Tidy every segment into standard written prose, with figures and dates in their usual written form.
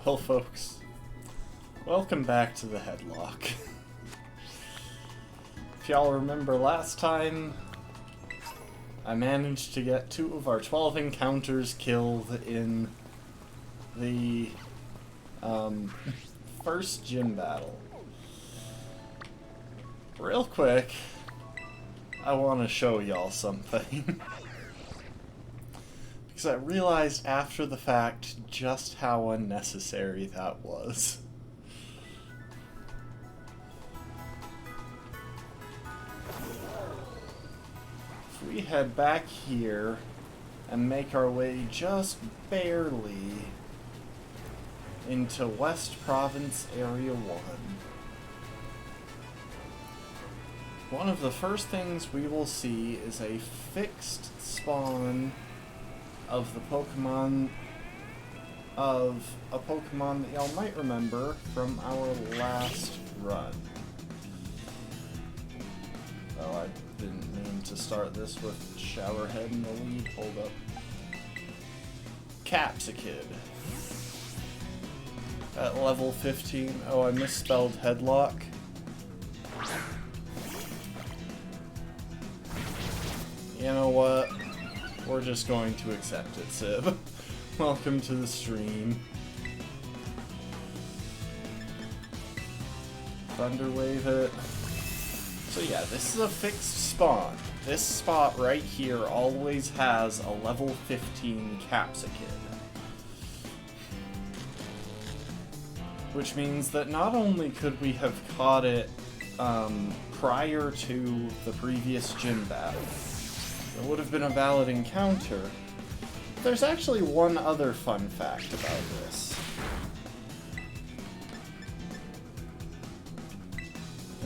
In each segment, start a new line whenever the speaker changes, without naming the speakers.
Well, folks, welcome back to the Headlock. If y'all remember last time, I managed to get 2 of our 12 encounters killed in the first gym battle. Real quick, I want to show y'all something. Because I realized after the fact just how unnecessary that was. If we head back here and make our way just barely into West Province Area 1. One of the first things we will see is a fixed spawn of a Pokemon that y'all might remember from our last run. Oh, I didn't mean to start this with Showerhead in the lead. Hold up. Capsicid. At level 15. Oh, I misspelled Headlock. You know what? We're just going to accept it, Sib. Welcome to the stream. Thunderwave it. So yeah, this is a fixed spawn. This spot right here always has a level 15 Capsicid. Which means that not only could we have caught it prior to the previous gym battle, it would have been a valid encounter. There's actually one other fun fact about this.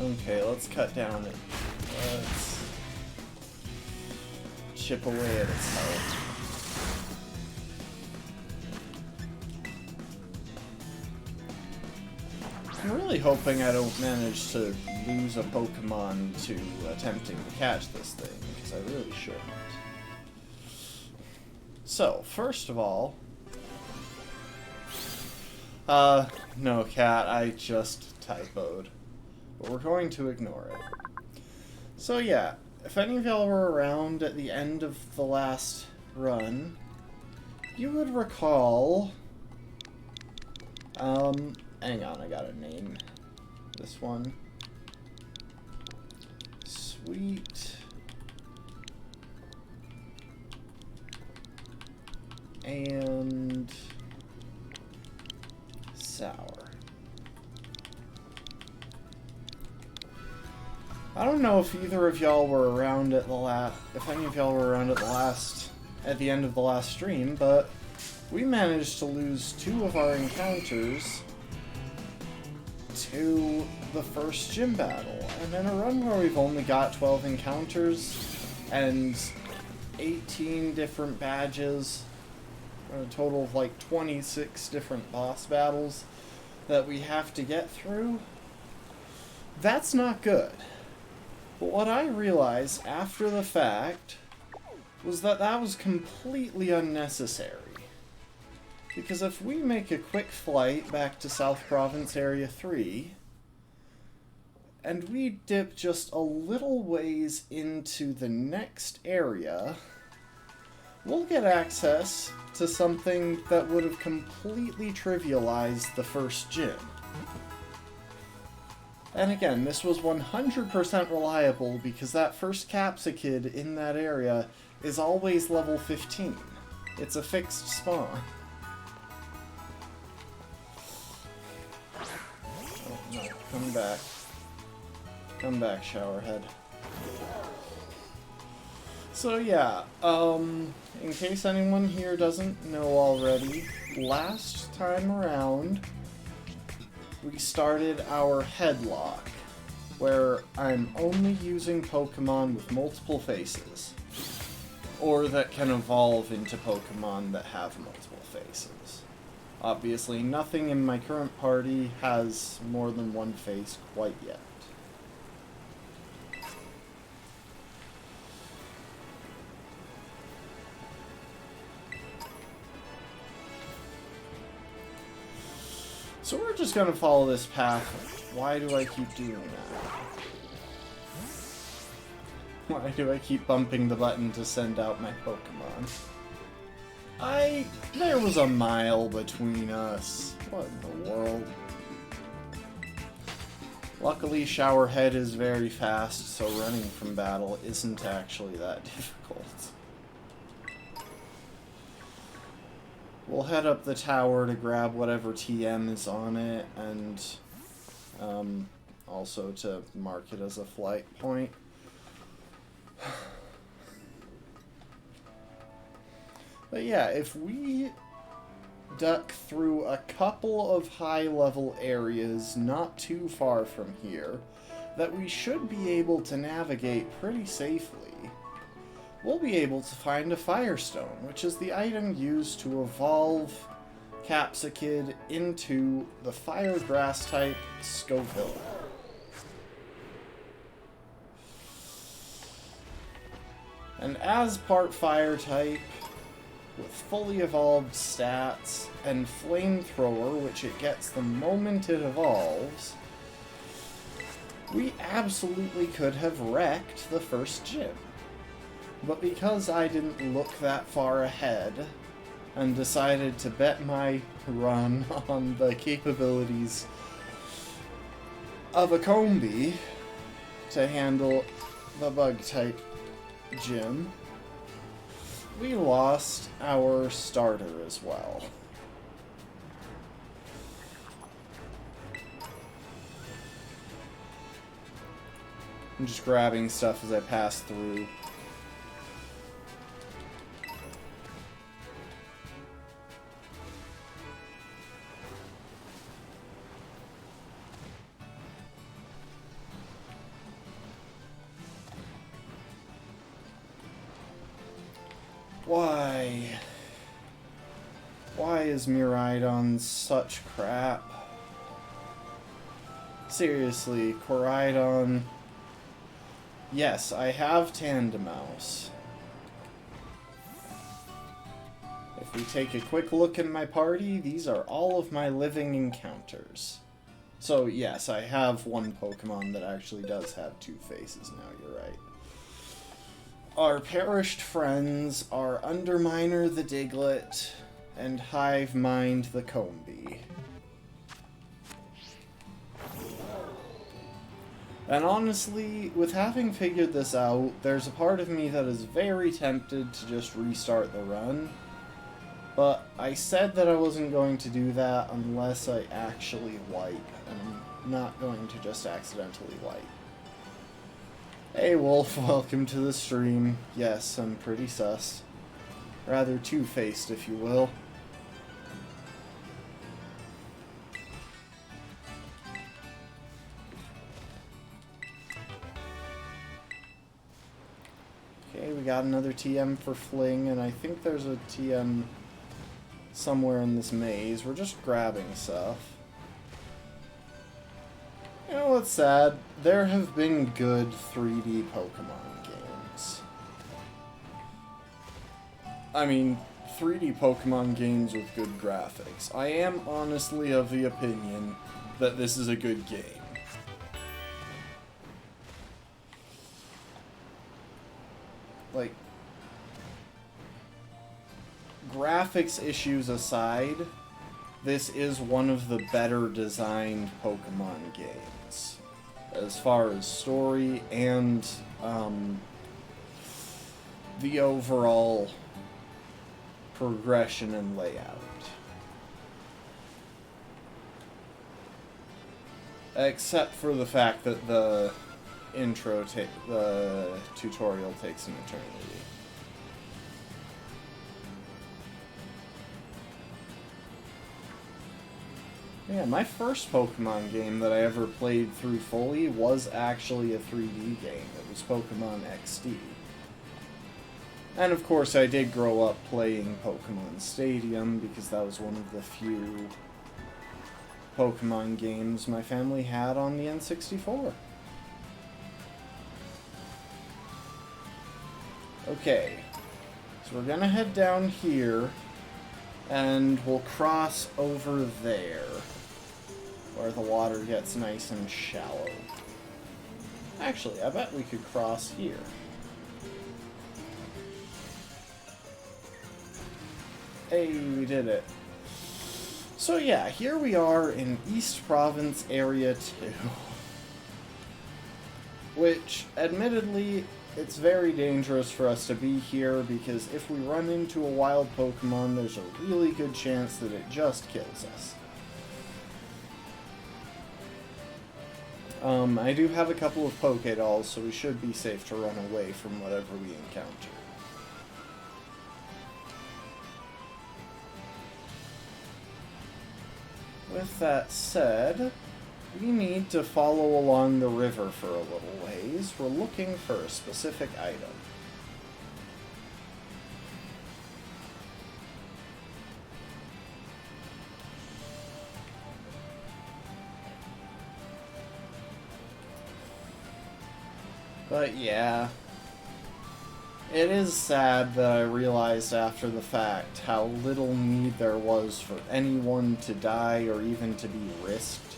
Okay, let's cut down it. Let's chip away at its health. I'm really hoping I don't manage to lose a Pokemon to attempting to catch this thing, because I really shouldn't. So, first of all... no, Cat, I just typoed. But we're going to ignore it. So yeah, if any of y'all were around at the end of the last run, you would recall... hang on, I gotta name this one. Sweet and sour. I don't know if either of y'all were around at the if any of y'all were around at the end of the last stream, but we managed to lose 2 of our encounters to the first gym battle. And in a run where we've only got 12 encounters and 18 different badges, a total of like 26 different boss battles that we have to get through, that's not good. But what I realized after the fact was that that was completely unnecessary. Because if we make a quick flight back to South Province Area 3, and we dip just a little ways into the next area, we'll get access to something that would have completely trivialized the first gym. And again, this was 100% reliable because that first Capsicid in that area is always level 15. It's a fixed spawn. Oh no, come back. Come back, Showerhead. So yeah, in case anyone here doesn't know already, last time around, we started our Headlock, where I'm only using Pokemon with multiple faces, or that can evolve into Pokemon that have multiple faces. Obviously, nothing in my current party has more than one face quite yet. So we're just gonna follow this path. Why do I keep doing that? Why do I keep bumping the button to send out my Pokemon? There was a mile between us. What in the world? Luckily, Showerhead is very fast, so running from battle isn't actually that difficult. We'll head up the tower to grab whatever TM is on it, and also to mark it as a flight point. But yeah, if we duck through a couple of high-level areas not too far from here that we should be able to navigate pretty safely, we'll be able to find a Firestone, which is the item used to evolve Capsakid into the Fire Grass type Scoville. And as part Fire type, with fully evolved stats and Flamethrower, which it gets the moment it evolves, we absolutely could have wrecked the first gym. But because I didn't look that far ahead, and decided to bet my run on the capabilities of a Combi to handle the Bug-type gym, we lost our starter as well. I'm just grabbing stuff as I pass through. Why is Miraidon such crap? Seriously, Koraidon. Yes, I have Tandemaus. If we take a quick look in my party, these are all of my living encounters. So yes, I have one Pokemon that actually does have two faces now, you're right. Our perished friends are Underminer the Diglett and Hive Mind the Combi. And honestly, with having figured this out, there's a part of me that is very tempted to just restart the run. But I said that I wasn't going to do that unless I actually wipe, and I'm not going to just accidentally wipe. Hey Wolf, welcome to the stream. Yes, I'm pretty sus. Rather two-faced, if you will. Okay, we got another TM for Fling, and I think there's a TM somewhere in this maze. We're just grabbing stuff. You know what's sad? There have been good 3D Pokemon games. I mean, 3D Pokemon games with good graphics. I am honestly of the opinion that this is a good game. Like, graphics issues aside, this is one of the better designed Pokemon games, as far as story and the overall progression and layout. Except for the fact that the the tutorial takes an eternity. Yeah, my first Pokemon game that I ever played through fully was actually a 3D game. It was Pokemon XD. And of course I did grow up playing Pokemon Stadium because that was one of the few Pokemon games my family had on the N64. Okay, so we're gonna head down here, and we'll cross over there. where the water gets nice and shallow. Actually, I bet we could cross here. Hey, we did it. So yeah, here we are in East Province Area 2. Which, admittedly, it's very dangerous for us to be here, because if we run into a wild Pokemon, there's a really good chance that it just kills us. I do have a couple of Pokédolls, so we should be safe to run away from whatever we encounter. With that said, we need to follow along the river for a little ways. We're looking for a specific item. But yeah, it is sad that I realized after the fact how little need there was for anyone to die or even to be risked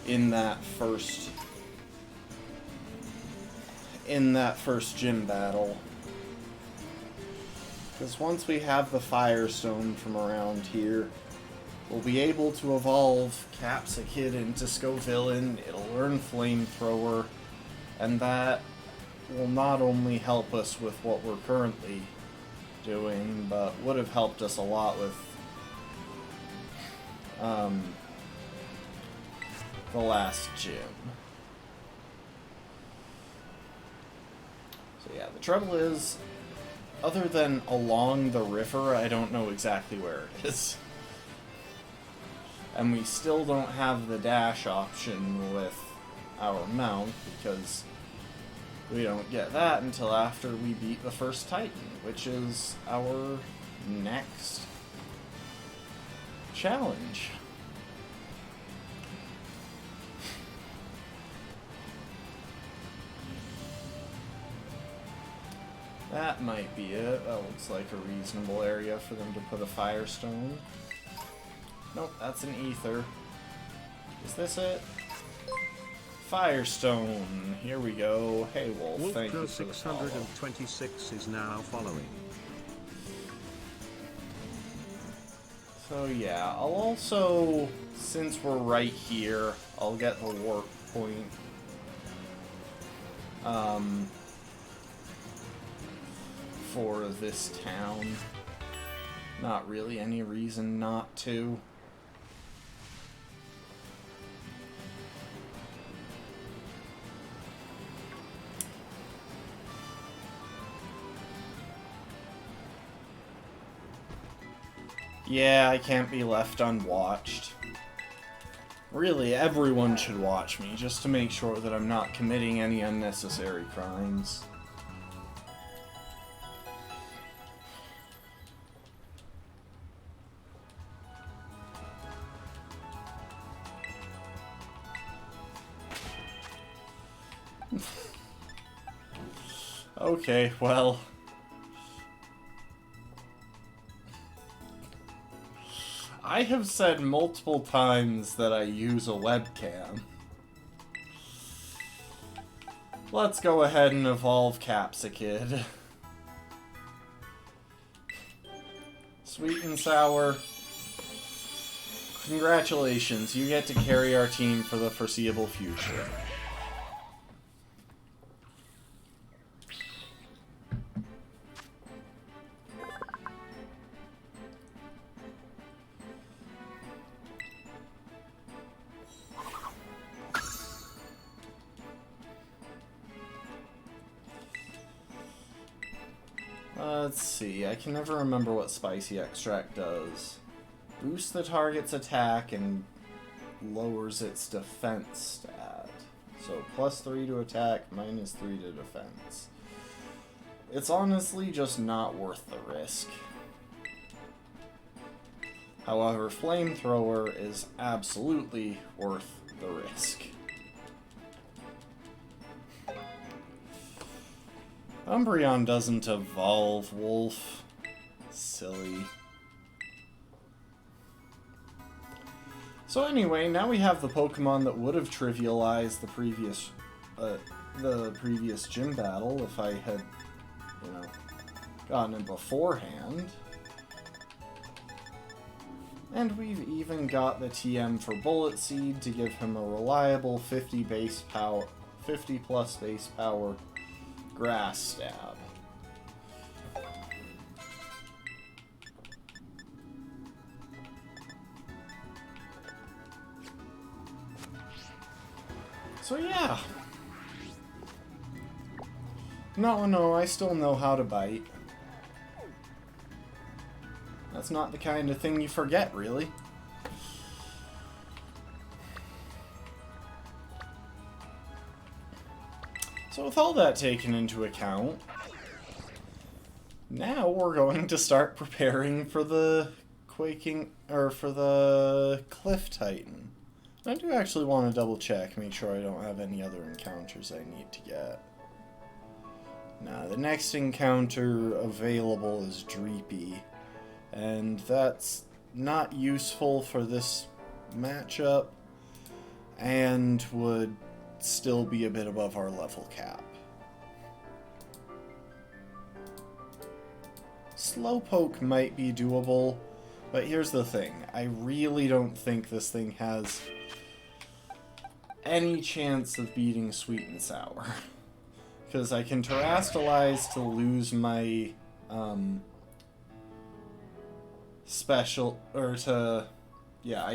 in that first gym battle. Because once we have the Firestone from around here, we'll be able to evolve Capsakid into Scovillain, it'll learn Flamethrower, and that will not only help us with what we're currently doing, but would have helped us a lot with the last gym. So yeah, the trouble is, other than along the river, I don't know exactly where it is. And we still don't have the dash option with our mount, because we don't get that until after we beat the first Titan, which is our next challenge. That might be it. That looks like a reasonable area for them to put a Firestone. Nope, that's an Ether. Is this it? Firestone. Here we go. Hey, Wolf, thank you for the follow.
626 is now following.
So yeah, I'll also, since we're right here, I'll get the warp point. For this town. Not really any reason not to. Yeah, I can't be left unwatched. Really, everyone should watch me, just to make sure that I'm not committing any unnecessary crimes. Okay, well... I have said multiple times that I use a webcam. Let's go ahead and evolve Capsakid. Sweet and sour. Congratulations, you get to carry our team for the foreseeable future. Let's see, I can never remember what Spicy Extract does. Boosts the target's attack and lowers its defense stat. So +3 to attack, -3 to defense. It's honestly just not worth the risk. However, Flamethrower is absolutely worth the risk. Umbreon doesn't evolve, Wolf. Silly. So anyway, now we have the Pokemon that would have trivialized the previous gym battle if I had, you know, gotten it beforehand. And we've even got the TM for Bullet Seed to give him a reliable 50 plus base power Grass Stab. So yeah. No, I still know how to bite. That's not the kind of thing you forget, really. So with all that taken into account, now we're going to start preparing for the for the Cliff Titan. I do actually want to double check, make sure I don't have any other encounters I need to get. Now, the next encounter available is Dreepy, and that's not useful for this matchup, and would still be a bit above our level cap. Slowpoke might be doable, but here's the thing. I really don't think this thing has any chance of beating Sweet and Sour. Because I can Terrastalize to lose my I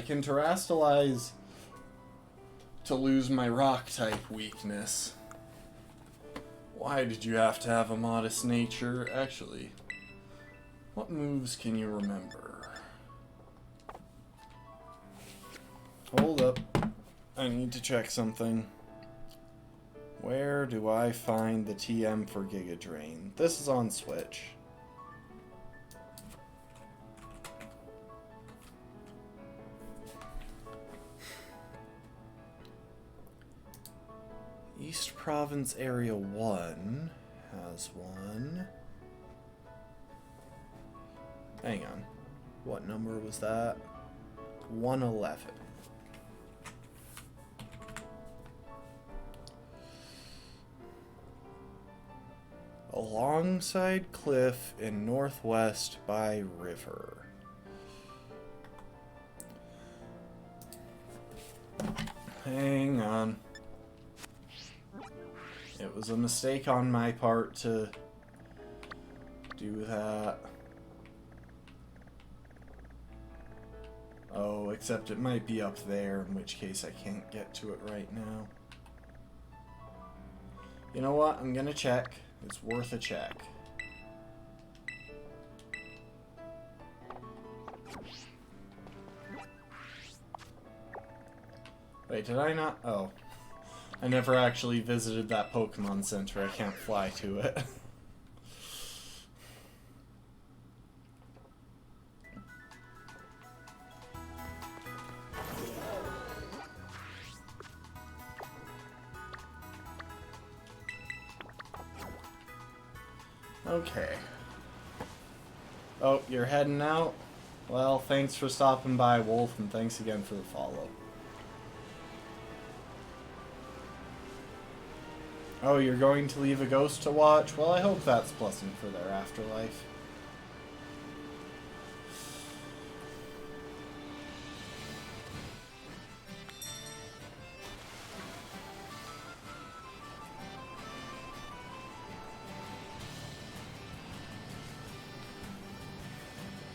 can Terrastalize to lose my rock type weakness. Why did you have to have a modest nature? Actually, what moves can you remember? Hold up. I need to check something. Where do I find the TM for Giga Drain? This is on Switch. East Province Area 1 has one. Hang on. What number was that? 111. Alongside cliff in northwest by river. Hang on. It was a mistake on my part to do that. Oh, except it might be up there, in which case I can't get to it right now. You know what? I'm gonna check. It's worth a check. Wait, did I not? Oh. I never actually visited that Pokemon Center. I can't fly to it. Okay. Oh, you're heading out? Well, thanks for stopping by, Wolf, and thanks again for the follow. Oh, you're going to leave a ghost to watch? Well, I hope that's pleasant for their afterlife.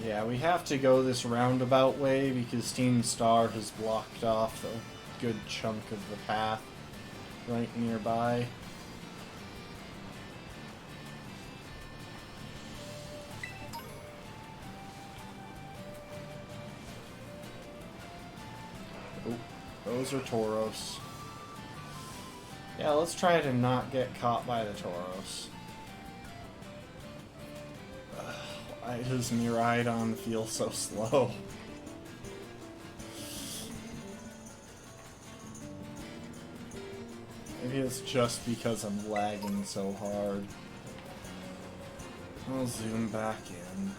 Yeah, we have to go this roundabout way because Team Star has blocked off a good chunk of the path right nearby. Oh, those are Tauros. Yeah, let's try to not get caught by the Tauros. Why does Miraidon feel so slow? Maybe it's just because I'm lagging so hard. I'll zoom back in.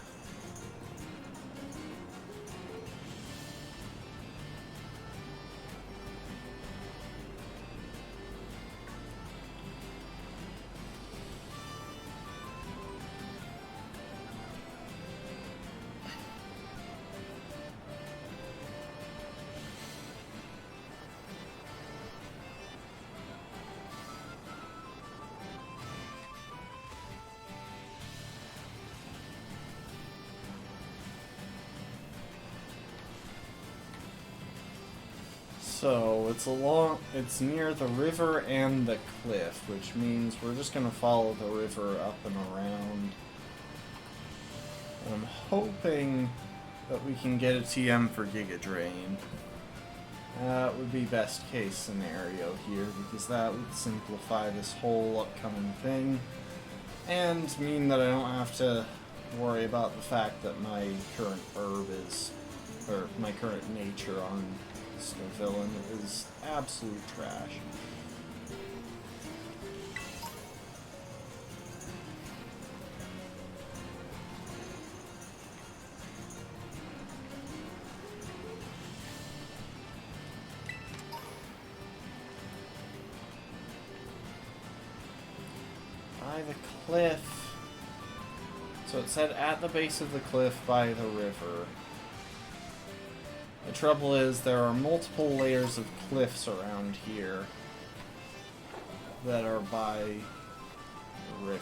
So it's near the river and the cliff, which means we're just gonna follow the river up and around. And I'm hoping that we can get a TM for Giga Drain. That would be best case scenario here, because that would simplify this whole upcoming thing, and mean that I don't have to worry about the fact that my current my current nature on Snow Villain is absolute trash. By the cliff. So it said at the base of the cliff by the river. The trouble is there are multiple layers of cliffs around here that are by the river.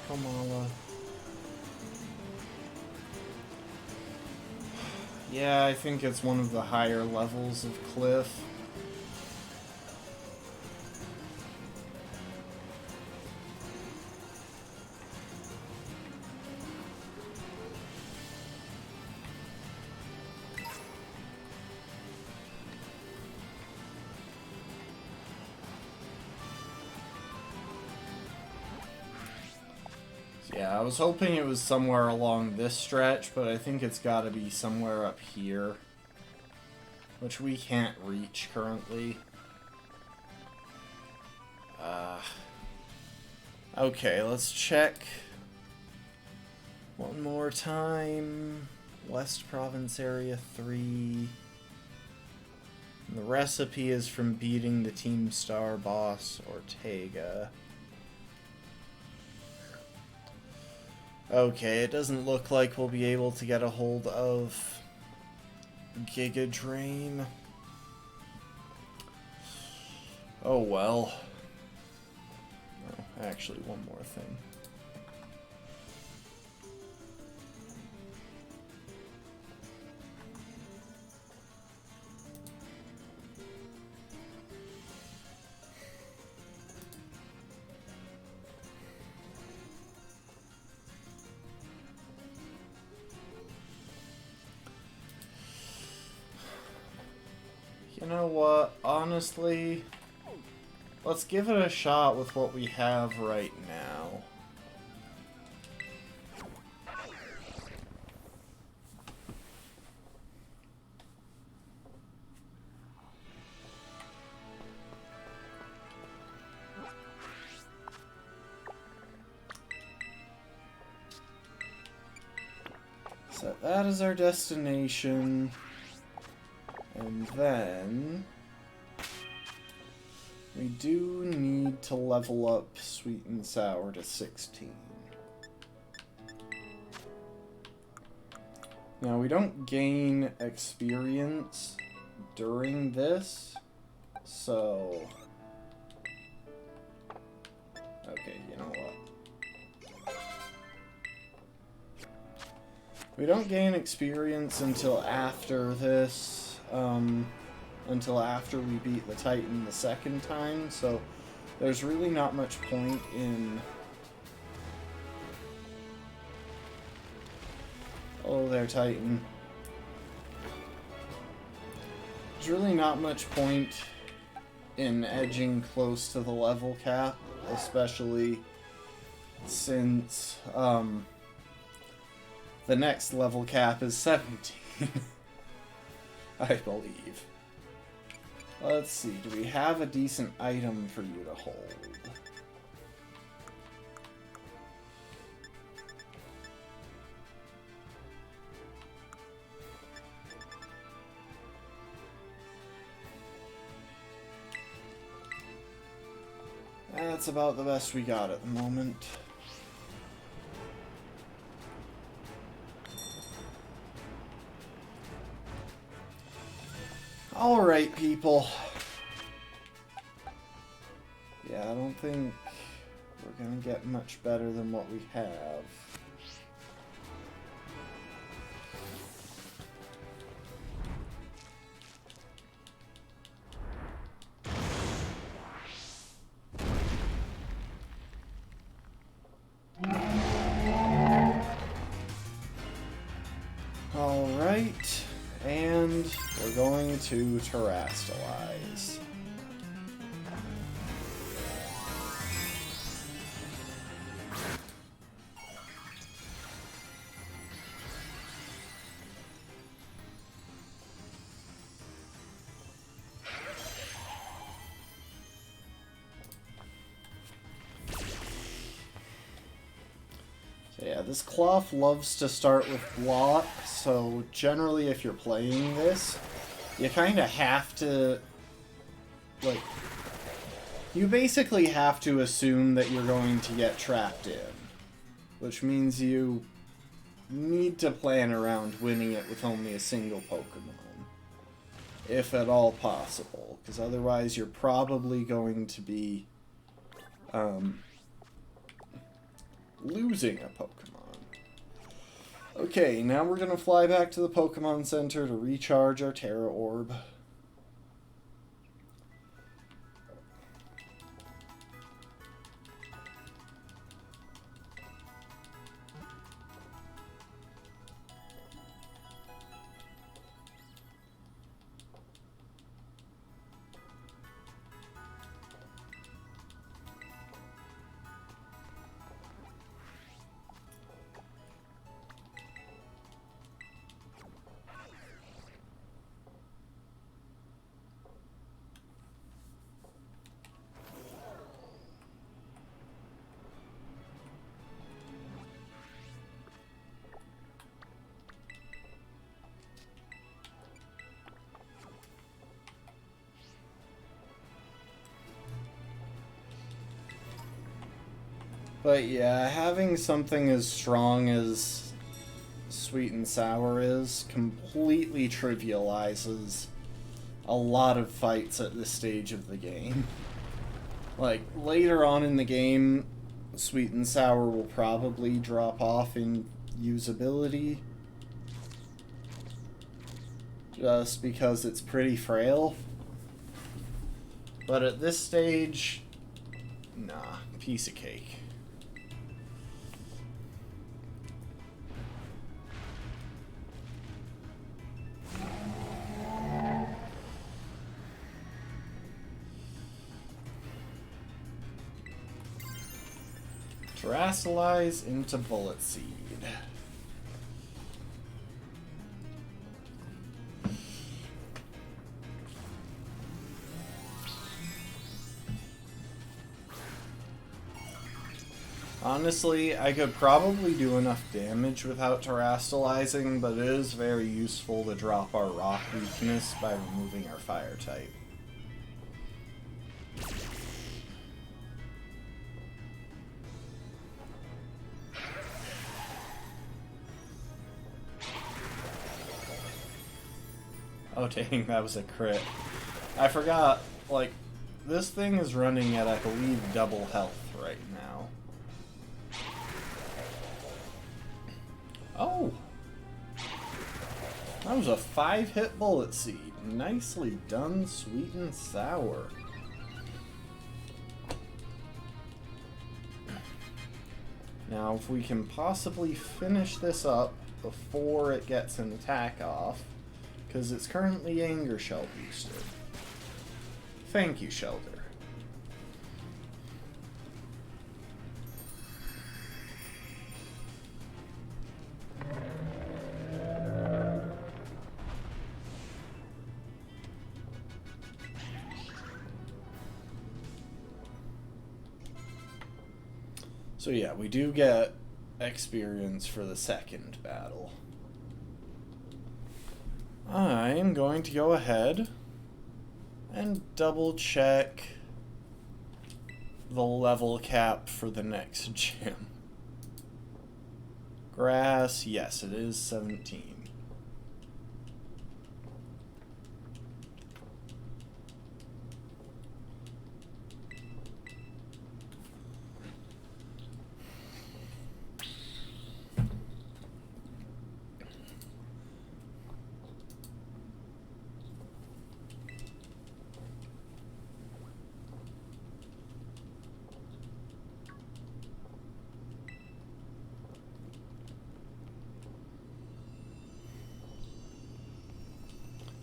Kamala. Yeah, I think it's one of the higher levels of cliff. Yeah, I was hoping it was somewhere along this stretch, but I think it's got to be somewhere up here, which we can't reach currently. Okay, let's check one more time. West Province Area 3. And the recipe is from beating the Team Star boss, Ortega. Okay, it doesn't look like we'll be able to get a hold of Giga Drain. Oh well. Oh, actually, one more thing. You know what? Honestly, let's give it a shot with what we have right now. Set that as our destination. And then we do need to level up Sweet and Sour to 16. Now we don't gain experience during this, so okay, you know what? We don't gain experience until after this. Until after we beat the Titan the second time, so there's really not much point in... Oh, there, Titan. There's really not much point in edging close to the level cap, especially since, the next level cap is 17. I believe. Let's see, do we have a decent item for you to hold? that's about the best we got at the moment. Alright, people. Yeah, I don't think we're gonna get much better than what we have. Alright, and we're going to terastalize. Yeah, this cloth loves to start with block, so generally if you're playing this, you kind of have to, like, you basically have to assume that you're going to get trapped in, which means you need to plan around winning it with only a single Pokemon, if at all possible, because otherwise you're probably going to be, losing a Pokemon. Okay, now we're going to fly back to the Pokemon Center to recharge our Terra Orb. But yeah, having something as strong as Sweet and Sour is completely trivializes a lot of fights at this stage of the game. Like, later on in the game, Sweet and Sour will probably drop off in usability, just because it's pretty frail. But at this stage, nah, piece of cake. Terastalize into Bullet Seed. Honestly, I could probably do enough damage without terastalizing, but it is very useful to drop our rock weakness by removing our fire type. Oh dang, that was a crit. I forgot, like, this thing is running at, I believe, double health right now. Oh! That was a 5-hit Bullet Seed. Nicely done, Sweet and Sour. Now, if we can possibly finish this up before it gets an attack off, because it's currently Anger Shell boosted. Thank you, Shelter. So yeah, we do get experience for the second battle. I'm going to go ahead and double check the level cap for the next gym. Grass, yes, it is 17.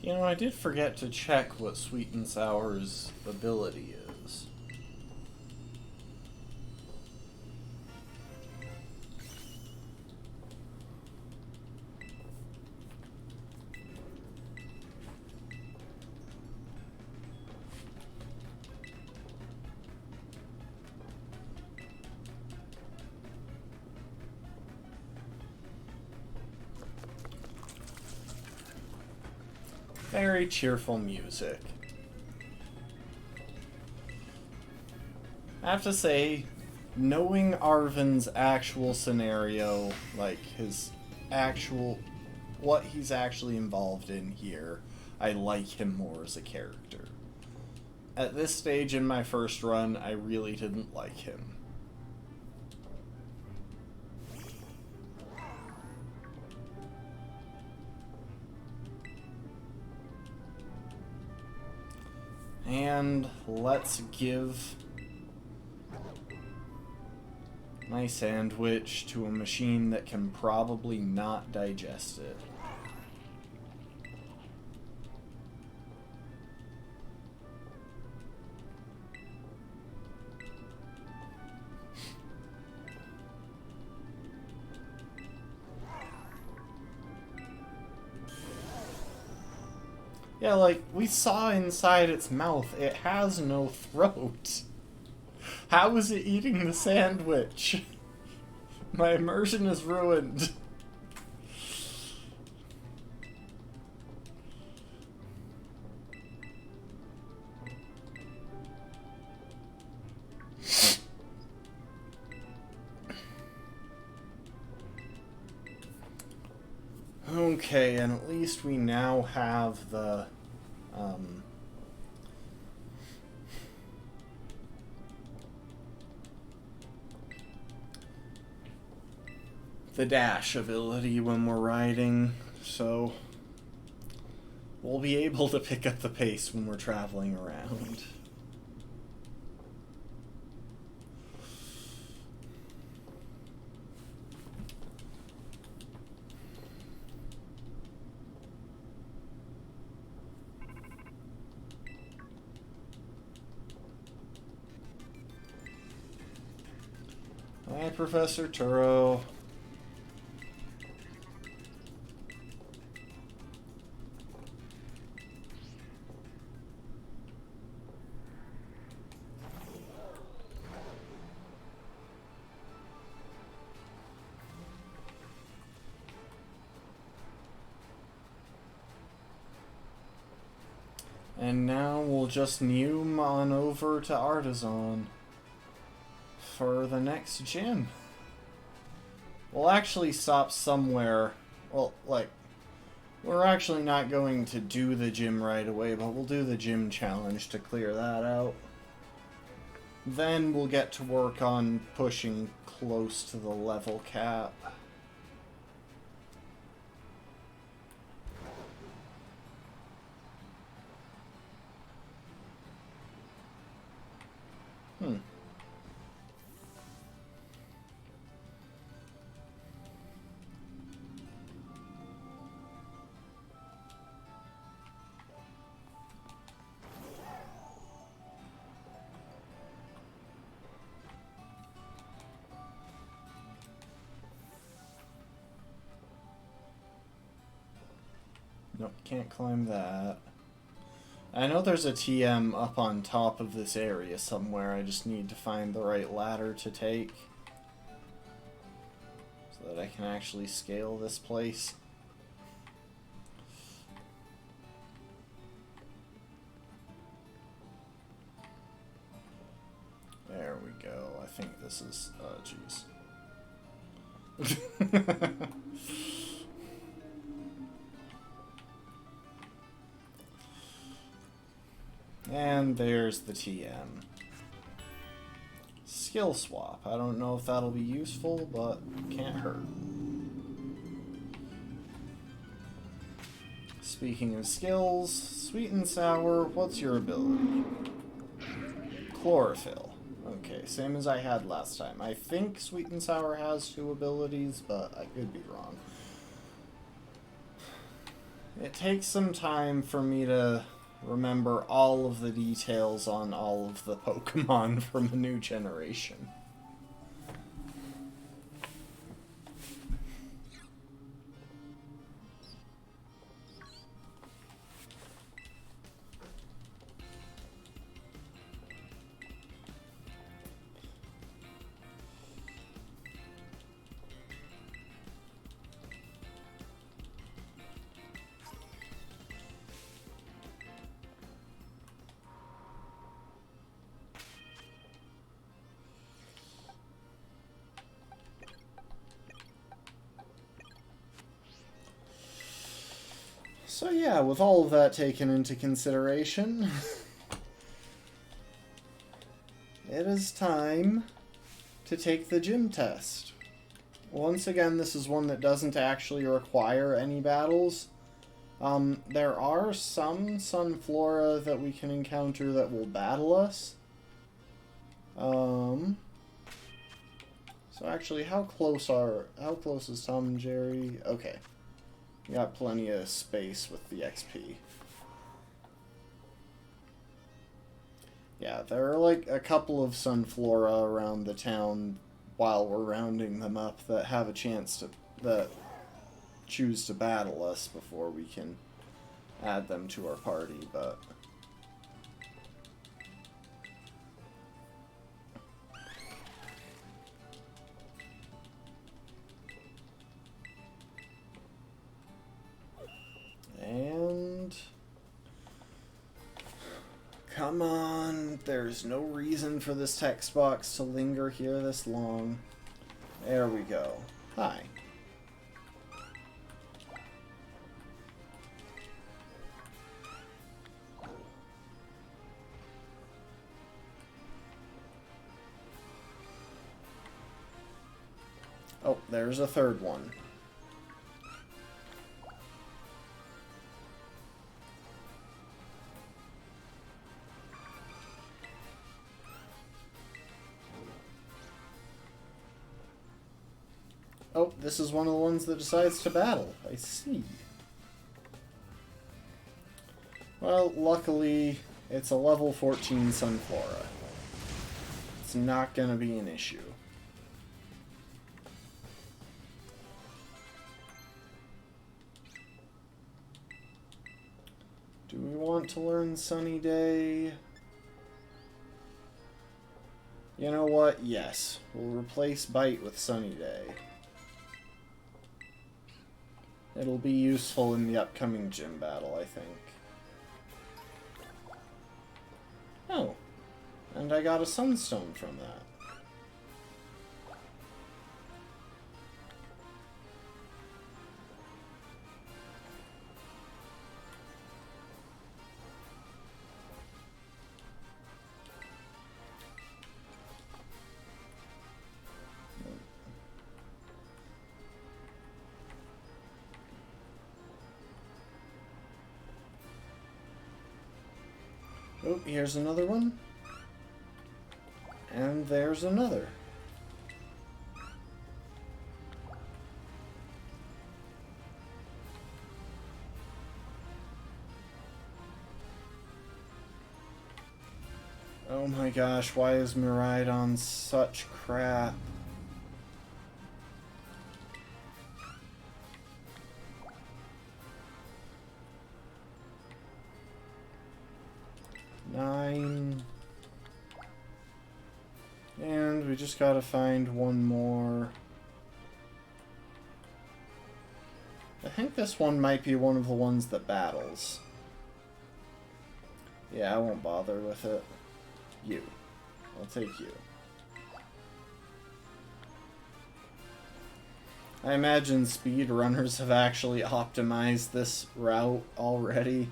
You know, I did forget to check what Sweet and Sour's ability is. Very cheerful music. I have to say, knowing Arvin's actual scenario, like his actual, what he's actually involved in here, I like him more as a character. At this stage in my first run, I really didn't like him. And let's give my sandwich to a machine that can probably not digest it. Yeah, like, we saw inside its mouth. It has no throat. How is it eating the sandwich? My immersion is ruined. Okay, and at least we now have the dash ability when we're riding, so we'll be able to pick up the pace when we're traveling around. Hi, Professor Turo. And now we'll just neum on over to Artisan for the next gym. We'll actually stop somewhere. Well, like, we're actually not going to do the gym right away, but we'll do the gym challenge to clear that out. Then we'll get to work on pushing close to the level cap. Nope, can't climb that. I know there's a TM up on top of this area somewhere. I just need to find the right ladder to take so that I can actually scale this place. There this is... jeez. And there's the TM. Skill swap. I don't know if that'll be useful, but can't hurt. Speaking of skills, sweet and sour, what's your ability? Chlorophyll. Okay, same as I had last time. I think sweet and sour has 2 abilities, but I could be wrong. It takes some time for me to remember all of the details on all of the Pokemon from the new generation. So yeah, with all of that taken into consideration, it is time to take the gym test. Once again, this is one that doesn't actually require any battles. There are some Sunflora that we can encounter that will battle us. So actually, how close is Tom and Jerry? Okay. We got plenty of space with the XP. Yeah, there are like a couple of Sunflora around the town while we're rounding them up that have a chance that choose to battle us before we can add them to our party, but... And... Come on, there's no reason for this text box to linger here this long. There we go. Hi. Oh, there's a third one. Oh, this is one of the ones that decides to battle. I see. Well, luckily, it's a level 14 Sunflora. It's not going to be an issue. Do we want to learn Sunny Day? You know what? Yes. We'll replace Bite with Sunny Day. It'll be useful in the upcoming gym battle, I think. Oh. And I got a Sunstone from that. Oh, here's another one. And there's another. Oh my gosh, why is Miraidon such crap? And we just gotta find one more. I think this one might be one of the ones that battles. Yeah, I won't bother with it. You. I'll take you. I imagine speedrunners have actually optimized this route already.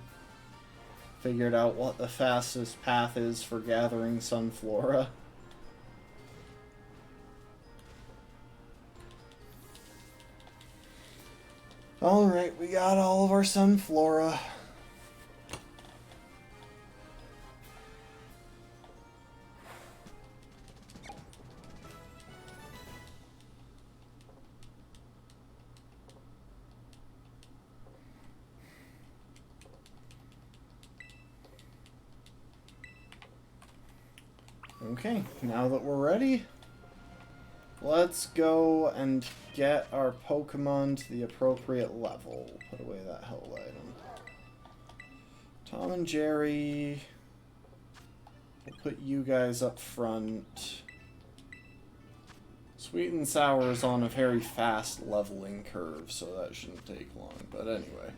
Figured out what the fastest path is for gathering Sunflora. Alright, we got all of our Sunflora. Okay, now that we're ready, let's go and get our Pokemon to the appropriate level. Put away that hell item. Tom and Jerry, we'll put you guys up front. Sweet and Sour is on a very fast leveling curve, so that shouldn't take long, but anyway.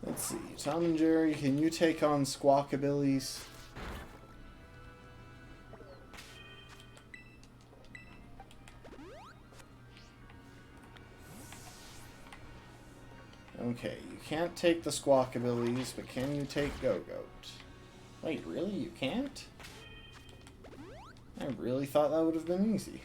Let's see, Tom and Jerry, can you take on Squawkabillies? Okay, you can't take the Squawkabillies, but can you take Go-Goat? Wait, really? You can't? I really thought that would have been easy.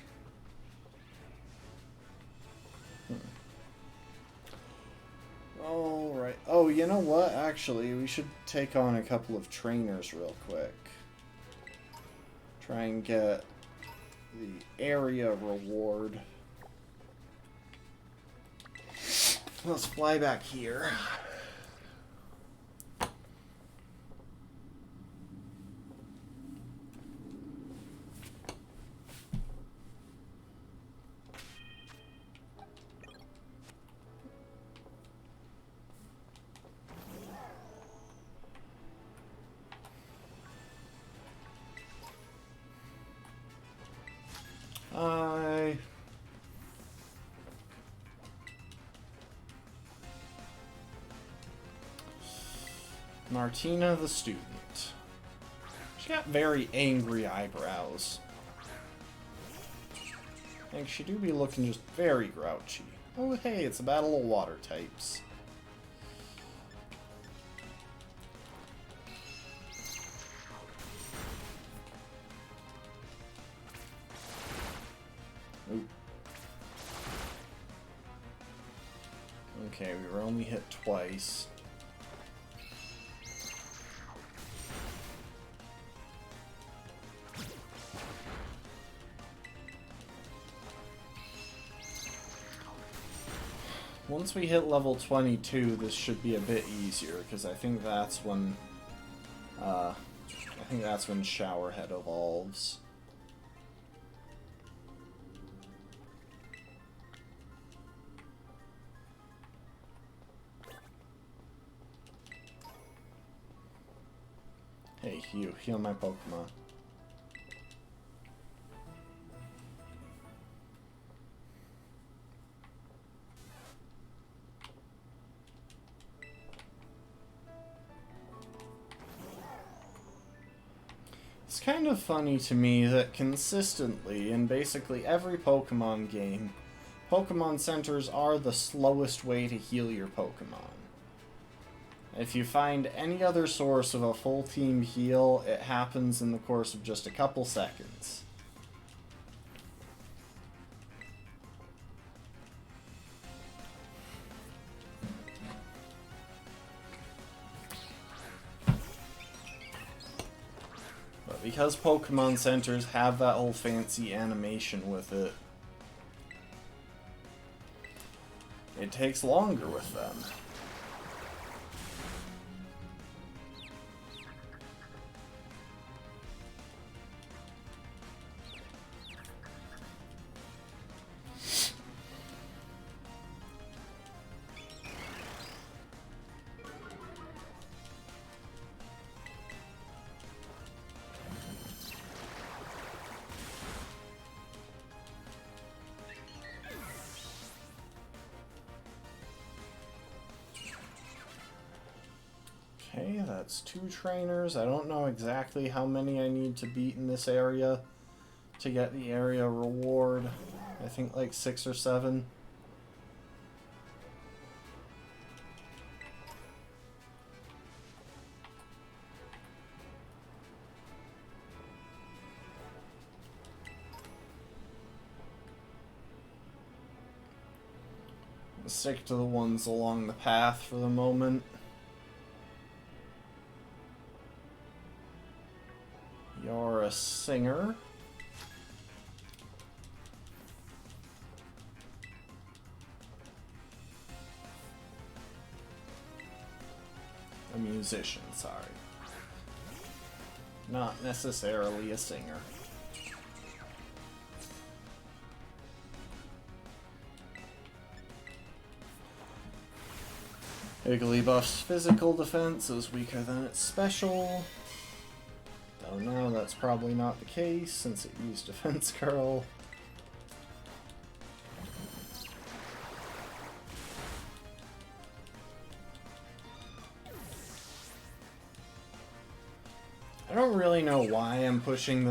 Alright. Oh, you know what? Actually, we should take on a couple of trainers real quick. Try and get the area reward. Let's fly back here. Martina the student. She got very angry eyebrows. Like, she do be looking just very grouchy. Oh hey, it's a battle of water types. Oop. Okay, we were only hit twice. Once we hit level 22, this should be a bit easier, because I think that's when Showerhead evolves. Hey, heal my Pokemon. It's kind of funny to me that consistently, in basically every Pokemon game, Pokemon Centers are the slowest way to heal your Pokemon. If you find any other source of a full team heal, it happens in the course of just a couple seconds. Because Pokemon Centers have that whole fancy animation with it, it takes longer with them. Okay, that's 2 trainers. I don't know exactly how many I need to beat in this area to get the area reward. I think like 6 or 7. Stick to the ones along the path for the moment. You're a singer. A musician, sorry. Not necessarily a singer. Igglybuff's physical defense is weaker than its special. Though now that's probably not the case since it used Defense Curl. I don't really know why I'm trying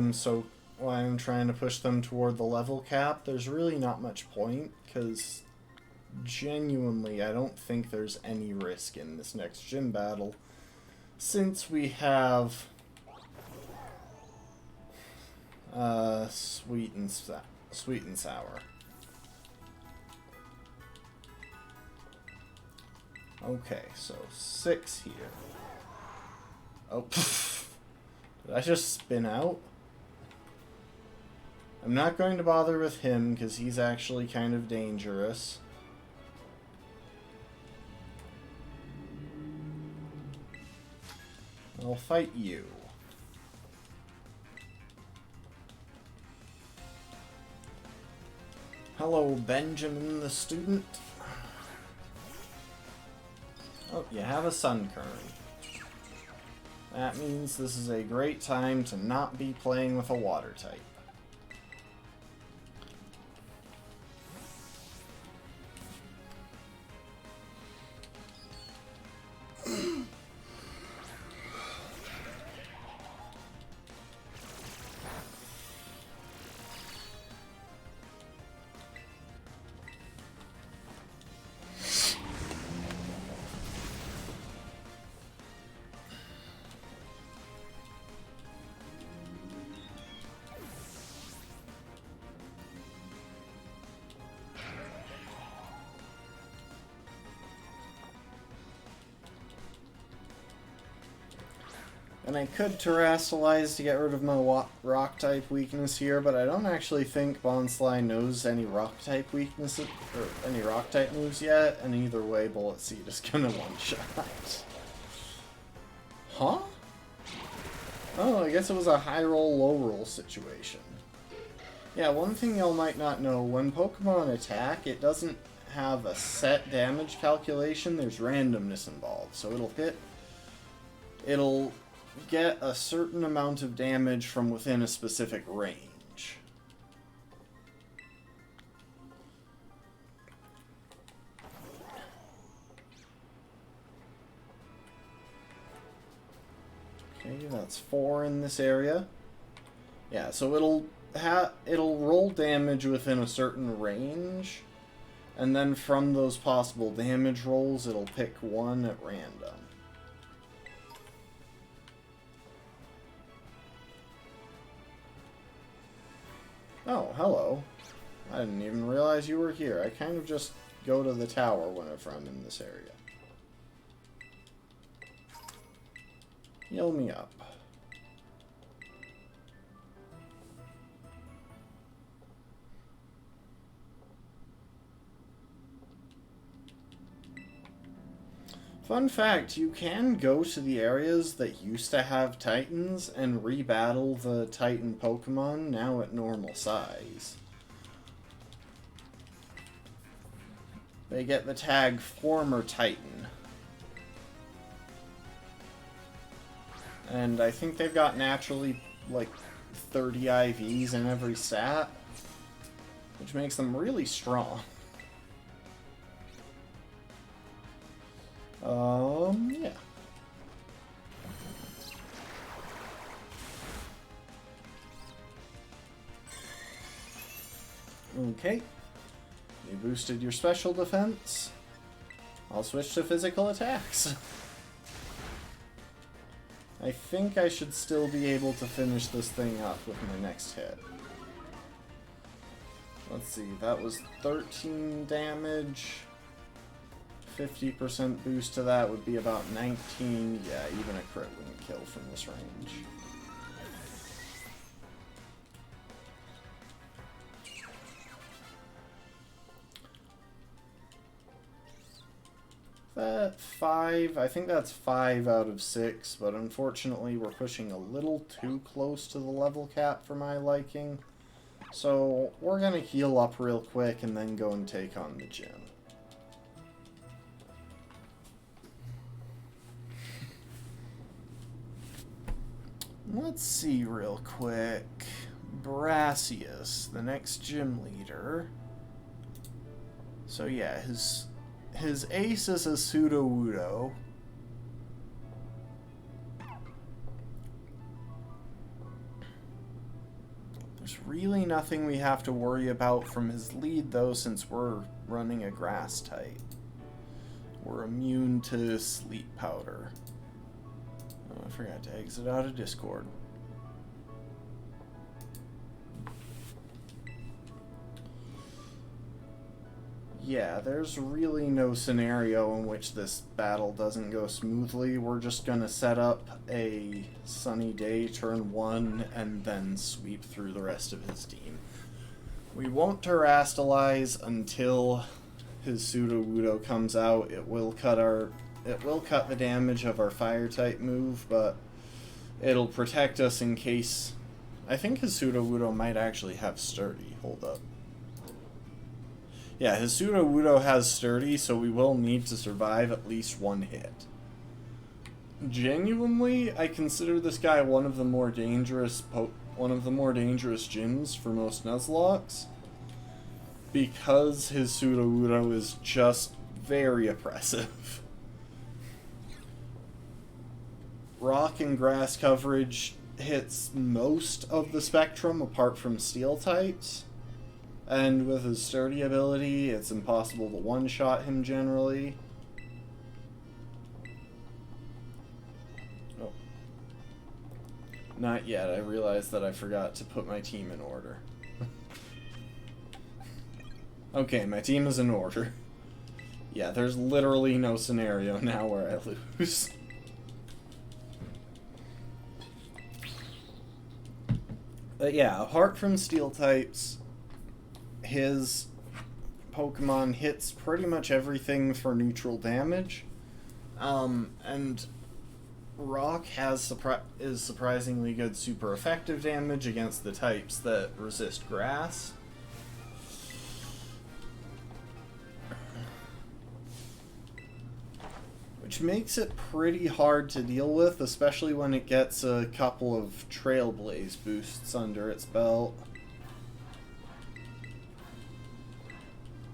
to push them toward the level cap. There's really not much point, because genuinely I don't think there's any risk in this next gym battle, since we have sweet and sour. Okay, so 6 here. Oh, did I just spin out? I'm not going to bother with him because he's actually kind of dangerous. I'll fight you. Hello, Benjamin the student. Oh, you have a Sun Current. That means this is a great time to not be playing with a water type. And I could Terrasilize to get rid of my Rock-type weakness here, but I don't actually think Bonsly knows any Rock-type weaknesses, or any Rock-type moves yet, and either way, Bullet Seed is gonna one-shot. Huh? Oh, I guess it was a high roll, low roll situation. Yeah, one thing y'all might not know, when Pokemon attack, it doesn't have a set damage calculation, there's randomness involved, so it'll get a certain amount of damage from within a specific range. Okay, that's 4 in this area. Yeah, so it'll roll damage within a certain range, and then from those possible damage rolls, it'll pick one at random. Oh, hello. I didn't even realize you were here. I kind of just go to the tower whenever I'm in this area. Heal me up. Fun fact, you can go to the areas that used to have Titans and rebattle the Titan Pokemon now at normal size. They get the tag Former Titan. And I think they've got naturally like 30 IVs in every stat, which makes them really strong. Yeah. Okay. You boosted your special defense. I'll switch to physical attacks. I think I should still be able to finish this thing up with my next hit. Let's see, that was 13 damage. 50% boost to that would be about 19. Yeah, even a crit wouldn't kill from this range. That 5, I think that's 5 out of 6, but unfortunately we're pushing a little too close to the level cap for my liking. So we're gonna heal up real quick and then go and take on the gym. Let's see real quick. Brassius, the next gym leader. So yeah, his ace is a Sudowoodo. There's really nothing we have to worry about from his lead, though, since we're running a grass type. We're immune to sleep powder. Oh, I forgot to exit out of Discord. Yeah, there's really no scenario in which this battle doesn't go smoothly. We're just gonna set up a sunny day turn 1 and then sweep through the rest of his team. We won't terastalize until his Sudowoodo comes out. It will cut the damage of our fire type move, but it'll protect us in case. I think his Sudowoodo might actually have sturdy. Hold up. Yeah, his Sudowoodo has sturdy, so we will need to survive at least one hit. Genuinely, I consider this guy one of the more dangerous gyms for most Nuzlockes, because his Sudowoodo is just very oppressive. Rock and grass coverage hits most of the spectrum apart from steel types. And with his sturdy ability, it's impossible to one-shot him generally. Oh. Not yet. I realized that I forgot to put my team in order. Okay, my team is in order. Yeah, there's literally no scenario now where I lose. But yeah, apart from steel types, his Pokemon hits pretty much everything for neutral damage, and Rock is surprisingly good super effective damage against the types that resist grass. Which makes it pretty hard to deal with, especially when it gets a couple of Trailblaze boosts under its belt.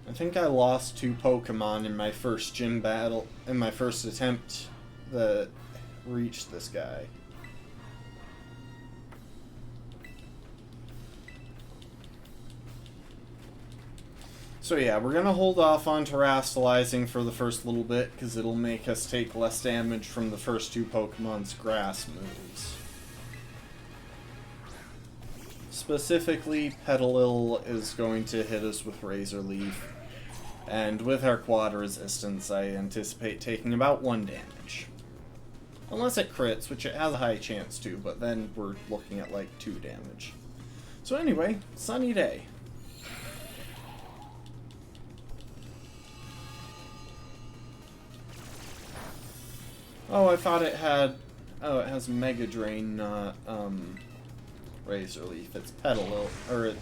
I think I lost 2 Pokemon in my first gym battle, in my first attempt that reached this guy. So yeah, we're gonna hold off on terastalizing for the first little bit, because it'll make us take less damage from the first 2 Pokemon's grass moves. Specifically, Petalil is going to hit us with Razor Leaf. And with our quad resistance, I anticipate taking about 1 damage. Unless it crits, which it has a high chance to, but then we're looking at like 2 damage. So anyway, sunny day. Oh, I thought it had... Oh, it has Mega Drain, not, Razor Leaf. It's Petalil, or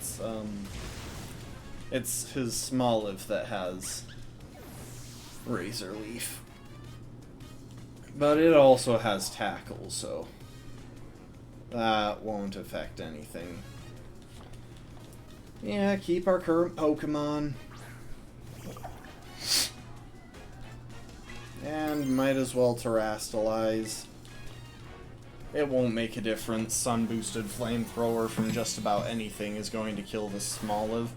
it's his Smoliv that has Razor Leaf. But it also has Tackle, so that won't affect anything. Yeah, keep our current Pokemon. And might as well terastalize. It won't make a difference. Sun-boosted Flamethrower from just about anything is going to kill this Smoliv.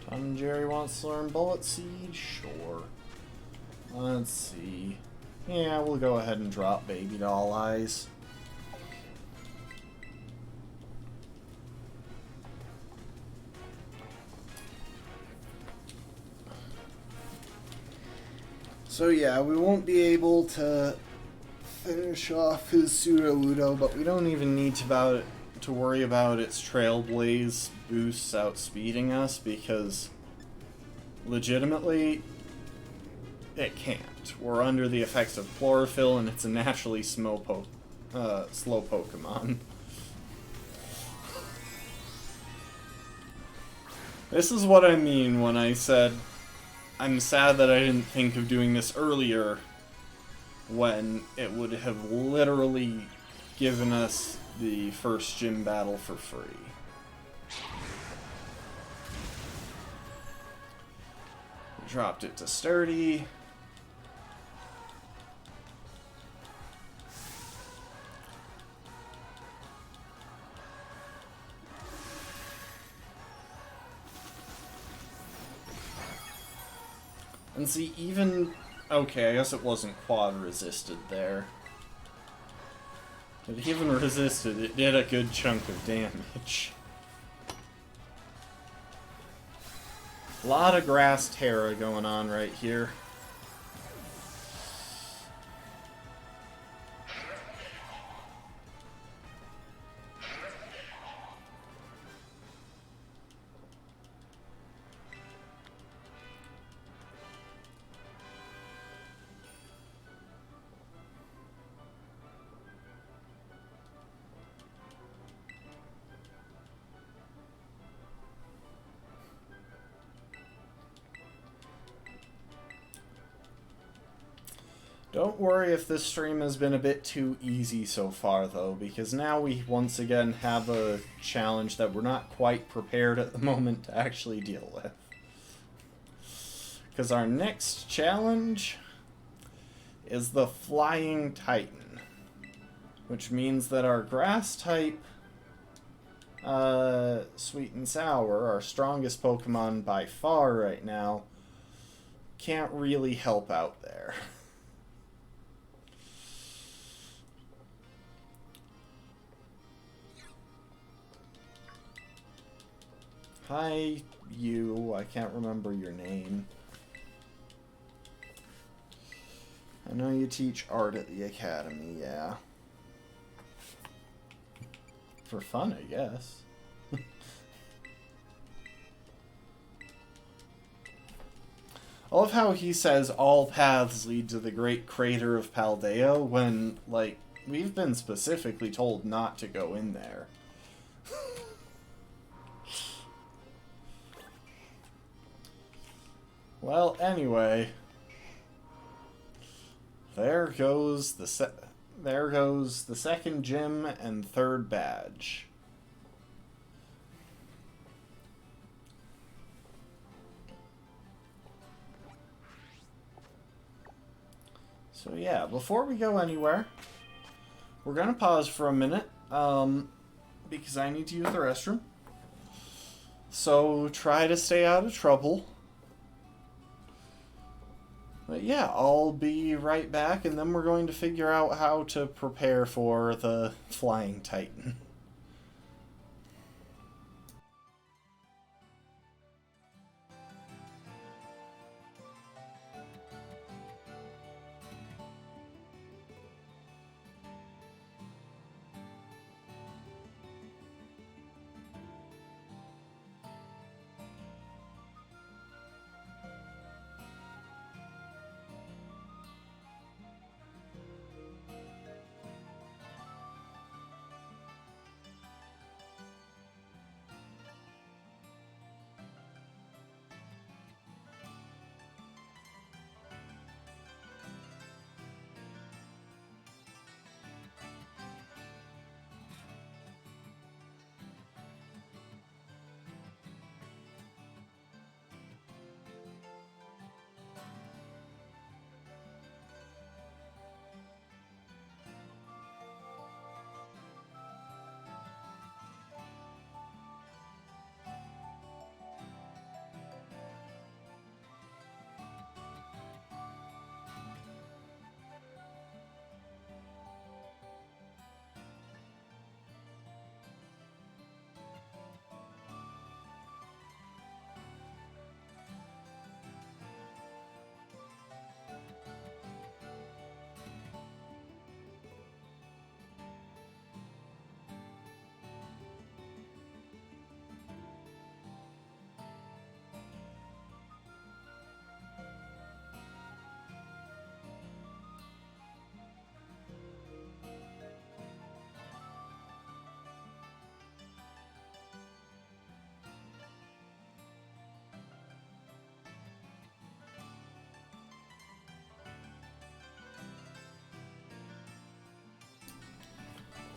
Tom Jerry wants to learn Bullet Seed? Sure. Let's see. Yeah, we'll go ahead and drop Baby Doll Eyes. So yeah, we won't be able to finish off his Sudowoodo, but we don't even need to worry about its Trailblaze boosts outspeeding us, because legitimately it can't. We're under the effects of chlorophyll, and it's a naturally slow Pokemon. This is what I mean when I said I'm sad that I didn't think of doing this earlier, when it would have literally given us the first gym battle for free. Dropped it to Sturdy. And see, even... Okay, I guess it wasn't quad resisted there. But even resisted, it did a good chunk of damage. A lot of Grass Terra going on right here. Don't worry if this stream has been a bit too easy so far, though, because now we once again have a challenge that we're not quite prepared at the moment to actually deal with. Because our next challenge is the Flying Titan, which means that our Grass type, Sweet and Sour, our strongest Pokemon by far right now, can't really help out there. Hi, you. I can't remember your name. I know you teach art at the academy, yeah. For fun, I guess. I love how he says all paths lead to the great crater of Paldea when, like, we've been specifically told not to go in there. Well, anyway, there goes the second gym and third badge. So yeah, before we go anywhere, we're gonna pause for a minute, because I need to use the restroom. So try to stay out of trouble. But yeah, I'll be right back, and then we're going to figure out how to prepare for the Flying Titan.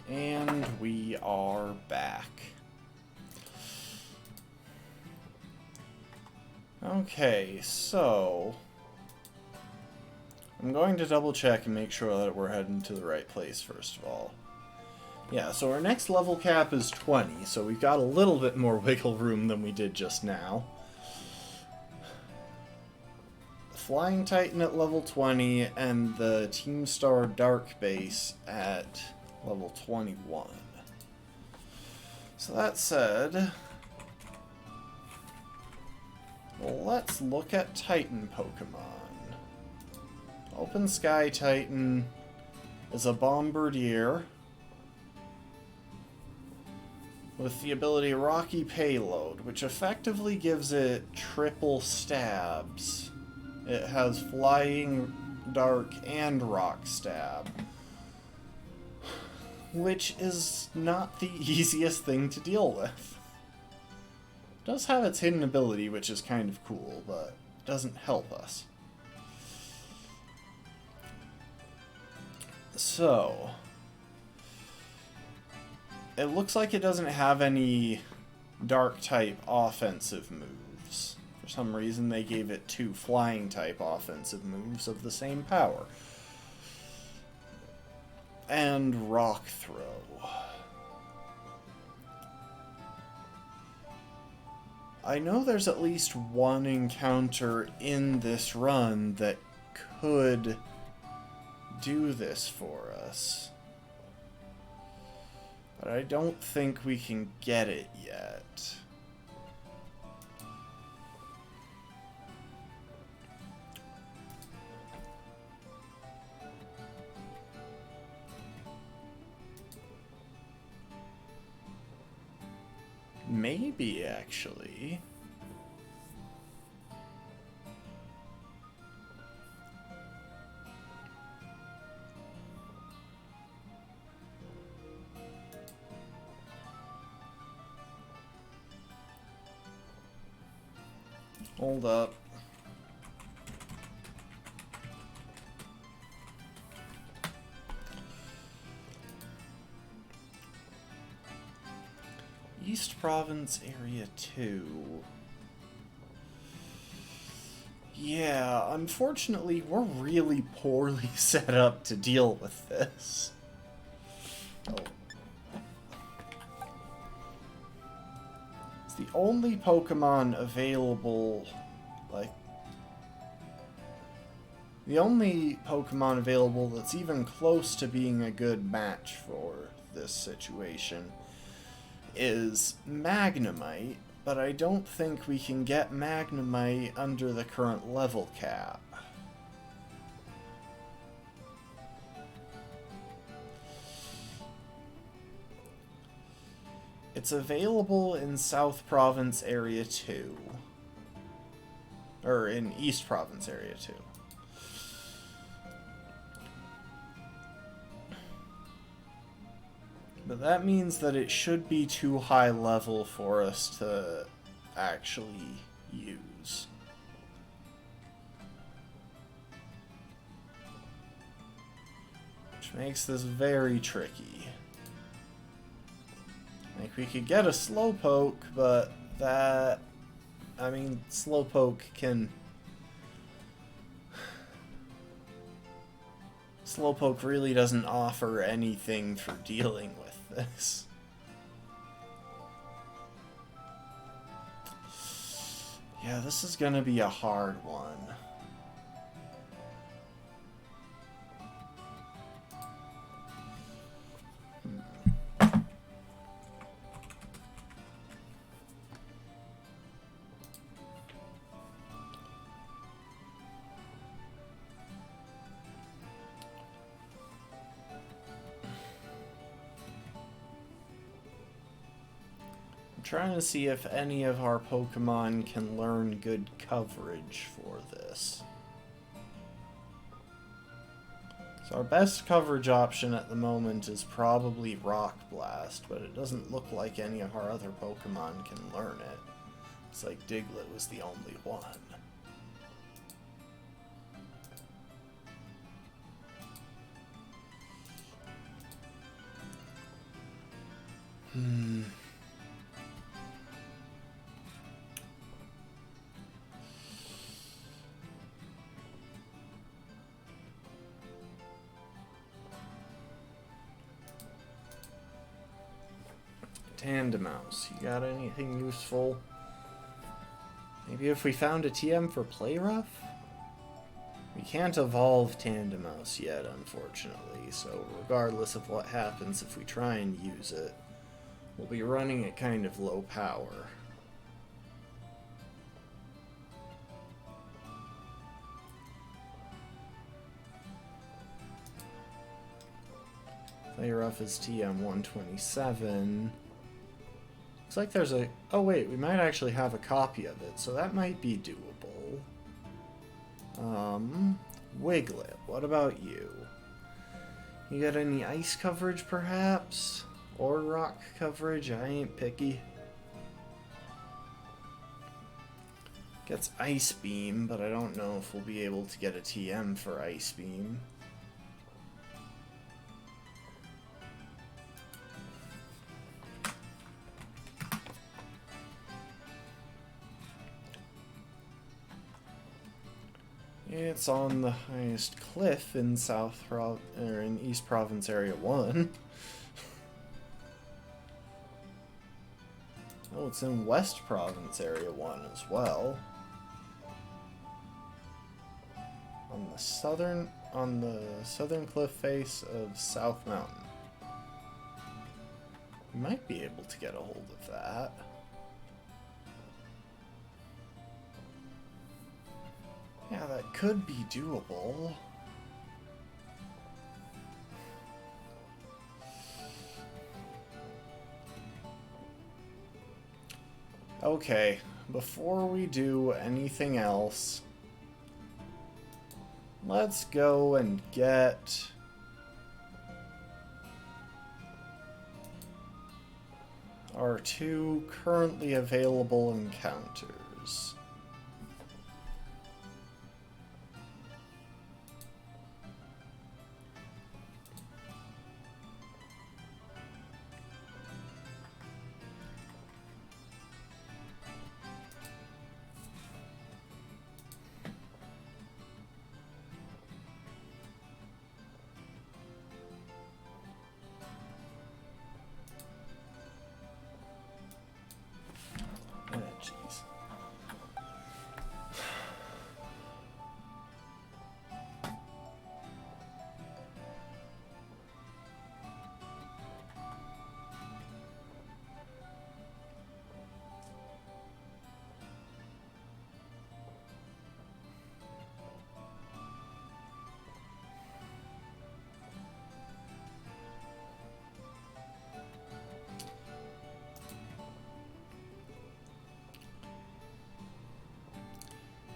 And we are back. Okay, so I'm going to double check and make sure that we're heading to the right place first of all. Yeah, so our next level cap is 20, so we've got a little bit more wiggle room than we did just now. The Flying Titan at level 20 and the Team Star Dark Base at level 21. So that said, let's look at Titan Pokemon. Open Sky Titan is a Bombardier with the ability Rocky Payload, which effectively gives it triple stabs. It has Flying, Dark, and Rock Stab, which is not the easiest thing to deal with. It does have its hidden ability, which is kind of cool, but it doesn't help us. So, it looks like it doesn't have any Dark-type offensive moves. For some reason, they gave it 2 Flying-type offensive moves of the same power. And Rock Throw. I know there's at least one encounter in this run that could do this for us. But I don't think we can get it yet. Maybe, actually. Hold up. East Province Area 2. Yeah, unfortunately, we're really poorly set up to deal with this. Oh. It's the only Pokemon available, the only Pokemon available that's even close to being a good match for this situation is Magnemite, but I don't think we can get Magnemite under the current level cap. It's available in South Province Area 2. Or in East Province Area 2. But that means that it should be too high level for us to actually use. Which makes this very tricky. Like, we could get a Slowpoke, but that... I mean, Slowpoke can... Slowpoke really doesn't offer anything for dealing with this. Yeah, this is gonna be a hard one. Trying to see if any of our Pokemon can learn good coverage for this. So our best coverage option at the moment is probably Rock Blast, but it doesn't look like any of our other Pokemon can learn it. It's like Diglett was the only one. Tandemouse, you got anything useful? Maybe if we found a TM for Play Rough? We can't evolve Tandemouse yet, unfortunately, so regardless of what happens if we try and use it, we'll be running at kind of low power. Play Rough is TM 127. Looks like there's a... Oh wait, we might actually have a copy of it, so that might be doable. Wiglet, what about you? You got any ice coverage, perhaps? Or rock coverage? I ain't picky. Gets Ice Beam, but I don't know if we'll be able to get a TM for Ice Beam. It's on the highest cliff in in East Province Area 1. Oh, it's in West Province Area 1 as well. On the southern cliff face of South Mountain. We might be able to get a hold of that. Yeah, that could be doable. Okay, before we do anything else, let's go and get our 2 currently available encounters.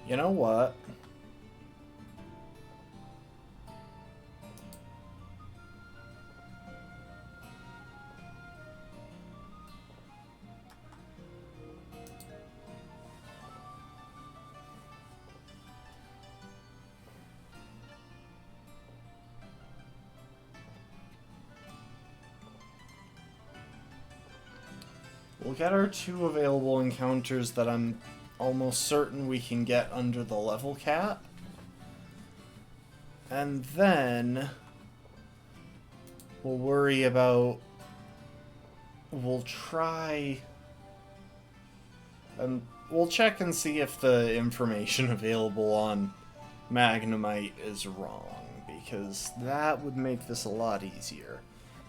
You know what? We'll get our 2 available encounters that I'm almost certain we can get under the level cap. And then we'll worry about... We'll try... And we'll check and see if the information available on Magnemite is wrong, because that would make this a lot easier.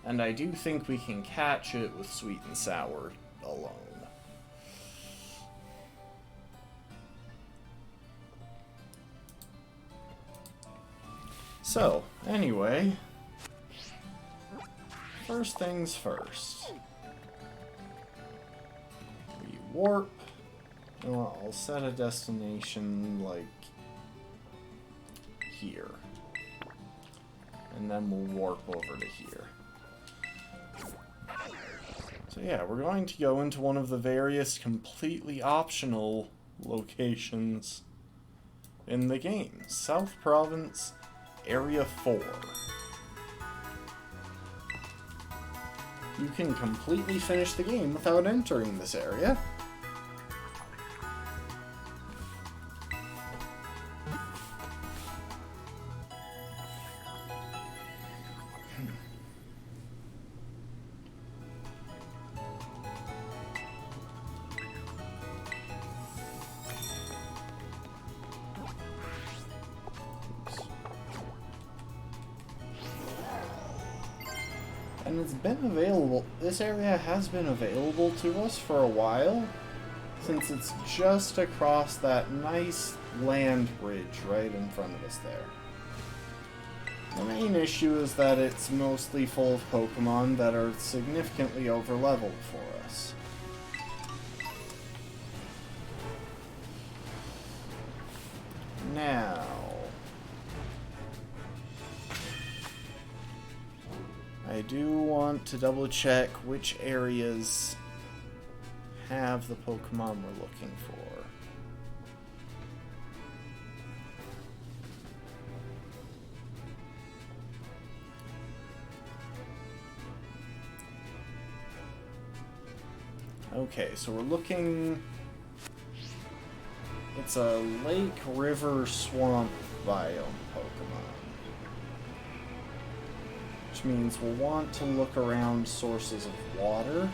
And I do think we can catch it with Sweet and Sour alone. So, anyway, first things first. We warp. Well, I'll set a destination, like, here. And then we'll warp over to here. So yeah, we're going to go into one of the various completely optional locations in the game. South Province, Area 4. You can completely finish the game without entering this area. And it's been available, this area has been available to us for a while, since it's just across that nice land bridge right in front of us there. The main issue is that it's mostly full of Pokemon that are significantly overleveled for us. Now, I do want to double check which areas have the Pokemon we're looking for. Okay, so we're looking... It's a lake, river, swamp biome Pokemon. Which means we'll want to look around sources of water.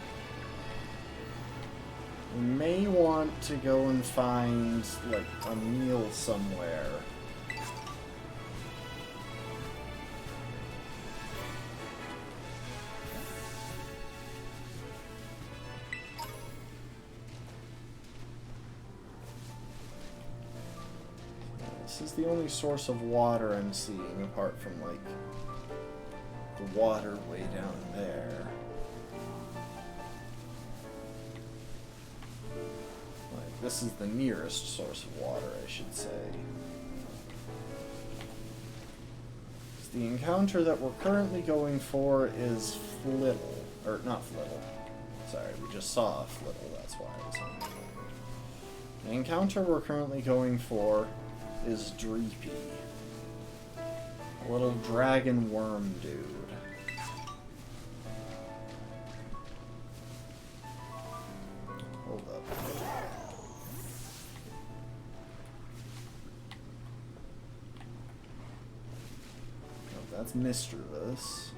We may want to go and find, like, a meal somewhere. This is the only source of water I'm seeing, apart from, like, the water way down there. Like, this is the nearest source of water, I should say. The encounter that we're currently going for is Flittle. Or, not Flittle. Sorry, we just saw a Flittle, that's why I was on the mind. The encounter we're currently going for is Dreepy. A little dragon worm dude. Hold up. Oh, that's mischievous.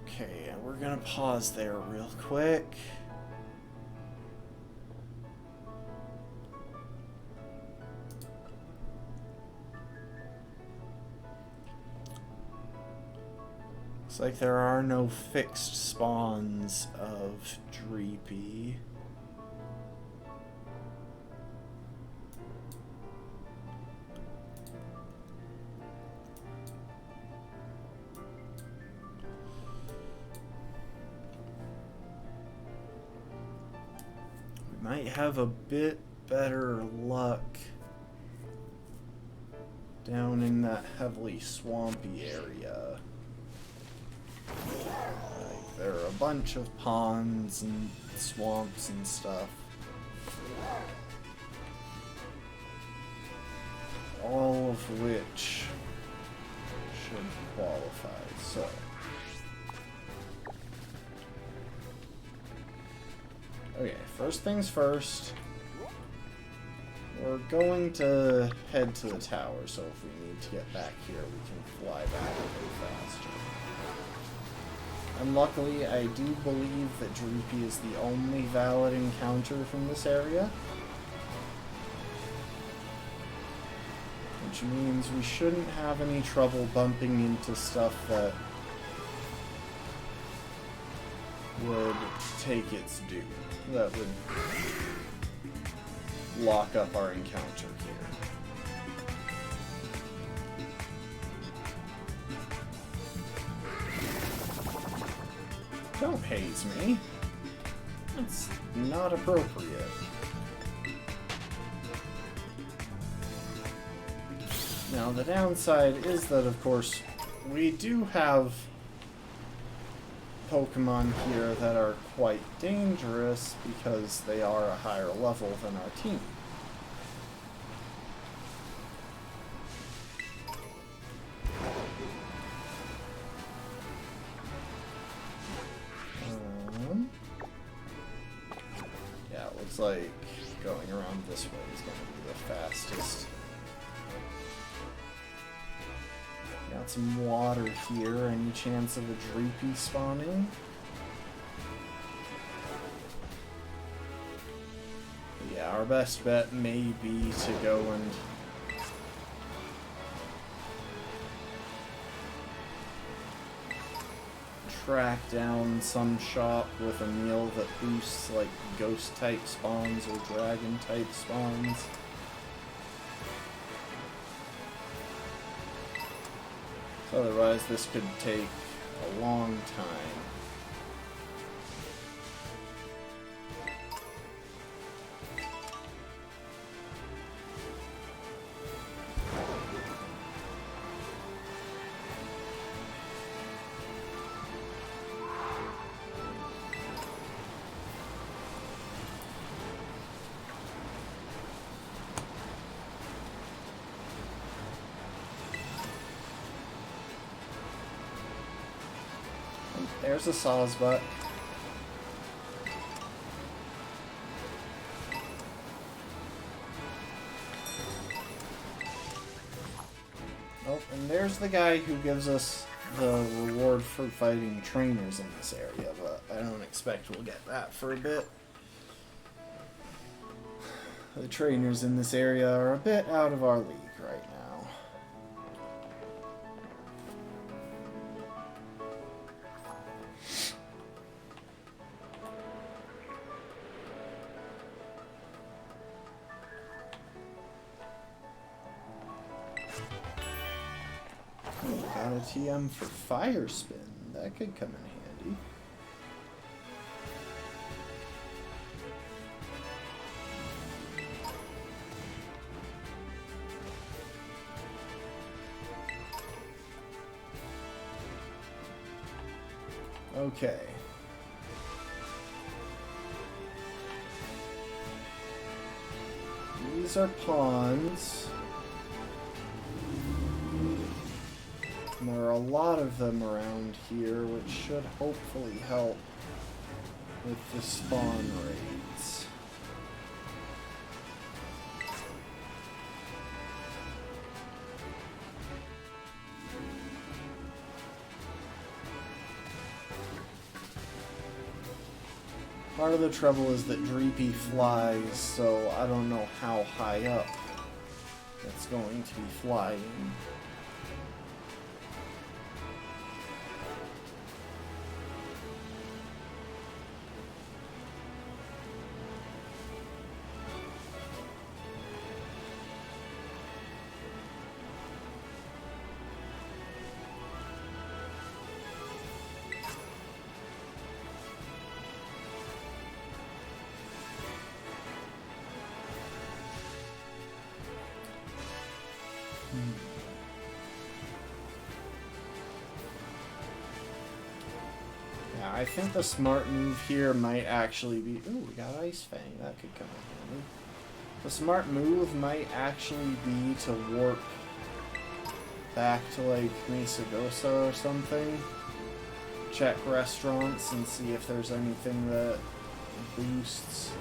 Okay, we're gonna pause there real quick. Looks like there are no fixed spawns of Dreepy. We might have a bit better luck down in that heavily swampy area. Like, there are a bunch of ponds and swamps and stuff. All of which should qualify, so. Okay, first things first. We're going to head to the tower, so if we need to get back here, we can fly back a little faster. And luckily, I do believe that Dreepy is the only valid encounter from this area. Which means we shouldn't have any trouble bumping into stuff that would take its due. That would lock up our encounter here. Don't haze me. That's not appropriate. Now, the downside is that, of course, we do have Pokemon here that are quite dangerous because they are a higher level than our team. Yeah, it looks like going around this way is going to be the fastest. Got some water here. Any chance of a Dreepy spawning? Yeah, our best bet may be to go and track down some shop with a meal that boosts like ghost type spawns or dragon type spawns. Otherwise this could take a long time. There's a sawsbutt. Oh, and there's the guy who gives us the reward for fighting trainers in this area, but I don't expect we'll get that for a bit. The trainers in this area are a bit out of our league right now. Got a TM for Fire Spin. That could come in handy. Okay. These are pawns. And there are a lot of them around here, which should hopefully help with the spawn rates. Part of the trouble is that Dreepy flies, so I don't know how high up it's going to be flying. Yeah, I think the smart move here might actually be... Ooh, we got Ice Fang. That could come in handy. The smart move might actually be to warp back to, like, Mesagosa or something. Check restaurants and see if there's anything that boosts,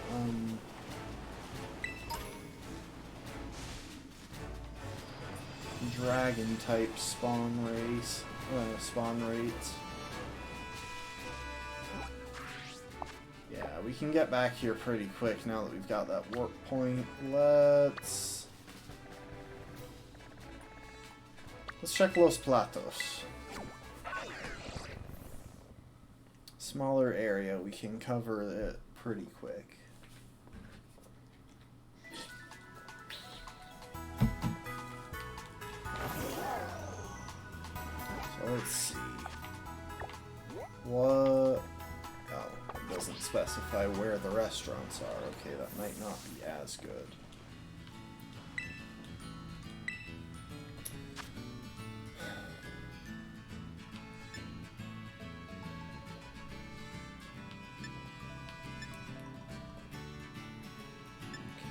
dragon type spawn rates. Yeah, we can get back here pretty quick now that we've got that warp point. Let's check Los Platos. Smaller area, we can cover it pretty quick. So let's see. What? Oh, it doesn't specify where the restaurants are. Okay, that might not be as good.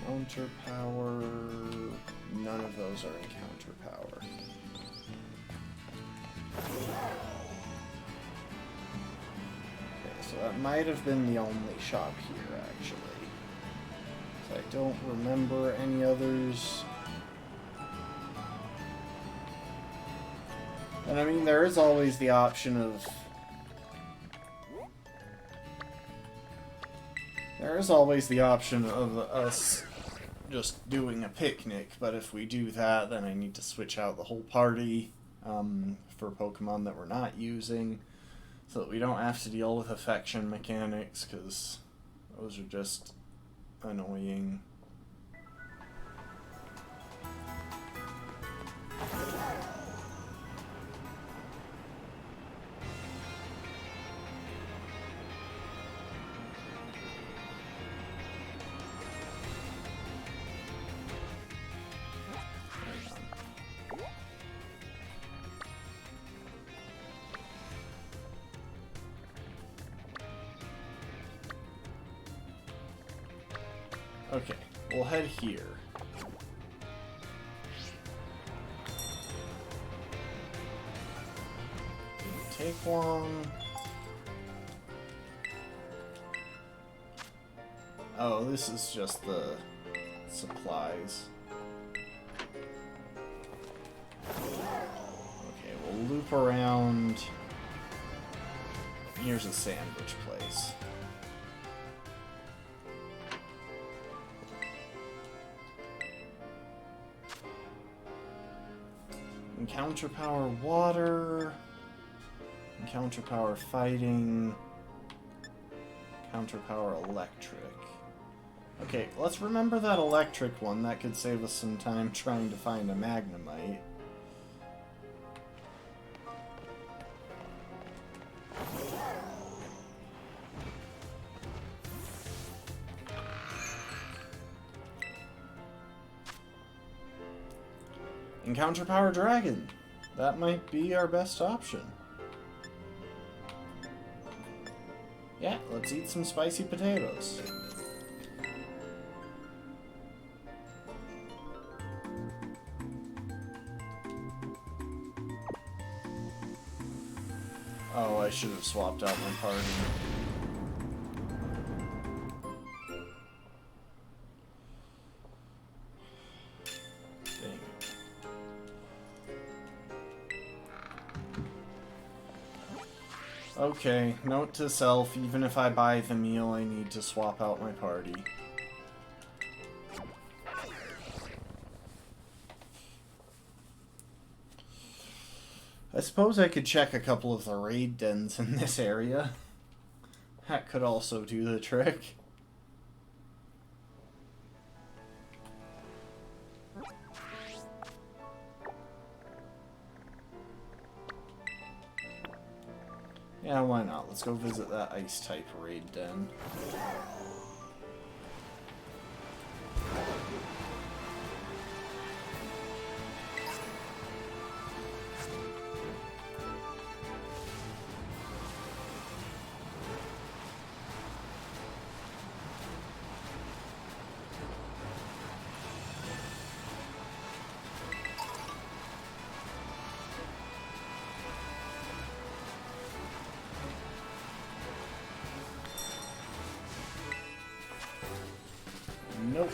Counter power. None of those are in counter power. Okay, so that might have been the only shop here, actually. So I don't remember any others. And I mean, there is always the option of... There is always the option of us just doing a picnic, but if we do that, then I need to switch out the whole party for Pokemon that we're not using. so that we don't have to deal with affection mechanics, because those are just annoying. Okay, we'll head here. Didn't take long. Oh, this is just the supplies. Okay, we'll loop around. Here's a sandwich place. Encounter power water, encounter power fighting, counter power electric. Okay, let's remember that electric one. That could save us some time trying to find a Magnemite. Encounter power dragon. That might be our best option. Yeah, let's eat some spicy potatoes. Oh, I should have swapped out my party. Okay, note to self, even if I buy the meal, I need to swap out my party. I suppose I could check a couple of the raid dens in this area. That could also do the trick. Yeah, why not? Let's go visit that ice-type raid den. Nope.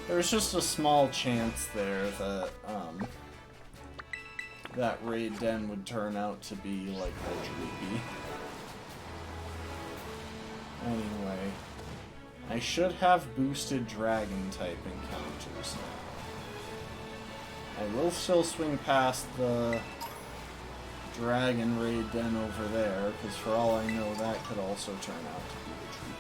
There's just a small chance there that, that raid den would turn out to be like the Droopy. Anyway, I should have boosted dragon type encounters now. I will still swing past the dragon raid den over there, because for all I know that could also turn out to be the Droopy.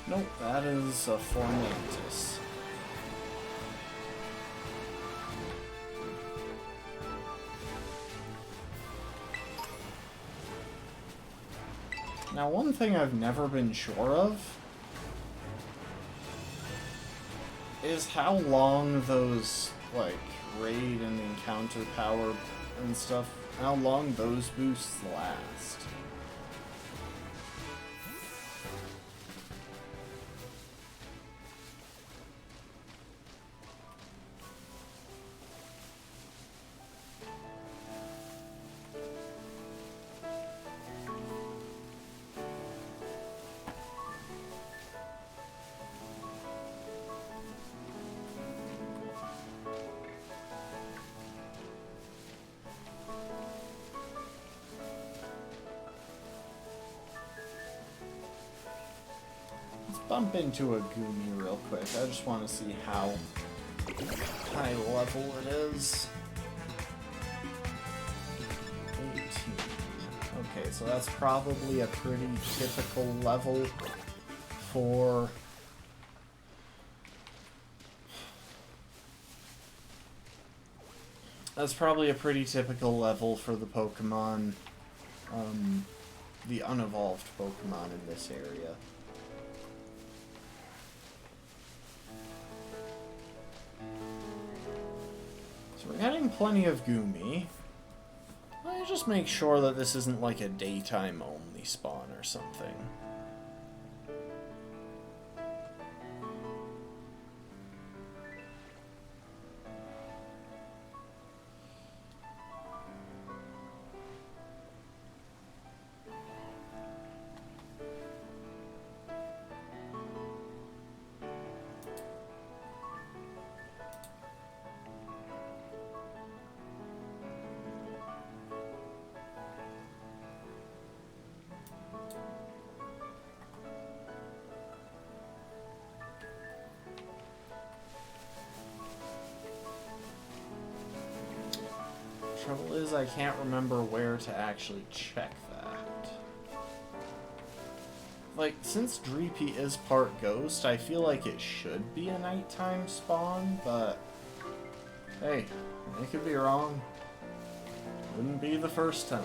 Nope, that is a Formantis. Now, one thing I've never been sure of is how long those, like, raid and encounter power and stuff, how long those boosts last. bump into a Goomy real quick. I just want to see how high level it is. 18. Okay, so that's probably a pretty typical level for... That's probably a pretty typical level for the Pokemon, the unevolved Pokemon in this area. So we're getting plenty of Goomy. Let me just make sure that this isn't like a daytime only spawn or something. Trouble is, I can't remember where to actually check that. Like, since Dreepy is part ghost, I feel like it should be a nighttime spawn, but hey, I could be wrong. Wouldn't be the first time.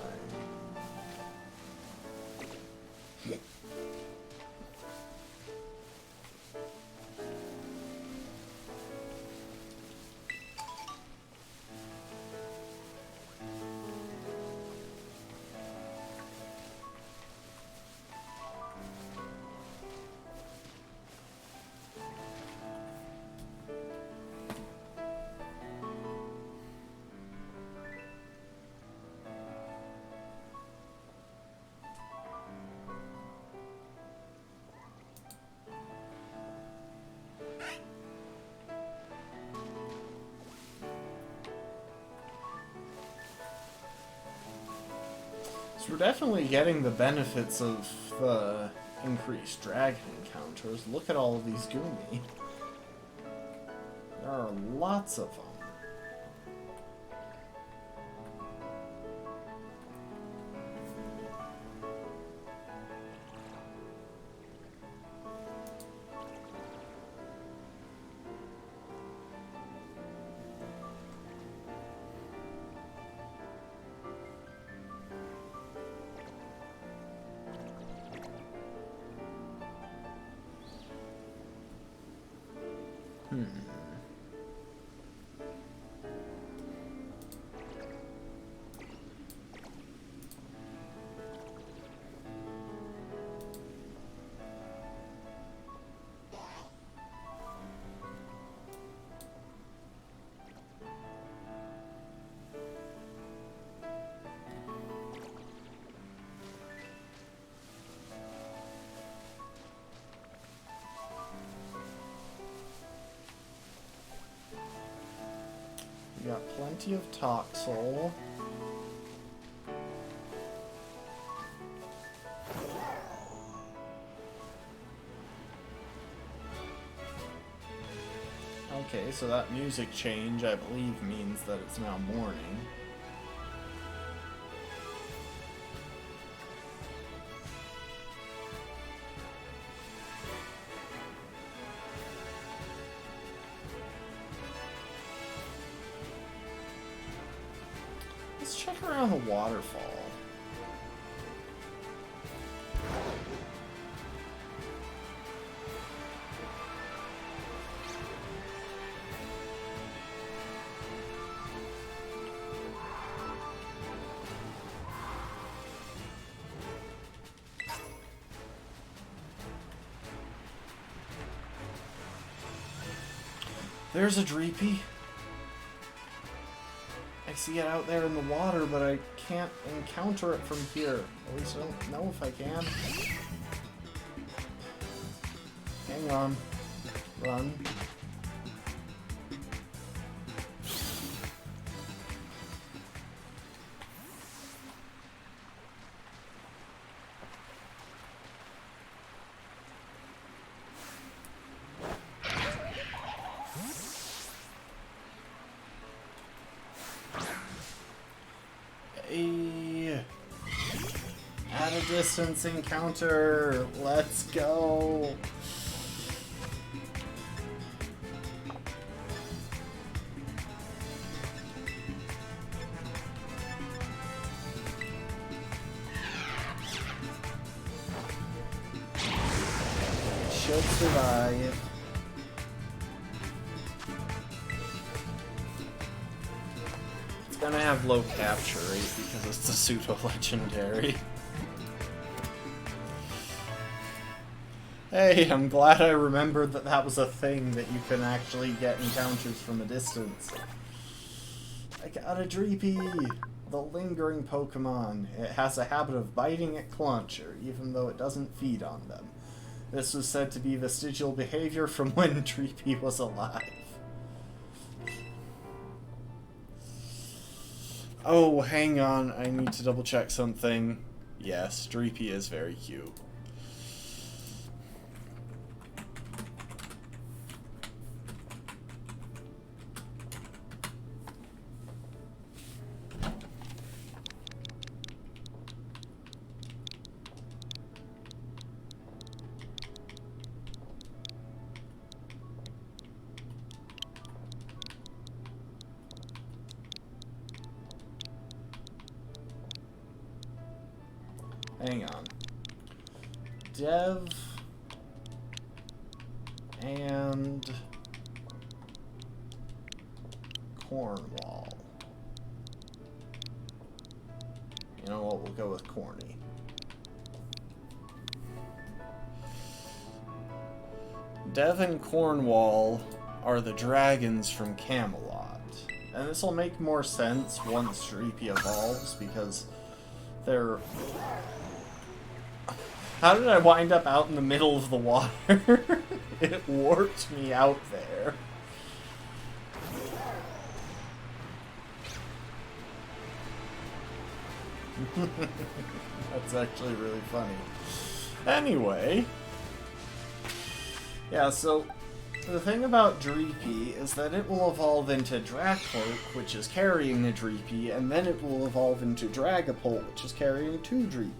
We're definitely getting the benefits of the increased dragon encounters. Look at all of these Goomy. There are lots of them. We got plenty of Toxel. Okay, so that music change, I believe, means that it's now morning. Let's check around the waterfall. There's a Dreepy. I see it out there in the water, but I can't encounter it from here. At least I don't know if I can. Hang on. Run. distance encounter. Let's go. Should survive. It's gonna have low capture rate because it's a pseudo-legendary. Hey, I'm glad I remembered that that was a thing that you can actually get encounters from a distance. I got a Dreepy! The lingering Pokemon. It has a habit of biting at Clauncher, even though it doesn't feed on them. This was said to be vestigial behavior from when Dreepy was alive. Oh, hang on, I need to double check something. Yes, Dreepy is very cute. Hang on. Dev and Cornwall. You know what? We'll go with Corny. Dev and Cornwall are the dragons from Camelot. And this will make more sense once Dreepy evolves because they're... How did I wind up out in the middle of the water? It warped me out there. That's actually really funny. Anyway. Yeah, so the thing about Dreepy is that it will evolve into Dracloak, which is carrying a Dreepy, and then it will evolve into Dragapult, which is carrying two Dreepies.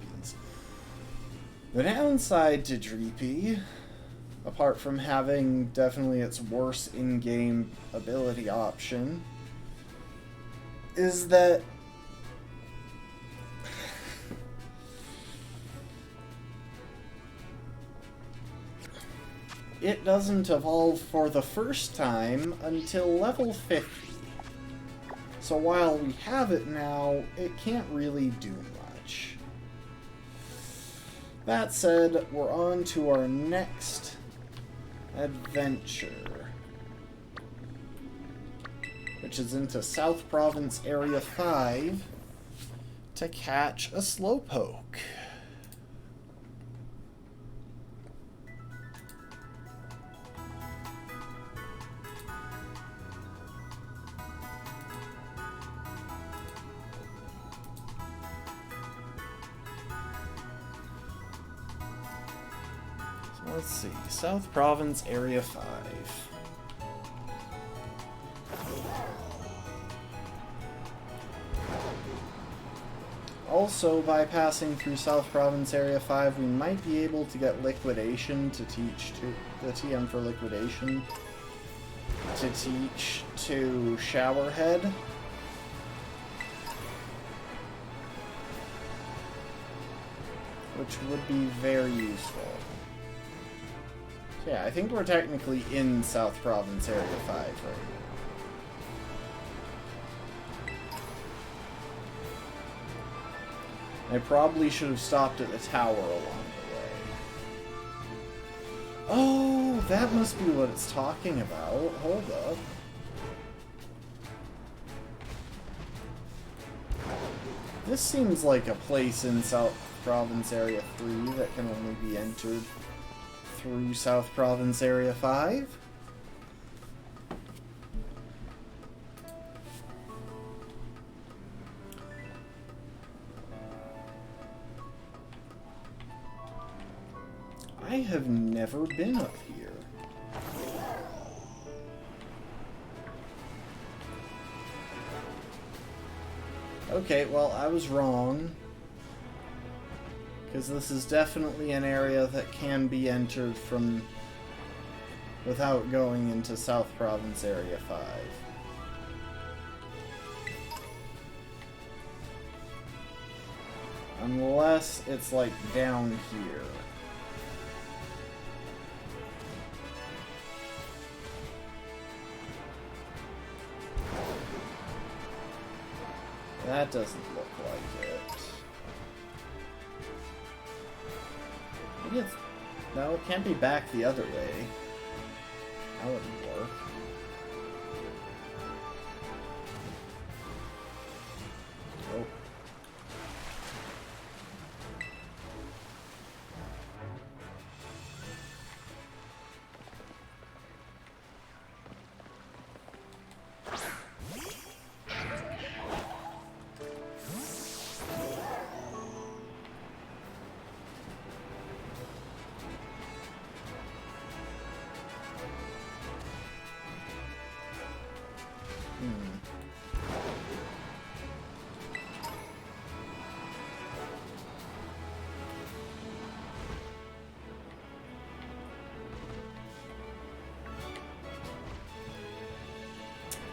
The downside to Dreepy, apart from having definitely its worst in-game ability option, is that it doesn't evolve for the first time until level 50. So while we have it now, it can't really do much. That said, we're on to our next adventure, which is into South Province Area 5 to catch a Slowpoke. Let's see, South Province Area 5. Also, by passing through South Province Area 5, we might be able to get Liquidation to teach to the TM for Liquidation to teach to Showerhead. Which would be very useful. Yeah, I think we're technically in South Province Area 5 right now. I probably should have stopped at the tower along the way. Oh, that must be what it's talking about. Hold up. This seems like a place in South Province Area 3 that can only be entered through South Province Area 5. I have never been up here. Okay, well, I was wrong. Because this is definitely an area that can be entered from without going into South Province Area 5. Unless it's like down here. That doesn't look like it. Maybe it's... No, it can't be back the other way. That wouldn't work. Oh.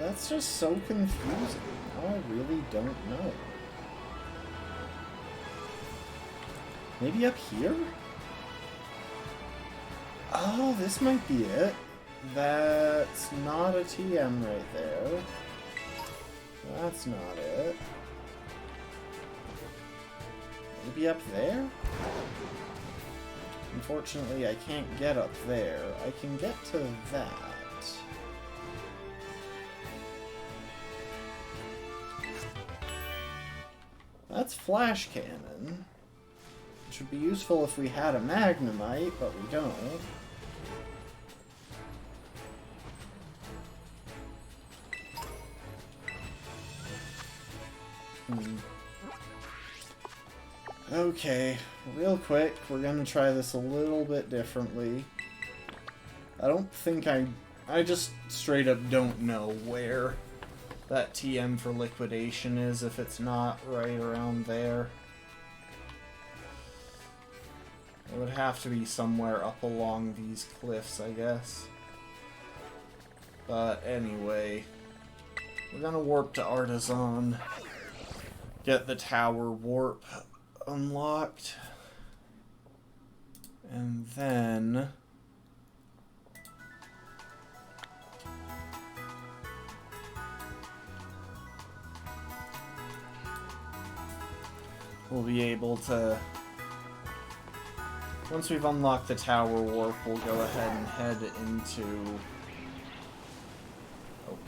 That's just so confusing. Now I really don't know. Maybe up here? Oh, this might be it. That's not a TM right there. That's not it. Maybe up there? Unfortunately, I can't get up there. I can get to that. That's Flash Cannon. Which would be useful if we had a Magnemite, but we don't. Okay, real quick, we're gonna try this a little bit differently. I don't think I just straight up don't know where that TM for liquidation is if it's not right around there. It would have to be somewhere up along these cliffs, I guess. But anyway, we're gonna warp to Artisan, get the tower warp unlocked, and then we'll be able to, once we've unlocked the tower warp, we'll go ahead and head into... Oh.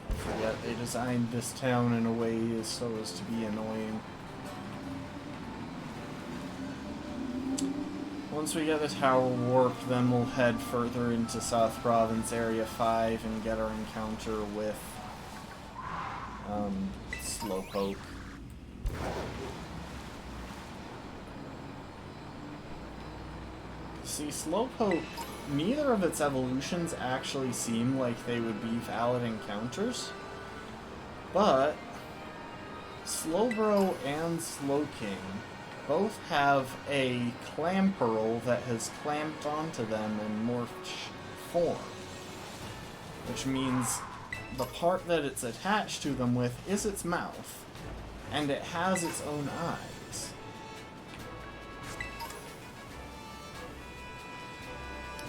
I forget, they designed this town in a way so as to be annoying. Once we get the tower warp, then we'll head further into South Province Area 5 and get our encounter with Slowpoke. See, Slowpoke, neither of its evolutions actually seem like they would be valid encounters, but Slowbro and Slowking both have a Clamperl that has clamped onto them in morphed form, which means the part that it's attached to them with is its mouth, and it has its own eyes.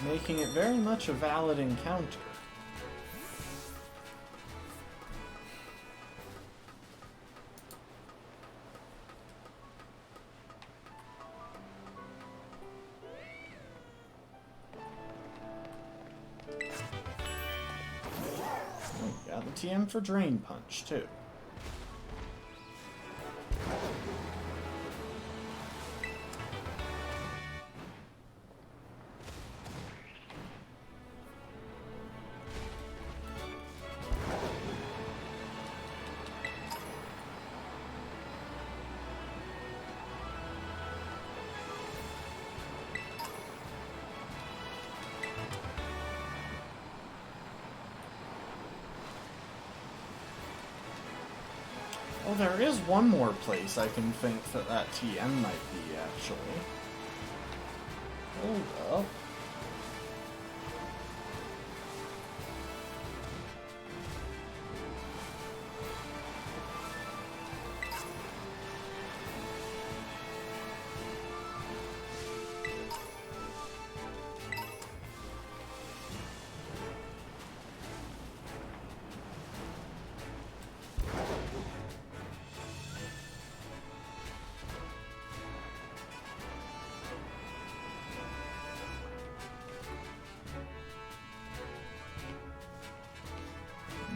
Making it very much a valid encounter. Got the TM for Drain Punch, too. Oh, there is one more place I can think that that TM might be, actually. Hold up.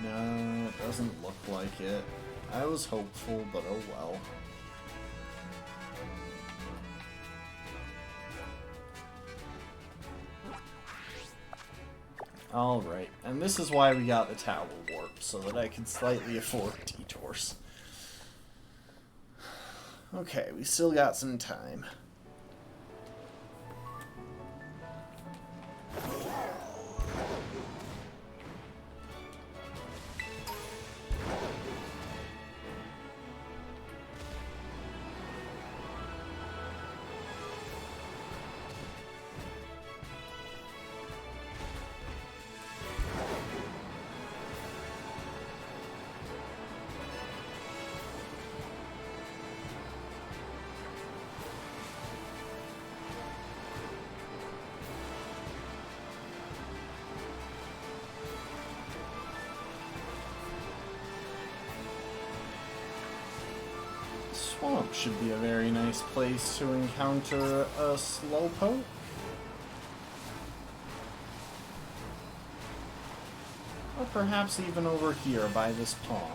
No, it doesn't look like it. I was hopeful, but oh well. Alright, and this is why we got the towel warp, so that I can slightly afford detours. Okay, we still got some time. Swamp should be a very nice place to encounter a Slowpoke. Or perhaps even over here by this pond.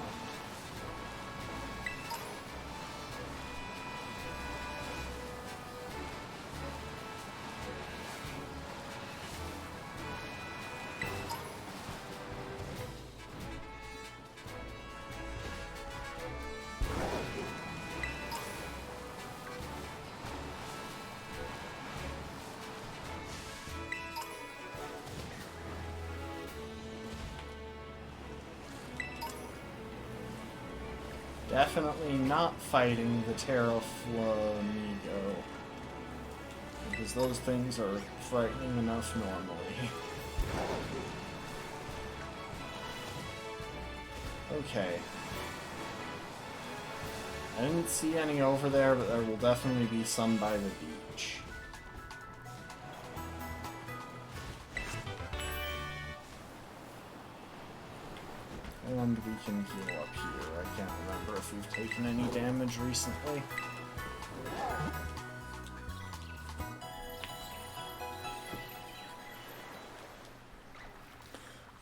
Definitely not fighting the Terra Flamigo, because those things are frightening enough normally. Okay. I didn't see any over there, but there will definitely be some by the beach. And we can heal up here. I can't remember if we've taken any damage recently.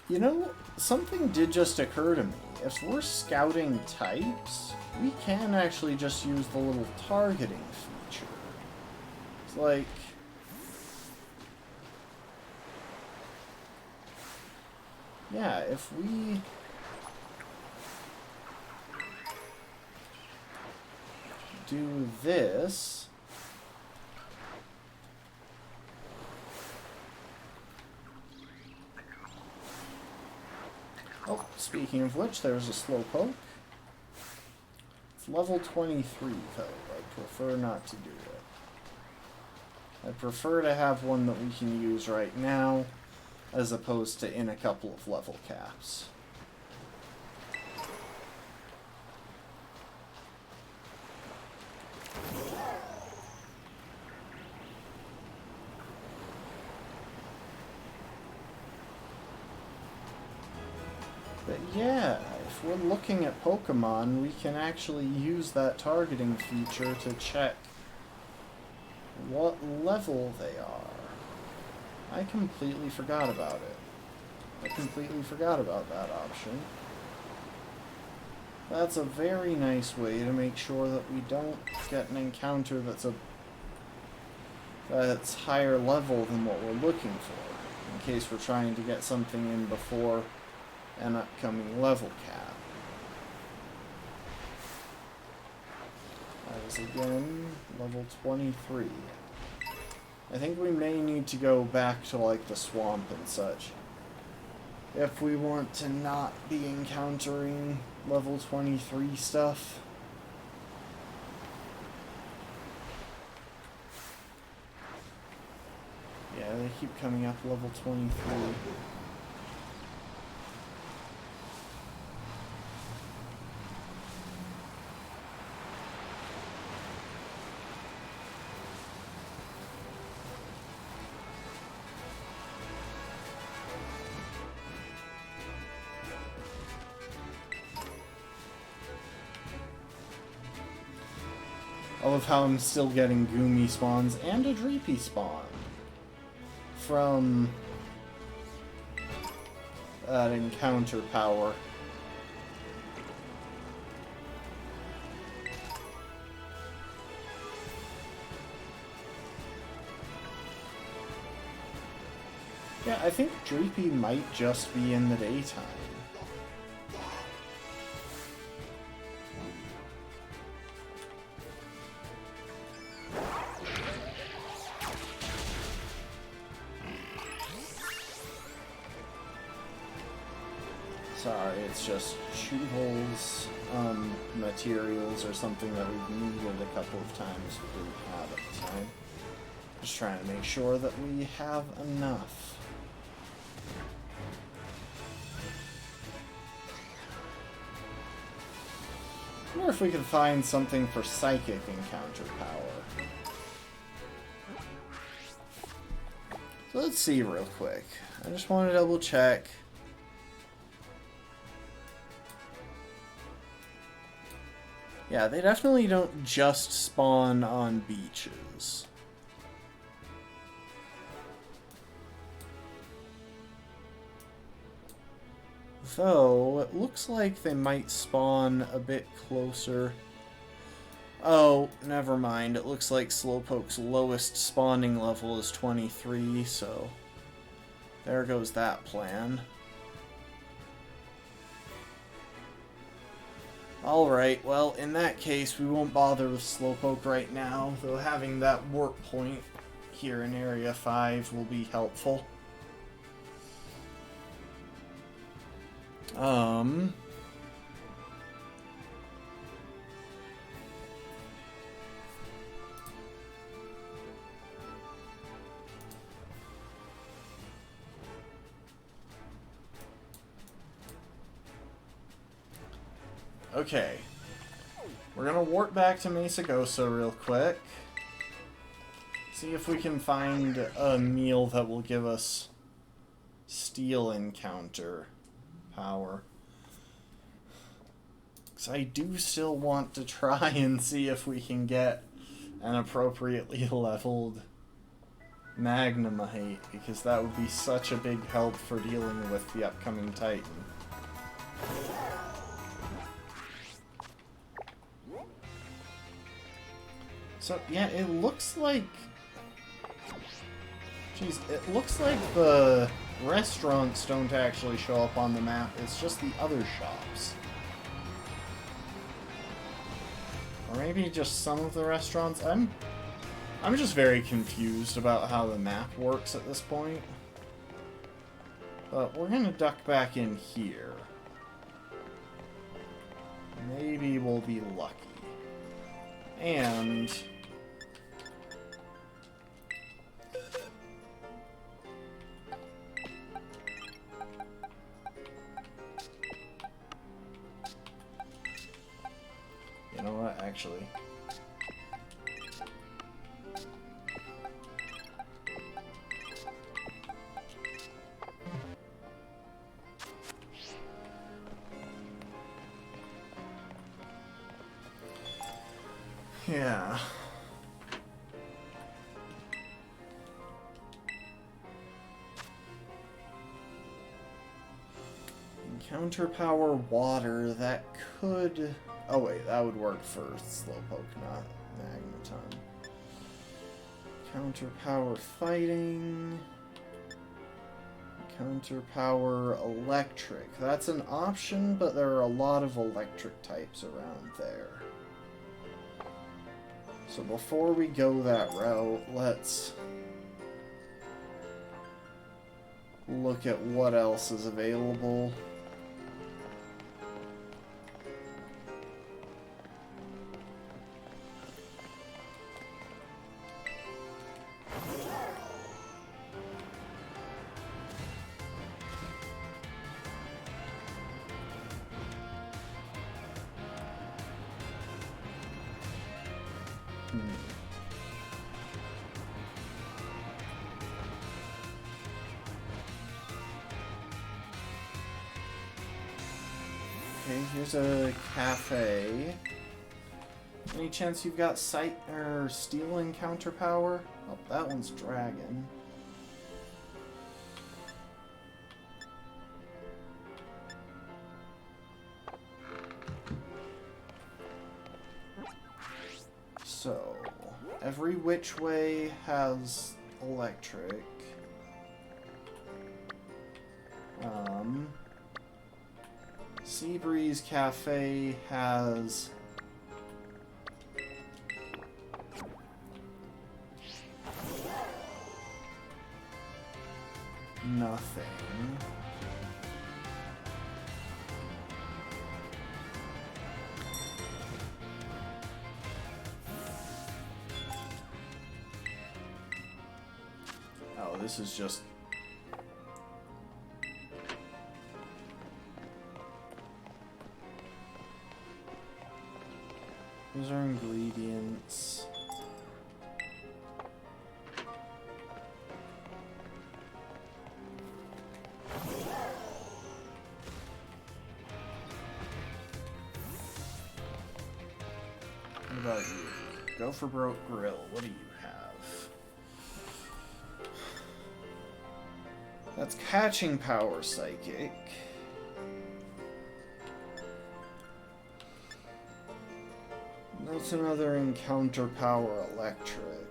You know, something did just occur to me. If we're scouting types, we can actually just use the little targeting feature. It's like... yeah, if we... do this. Oh, speaking of which, there's a Slowpoke. It's level 23, though. I'd prefer not to do it. I'd prefer to have one that we can use right now, as opposed to in a couple of level caps. But yeah, if we're looking at Pokemon, we can actually use that targeting feature to check what level they are. I completely forgot about it. I completely forgot about that option. That's a very nice way to make sure that we don't get an encounter that's higher level than what we're looking for, in case we're trying to get something in before an upcoming level cap. That is again level 23. I think we may need to go back to like the swamp and such if we want to not be encountering level 23 stuff. Yeah, they keep coming up level 23. I love how I'm still getting Goomy spawns and a Dreepy spawn from that encounter power. Yeah, I think Dreepy might just be in the daytime. Sorry, it's just shoot holes, materials or something that we've needed a couple of times we didn't have at the time. Just trying to make sure that we have enough. I wonder if we can find something for psychic encounter power. So let's see real quick. I just want to double check. Yeah, they definitely don't just spawn on beaches. Though, it looks like they might spawn a bit closer. Oh, never mind. It looks like Slowpoke's lowest spawning level is 23, so there goes that plan. Alright, well, in that case, we won't bother with Slowpoke right now, though having that warp point here in Area 5 will be helpful. Okay. We're gonna warp back to Mesagosa real quick. See if we can find a meal that will give us steel encounter power. Because I do still want to try and see if we can get an appropriately leveled Magnemite, because that would be such a big help for dealing with the upcoming Titan. So, yeah, it looks like... Jeez, it looks like the restaurants don't actually show up on the map, it's just the other shops. Or maybe just some of the restaurants. I'm just very confused about how the map works at this point. But we're gonna duck back in here. Maybe we'll be lucky. And... you know what, actually... yeah. Encounter power water, that could... oh wait, that would work for Slowpoke, not Magneton. Counter power fighting... counter power electric. That's an option, but there are a lot of electric types around there. So before we go that route, let's look at what else is available. Okay, here's a cafe. Any chance you've got sight or steel encounter power? Oh, that one's dragon. So, every which way has electric. Seabreeze Cafe has nothing. Oh, this is just... These are ingredients. What about you? Go for Broke Grill. What do you have? That's catching power psychic. That's another encounter power electric.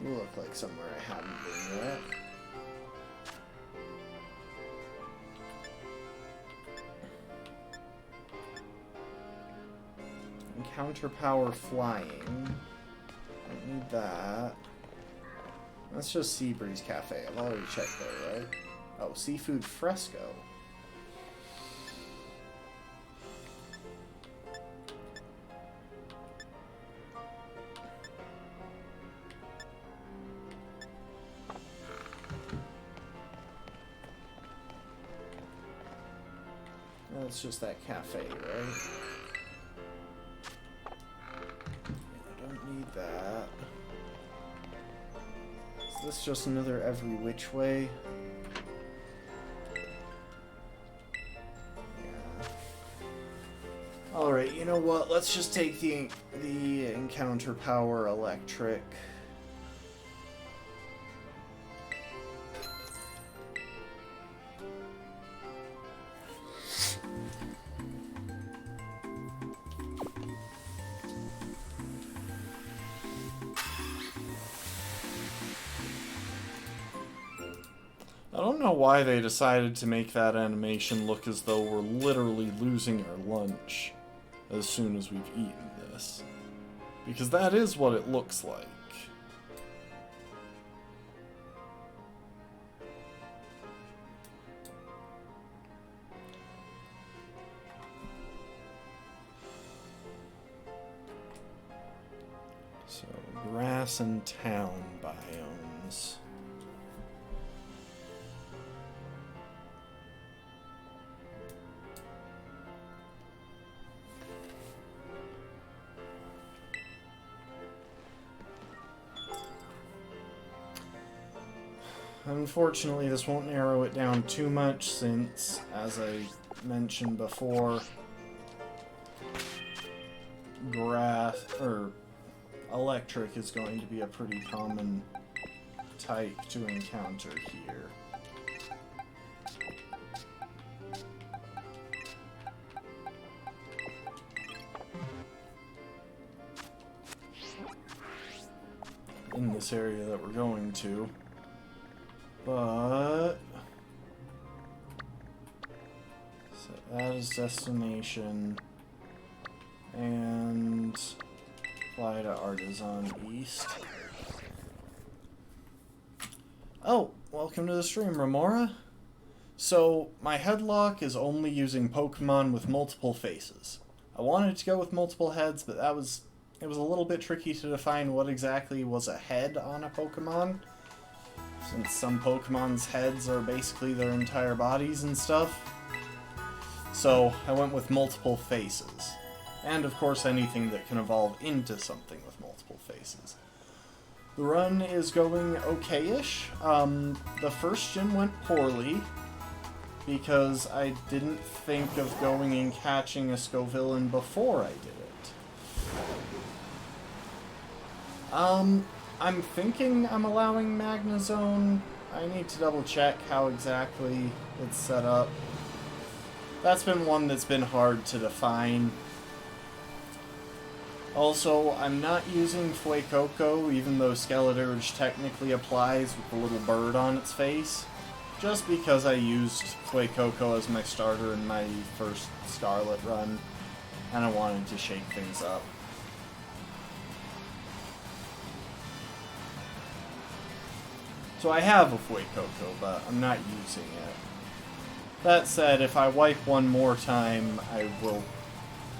You look like somewhere I haven't been yet. Encounter power flying. Don't need that. That's just Seabreeze Cafe. I've already checked there, right? Oh, seafood fresco. That's just that cafe, right? I don't need that. Is this just another every which way? Alright, you know what? Let's just take the encounter power electric. I don't know why they decided to make that animation look as though we're literally losing our lunch as soon as we've eaten this. Because that is what it looks like. So, grass and town biomes. Unfortunately, this won't narrow it down too much since, as I mentioned before, grass or electric is going to be a pretty common type to encounter here. In this area that we're going to. But set that as destination and fly to Artisan East. Oh, welcome to the stream, Remora. So my headlock is only using Pokemon with multiple faces. I wanted to go with multiple heads, but it was a little bit tricky to define what exactly was a head on a Pokemon. Since some Pokemon's heads are basically their entire bodies and stuff. So I went with multiple faces. And of course anything that can evolve into something with multiple faces. The run is going okay-ish. The first gym went poorly because I didn't think of going and catching a Scovillain before I did it. I'm thinking I'm allowing Magnezone. I need to double check how exactly it's set up. That's been one that's been hard to define. Also, I'm not using Fuecoco, even though Skeledirge technically applies with the little bird on its face, just because I used Fuecoco as my starter in my first Scarlet run, and I wanted to shake things up. So I have a Fuecoco, but I'm not using it. That said, if I wipe one more time, I will...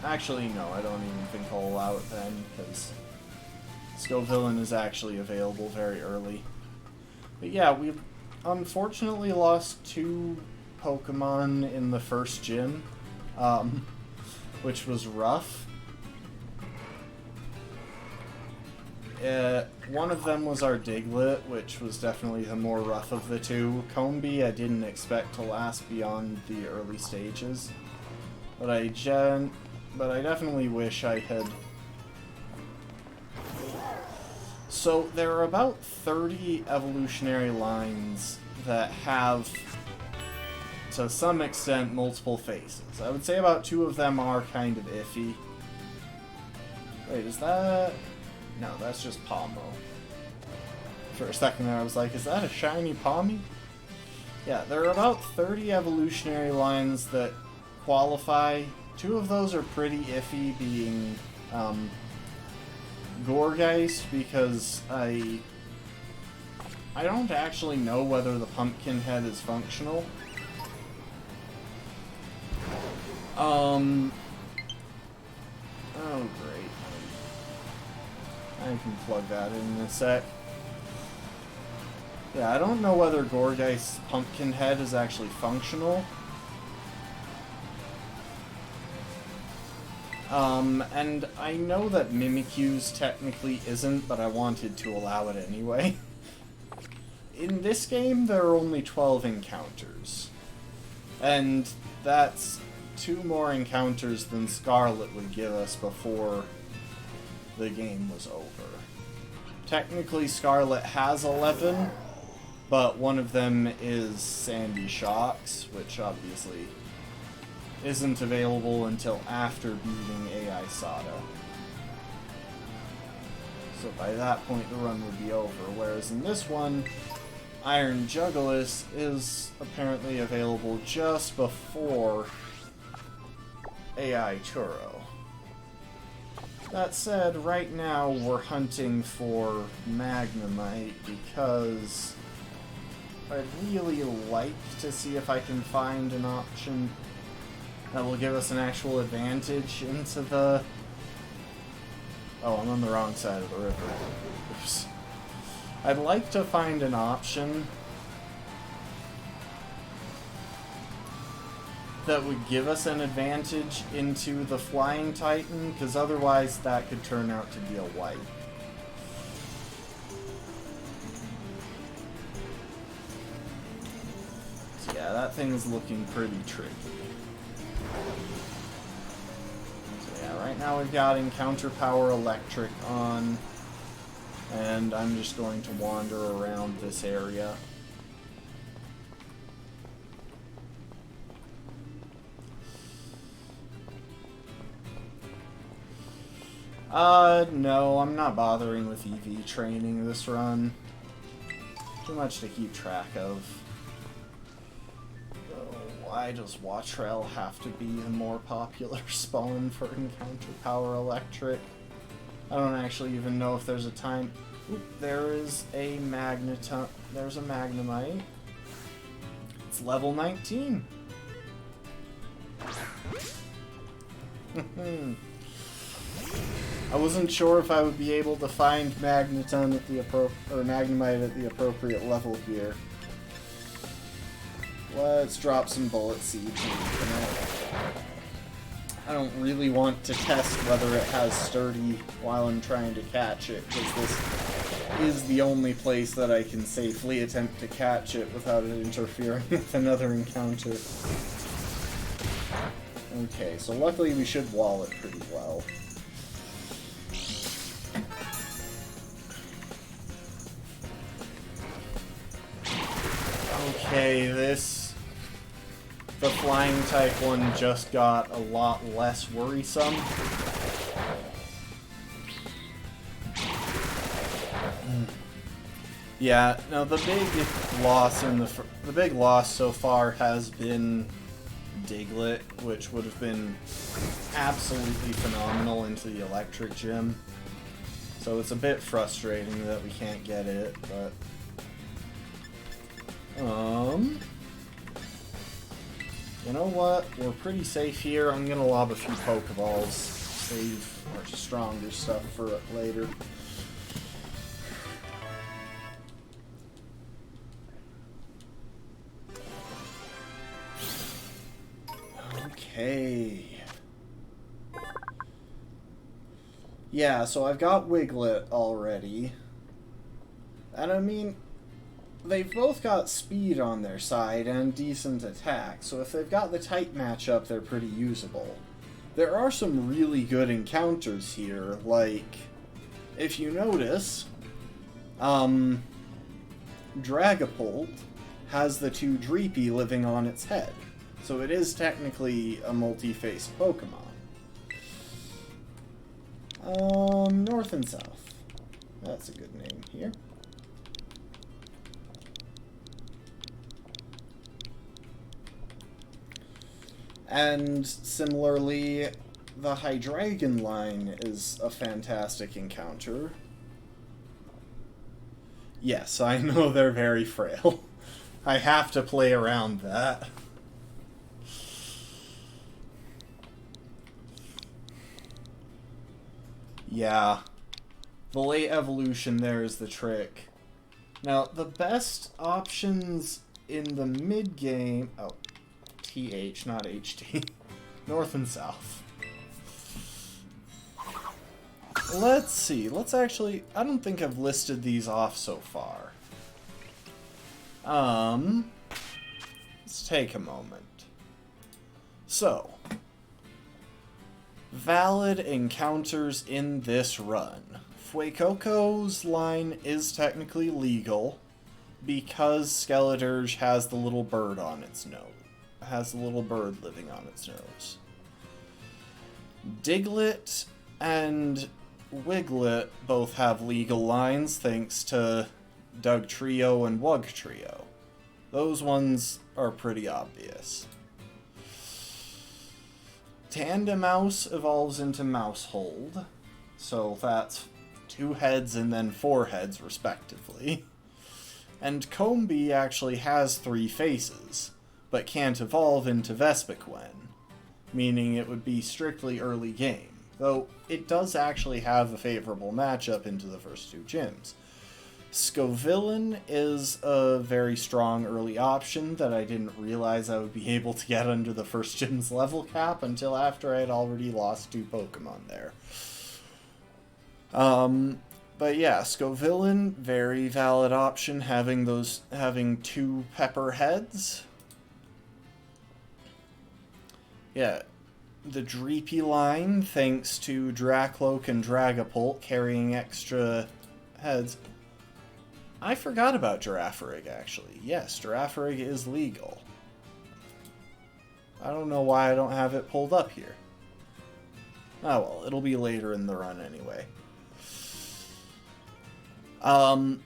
Actually, no, I don't even think I'll allow it then, because Scovillain is actually available very early. But yeah, we've unfortunately lost 2 Pokemon in the first gym, which was rough. One of them was our Diglett, which was definitely the more rough of the two. Combee I didn't expect to last beyond the early stages, but I definitely wish I had. So there are about 30 evolutionary lines that have, to some extent, multiple faces. I would say about 2 of them are kind of iffy. Wait, is that... No, that's just Pommo. For a second there I was like, is that a shiny Pommy? Yeah, there are about 30 evolutionary lines that qualify. 2 of those are pretty iffy, being Gourgeist, because I don't actually know whether the Pumpkinhead is functional. Oh great. I can plug that in a sec. Yeah, I don't know whether Gourgeist's Pumpkinhead is actually functional. And I know that Mimikyu's technically isn't, but I wanted to allow it anyway. In this game, there are only 12 encounters. And that's 2 more encounters than Scarlet would give us before the game was over. Technically, Scarlet has 11, but one of them is Sandy Shocks, which obviously isn't available until after beating AI Sada. So by that point, the run would be over, whereas in this one, Iron Jugulis is apparently available just before AI Churro. That said, right now we're hunting for Magnemite because I'd really like to see if I can find an option that will give us an actual advantage into the... Oh, I'm on the wrong side of the river. Oops. I'd like to find an option that would give us an advantage into the Flying Titan, because otherwise that could turn out to be a wipe. So yeah, that thing's looking pretty tricky. So yeah, right now we've got Encounter Power Electric on, and I'm just going to wander around this area. No, I'm not bothering with EV training this run. Too much to keep track of. Oh, why does Watrel have to be the more popular spawn for Encounter Power Electric? I don't actually even know if there's a time... Oop, there is a There's a Magnemite. It's level 19. I wasn't sure if I would be able to find Magneton at the Magnemite at the appropriate level here. let's drop some bullet seeds. I don't really want to test whether it has sturdy while I'm trying to catch it, because this is the only place that I can safely attempt to catch it without it interfering with another encounter. Okay, so luckily we should wall it pretty well. Okay, the flying type one just got a lot less worrisome. Yeah, no, the big loss so far has been Diglett, which would have been absolutely phenomenal into the electric gym. So it's a bit frustrating that we can't get it, but you know what? We're pretty safe here. I'm gonna lob a few Pokeballs, save our stronger stuff for later. Okay. Yeah, so I've got Wiglet already. And I mean, they've both got speed on their side and decent attack, so if they've got the type matchup, they're pretty usable. There are some really good encounters here, like, if you notice, Dragapult has the two Dreepy living on its head, so it is technically a multi-faced Pokemon. North and South. That's a good name here. And similarly, the Hydreigon line is a fantastic encounter. Yes, I know they're very frail. I have to play around that. Yeah. The late evolution there is the trick. Now, the best options in the mid-game... Oh. TH, not HT. North and South. Let's see. Let's actually... I don't think I've listed these off so far. Let's take a moment. So, valid encounters in this run. Fuecoco's line is technically legal because Skeleturge has the little bird on its nose. Has a little bird living on its nose. Diglett and Wiglet both have legal lines thanks to Dugtrio and Wugtrio. Those ones are pretty obvious. Tandemaus evolves into Mousehold, so that's 2 heads and then 4 heads respectively. And Combee actually has 3 faces, but can't evolve into Vespiquen, meaning it would be strictly early game, though it does actually have a favorable matchup into the first 2 gyms. Scovillain is a very strong early option that I didn't realize I would be able to get under the first gym's level cap until after I had already lost 2 Pokemon there. But yeah, Scovillain, very valid option, having 2 pepper heads. Yeah, the Dreepy line, thanks to Dracloak and Dragapult carrying extra heads. I forgot about Girafarig, actually. Yes, Girafarig is legal. I don't know why I don't have it pulled up here. Oh well, it'll be later in the run anyway. Then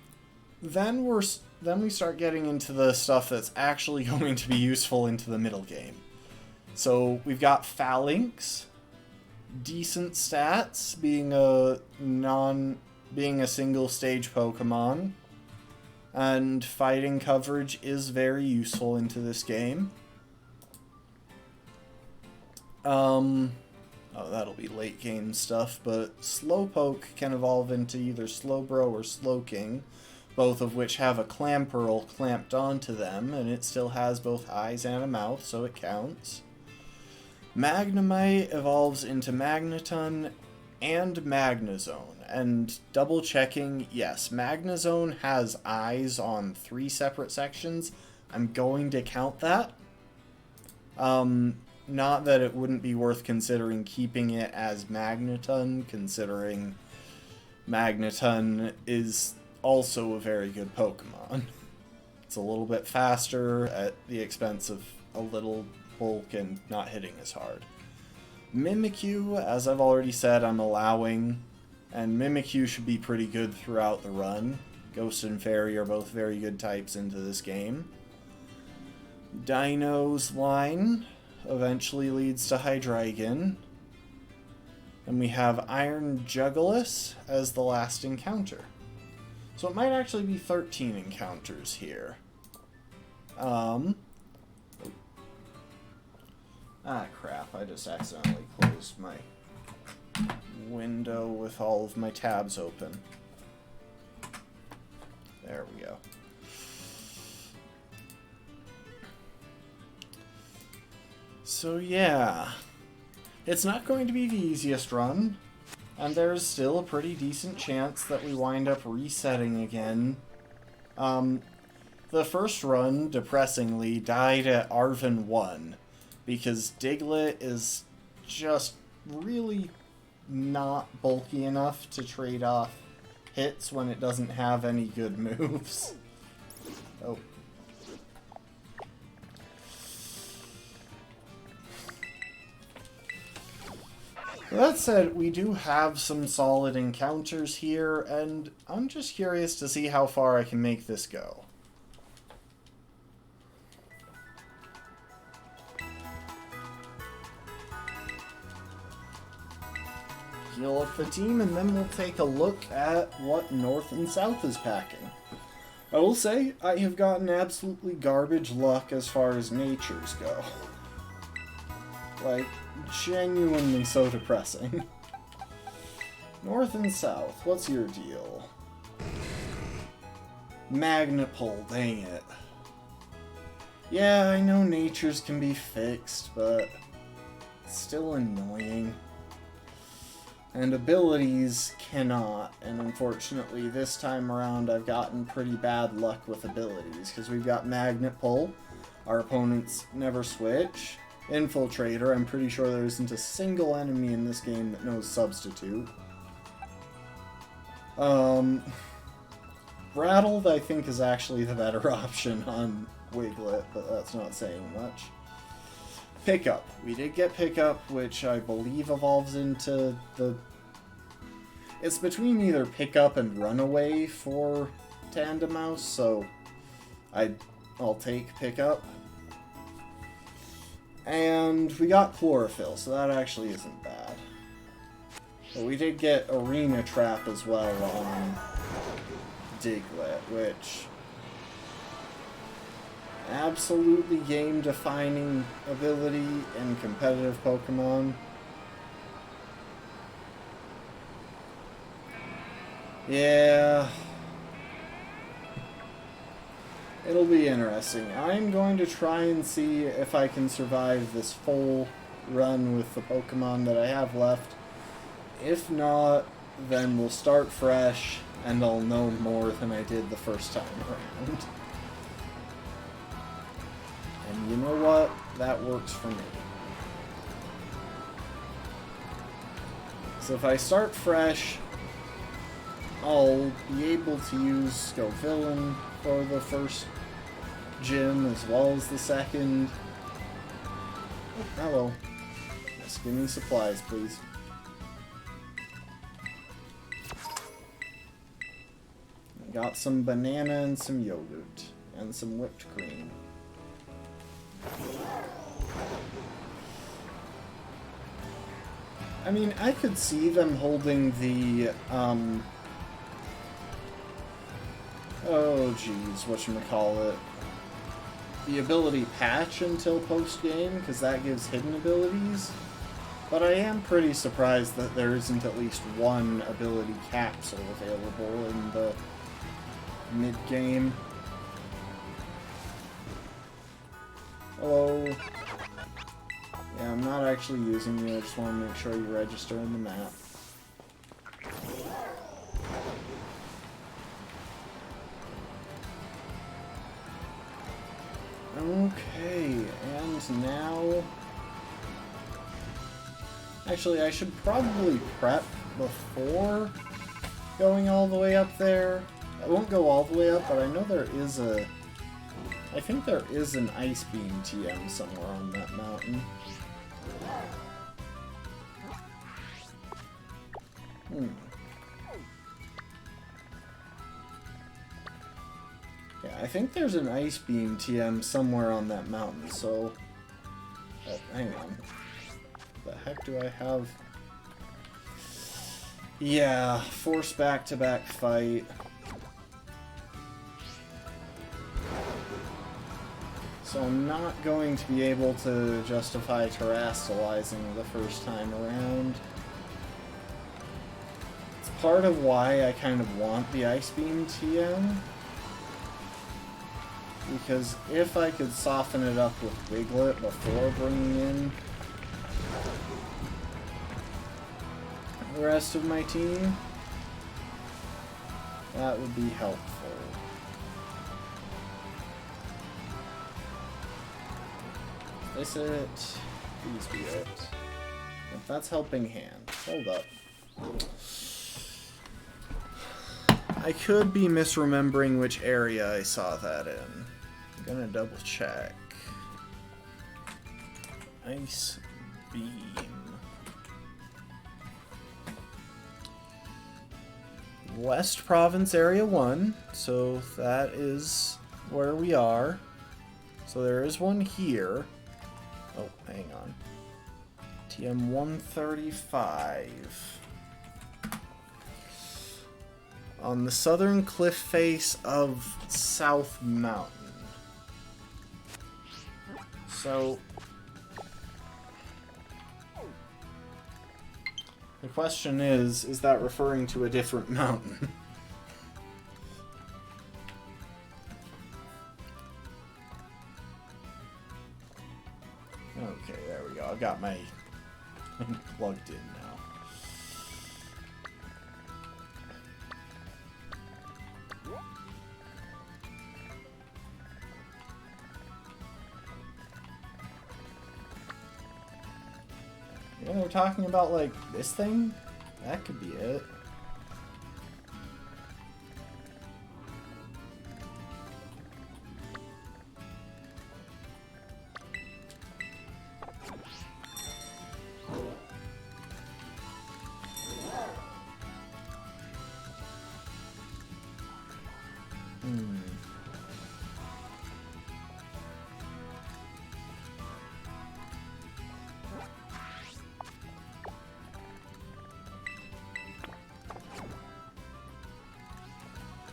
we start getting into the stuff that's actually going to be useful into the middle game. So we've got Phalanx, decent stats, being a single stage Pokemon, and fighting coverage is very useful into this game. Oh, that'll be late game stuff, but Slowpoke can evolve into either Slowbro or Slowking, both of which have a clamperl clamped onto them, and it still has both eyes and a mouth, so it counts. Magnemite evolves into Magneton and Magnezone, and double checking, yes, Magnezone has eyes on 3 separate sections. I'm going to count that. Not that it wouldn't be worth considering keeping it as Magneton, considering Magneton is also a very good Pokemon. It's a little bit faster at the expense of a little bulk and not hitting as hard. Mimikyu, as I've already said, I'm allowing, and Mimikyu should be pretty good throughout the run. Ghost and Fairy are both very good types into this game. Dino's line eventually leads to Hydreigon. And we have Iron Jugulis as the last encounter. So it might actually be 13 encounters here. Crap, I just accidentally closed my window with all of my tabs open. There we go. So yeah, it's not going to be the easiest run, and there's still a pretty decent chance that we wind up resetting again. The first run, depressingly, died at Arven 1, because Diglett is just really not bulky enough to trade off hits when it doesn't have any good moves. Oh. That said, we do have some solid encounters here, and I'm just curious to see how far I can make this go. Heal up the team, and then we'll take a look at what North and South is packing. I will say, I have gotten absolutely garbage luck as far as natures go. Like, genuinely so depressing. North and South, what's your deal? Magnapole, dang it. Yeah, I know natures can be fixed, but it's still annoying. And abilities cannot, and unfortunately this time around I've gotten pretty bad luck with abilities, because we've got Magnet Pull, our opponents never switch. Infiltrator, I'm pretty sure there isn't a single enemy in this game that knows Substitute. Rattled, I think, is actually the better option on Wiglet, but that's not saying much. Pickup. We did get Pickup, which I believe evolves into the... It's between either Pickup and Runaway for Tandemaus, so I'll take Pickup. And we got Chlorophyll, so that actually isn't bad. But we did get Arena Trap as well on Diglett, which... absolutely game-defining ability in competitive Pokemon. Yeah... it'll be interesting. I'm going to try and see if I can survive this full run with the Pokemon that I have left. If not, then we'll start fresh, and I'll know more than I did the first time around. And you know what? That works for me. So if I start fresh, I'll be able to use Scovillain for the first gym as well as the second. Oh, hello. Just give me supplies, please. I got some banana and some yogurt and some whipped cream. I mean, I could see them holding the, oh geez, whatchamacallit, the ability patch until post-game, because that gives hidden abilities. But I am pretty surprised that there isn't at least one ability capsule available in the mid-game. Hello. Yeah, I'm not actually using you, I just want to make sure you register in the map. Okay, and now... Actually, I should probably prep before going all the way up there. I won't go all the way up, but I know there is a... I think there is an Ice Beam TM somewhere on that mountain. Yeah, I think there's an Ice Beam TM somewhere on that mountain, so... Oh, hang on. The heck do I have? Yeah, force back-to-back fight. So I'm not going to be able to justify terastallizing the first time around. It's part of why I kind of want the Ice Beam TM. Because if I could soften it up with Wiglet before bringing in the rest of my team, that would be helpful. Is it? Please be it. If that's helping hand. Hold up. I could be misremembering which area I saw that in. I'm gonna double check. Ice Beam. West Province Area 1, so that is where we are. So there is one here. Oh, hang on. TM 135. On the southern cliff face of South Mountain. So... the question is that referring to a different mountain? Okay, there we go. I've got my plugged in now. You know, we're talking about, like, this thing? That could be it.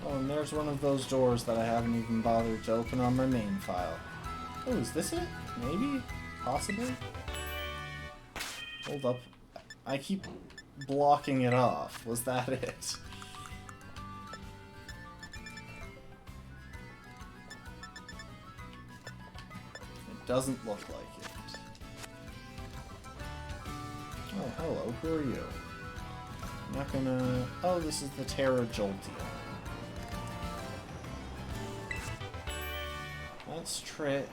Oh, and there's one of those doors that I haven't even bothered to open on my main file. Oh, is this it? Maybe? Possibly? Hold up. I keep blocking it off. Was that it? It doesn't look like it. Oh, hello. Who are you? I'm not gonna... Oh, this is the Terra Jolteon. That's Trick.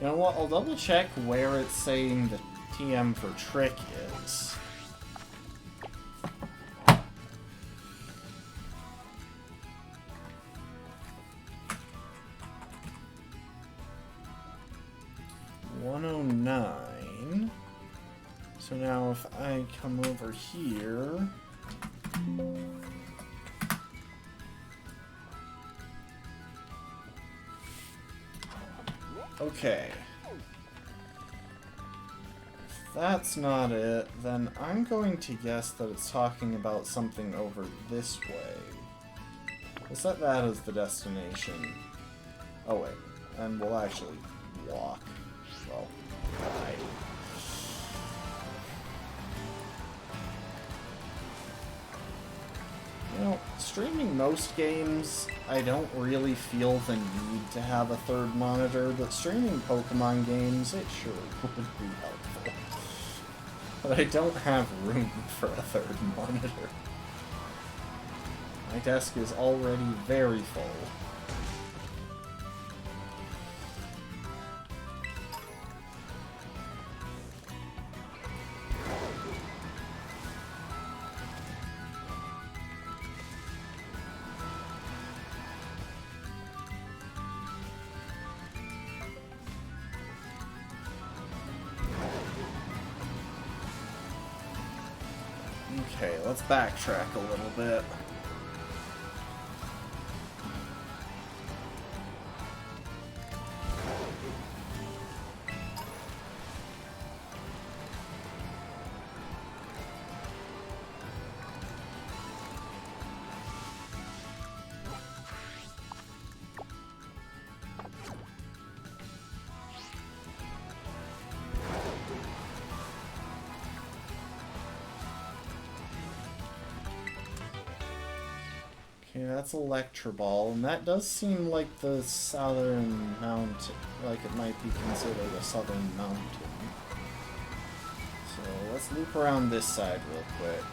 You know what? I'll double check where it's saying the TM for Trick is. $109. So now if I come over here... Okay. If that's not it, then I'm going to guess that it's talking about something over this way. We'll set that as the destination. Oh wait, and we'll actually walk. Well, You know, streaming most games, I don't really feel the need to have a third monitor, but streaming Pokemon games, it sure would be helpful. But I don't have room for a third monitor. My desk is already very full. Okay, let's backtrack a little bit. Okay, that's Electroball, and that does seem like the southern mountain, like it might be considered a southern mountain. So let's loop around this side real quick.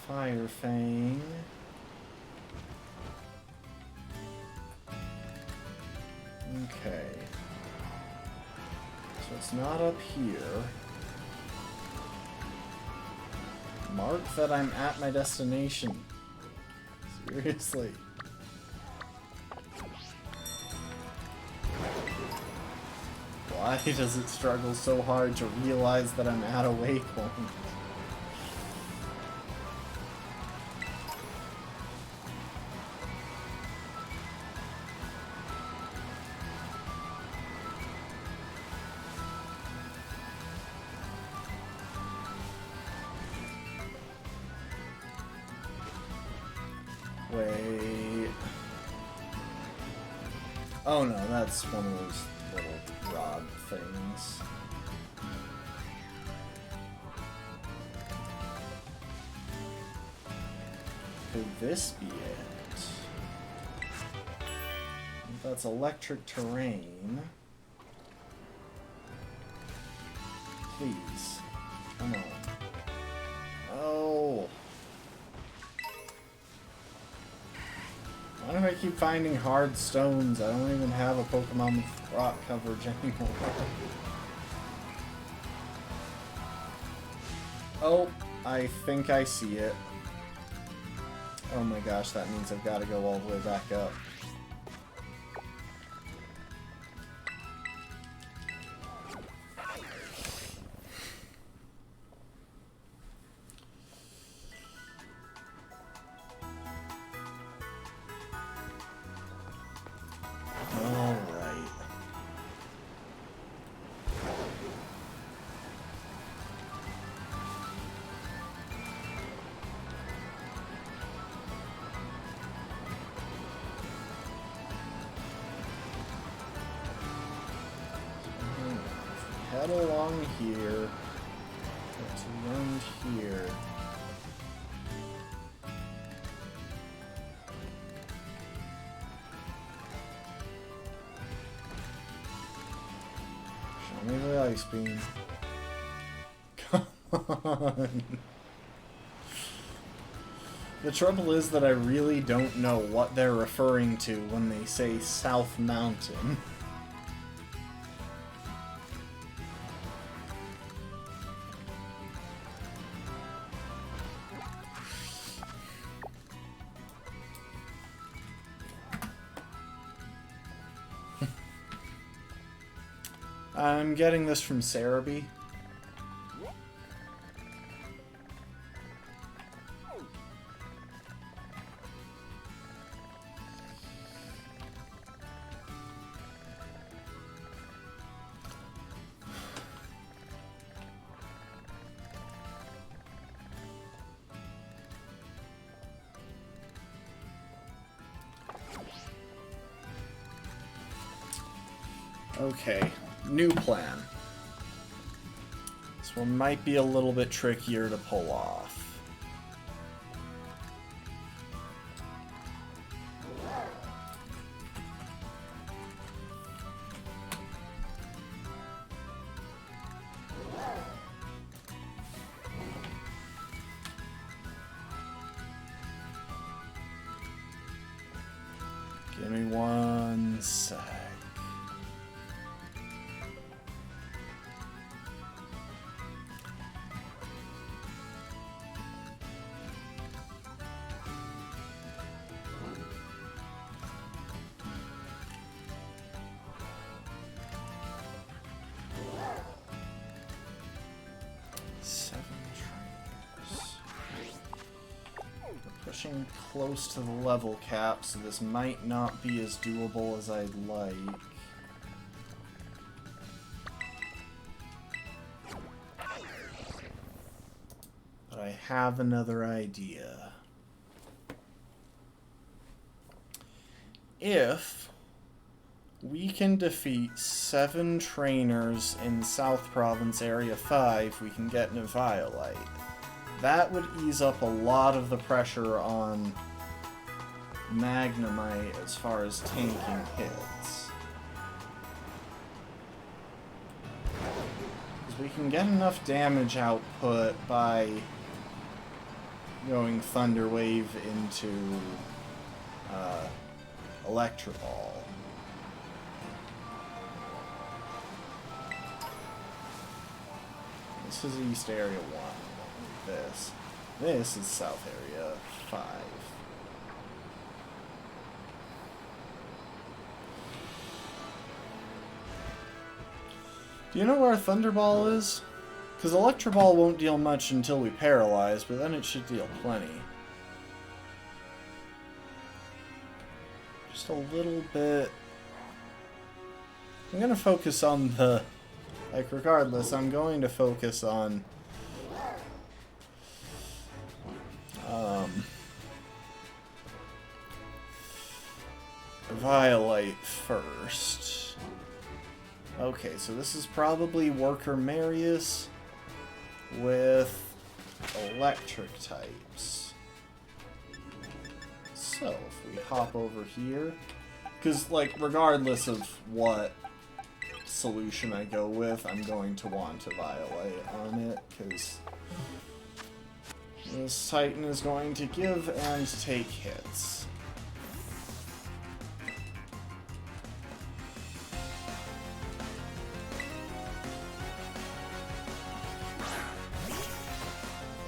Fire Fang. Okay. So it's not up here. Mark that I'm at my destination. Seriously. Why does it struggle so hard to realize that I'm at a waypoint? Wait. Oh no, that's one of those little rod things. Could this be it? If that's electric terrain. Please. Come on. Oh. Why do I keep finding hard stones? I don't even have a Pokemon with rock coverage anymore. Oh, I think I see it. Oh my gosh, that means I've got to go all the way back up. Head along here. It's around here. Show me the ice beam. Come on. The trouble is that I really don't know what they're referring to when they say South Mountain. I'm getting this from Cerebi. Okay, new plan. This one might be a little bit trickier to pull off. Give me one sec. Pushing close to the level cap, so this might not be as doable as I'd like. But I have another idea. If we can defeat 7 trainers in South Province Area 5, we can get an Eviolite. That would ease up a lot of the pressure on Magnemite as far as tanking hits. Because we can get enough damage output by going Thunder Wave into Electroball. This is East Area 1. This is South Area 5. Do you know where Thunderball is? Because Electroball won't deal much until we paralyze, but then it should deal plenty. Just a little bit. I'm going to focus on the... Like, regardless, I'm going to focus on... Eviolite first. Okay, so this is probably Worker Marius with electric types. So, if we hop over here, because, like, regardless of what solution I go with, I'm going to want Eviolite on it, because this Titan is going to give and take hits.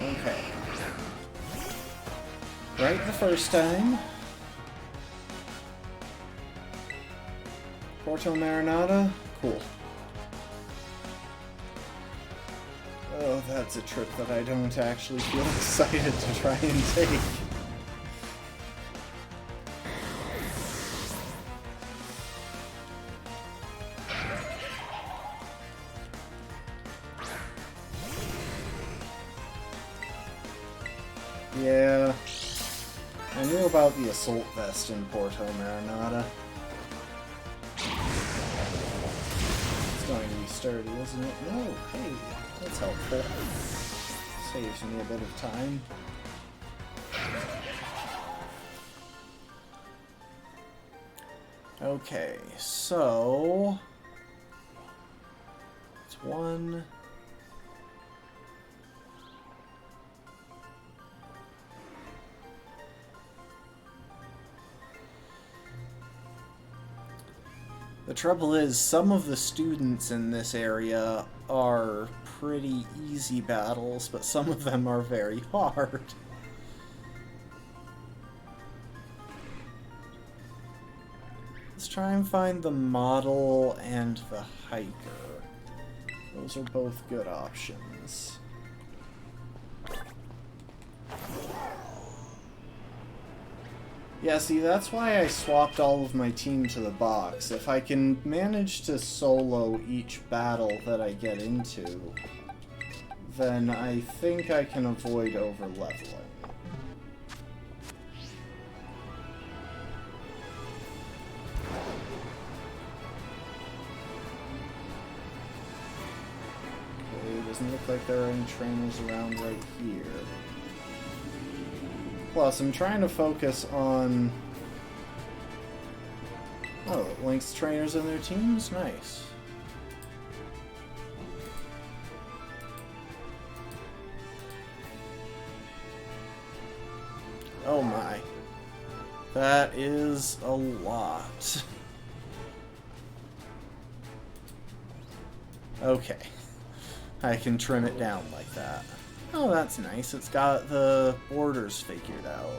Okay. Right the first time. Porto Marinata? Cool. Oh, that's a trip that I don't actually feel excited to try and take. Yeah, I knew about the Assault Vest in Porto Marinata. It's going to be sturdy, isn't it? No, hey, that's helpful. Saves me a bit of time. Okay, so... it's one... The trouble is, some of the students in this area are pretty easy battles, but some of them are very hard. Let's try and find the model and the hiker. Those are both good options. Yeah, see, that's why I swapped all of my team to the box. If I can manage to solo each battle that I get into, then I think I can avoid over-leveling. doesn't look like there are any trainers around right here. Plus, I'm trying to focus on... Oh, it links trainers and their teams? Nice. Oh my. That is a lot. Okay. I can trim it down like that. Oh, that's nice. It's got the borders figured out.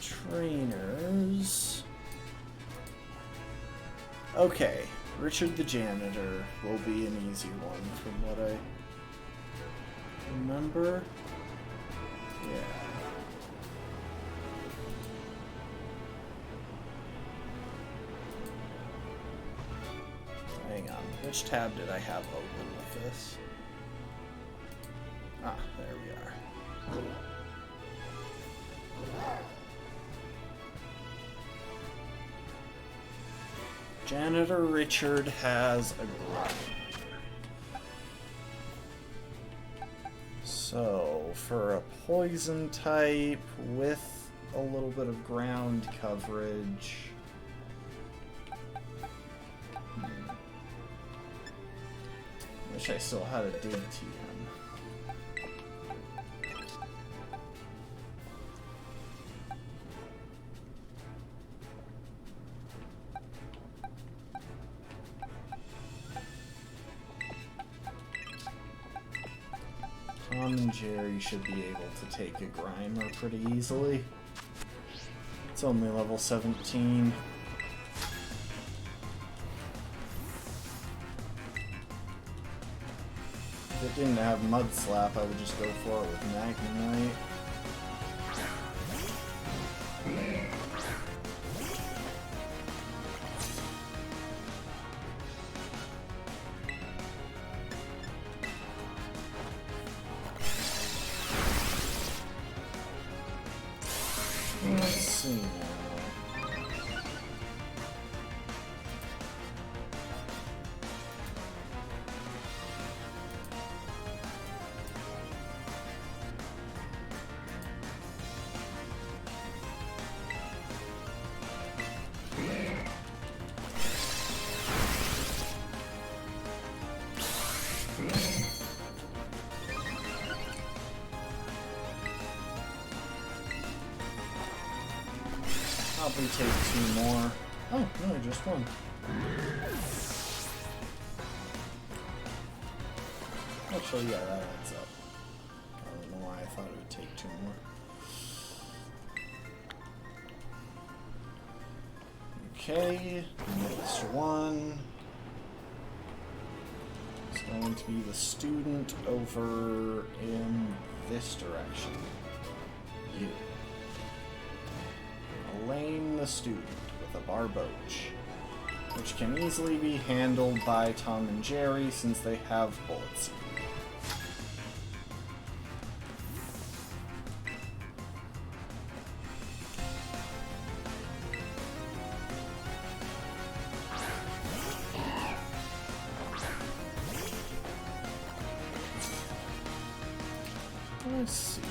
Trainers. Okay. Richard the Janitor will be an easy one from what I remember. Yeah. Hang on. Which tab did I have open with this? Ah, there we are. Janitor Richard has a grind. So, for a poison type with a little bit of ground coverage... Wish I still had a dig TM. Tom and Jerry should be able to take a Grimer pretty easily. It's only level 17. If it didn't have Mud Slap, I would just go for it with Magnemite. Let's see now. Probably take 2 more. Oh, no, just 1. Actually, yeah, that adds up. I don't know why I thought it would take 2 more. Okay, next one is going to be the student over in this direction. You. Elaine the student with a Barboach, which can easily be handled by Tom and Jerry since they have bullets. Let's see.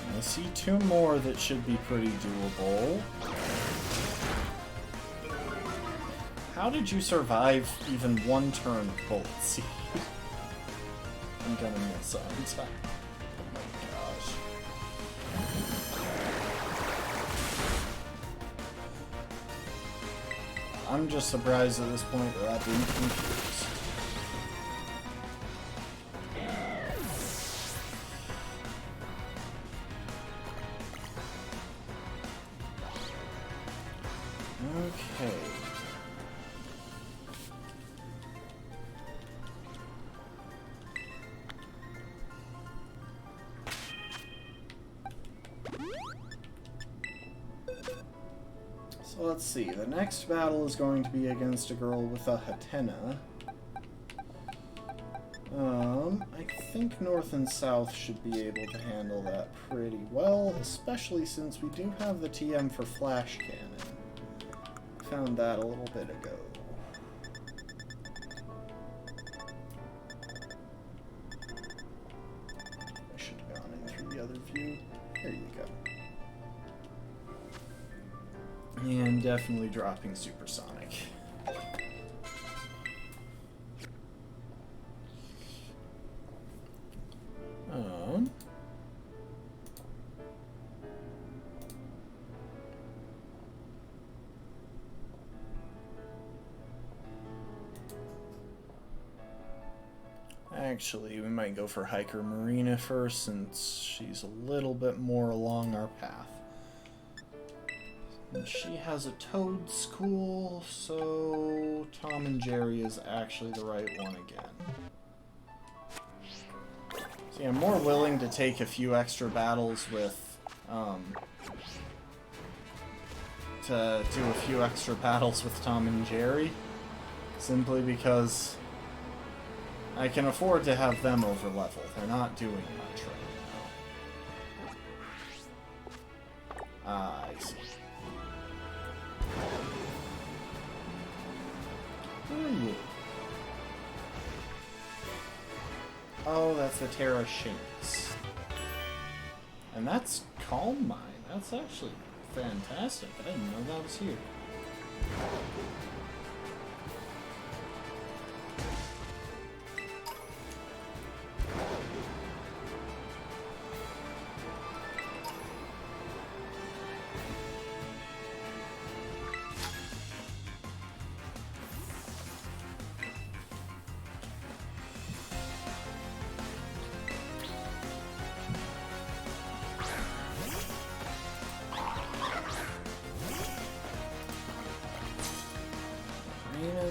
I see 2 more that should be pretty doable. How did you survive even 1 turn of Bullet Seed? I'm gonna miss on time. Oh my gosh. I'm just surprised at this point that I didn't confuse. Okay. So let's see, the next battle is going to be against a girl with a Hatena. I think North and South should be able to handle that pretty well, especially since we do have the TM for Flash Cannon. Found that a little bit ago. I should have gone in through the other view. There you go. And definitely dropping Supersonic. Actually, we might go for Hiker Marina first, since she's a little bit more along our path. And she has a Toad School, so Tom and Jerry is actually the right one again. See, I'm more willing to take a few extra battles with, to do a few extra battles with Tom and Jerry, simply because I can afford to have them over level. They're not doing much right now. Ah, I see. Who are you? Oh, that's the Terra Shinx. And that's Calm Mind. That's actually fantastic. I didn't know that was here.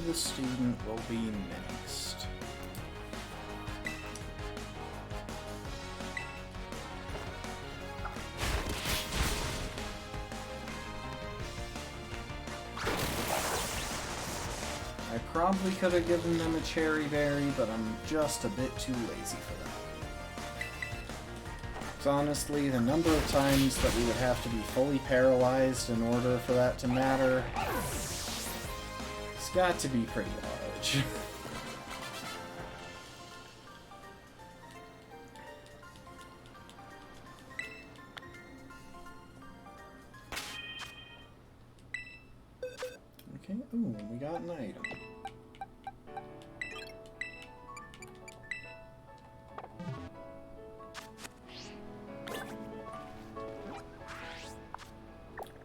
The student will be next. I probably could have given them a cherry berry, but I'm just a bit too lazy for that. So honestly, the number of times that we would have to be fully paralyzed in order for that to matter, got to be pretty large. Okay, ooh, we got an item.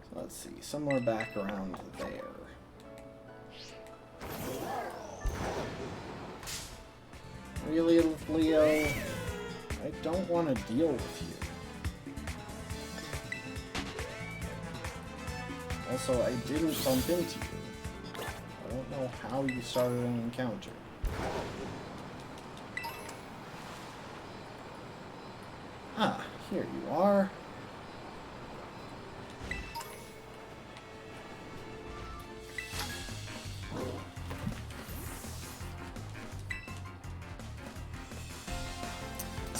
So let's see, somewhere back around there. Really, Leo? I don't want to deal with you. Also, I didn't bump into you. I don't know how you started an encounter. Ah, here you are.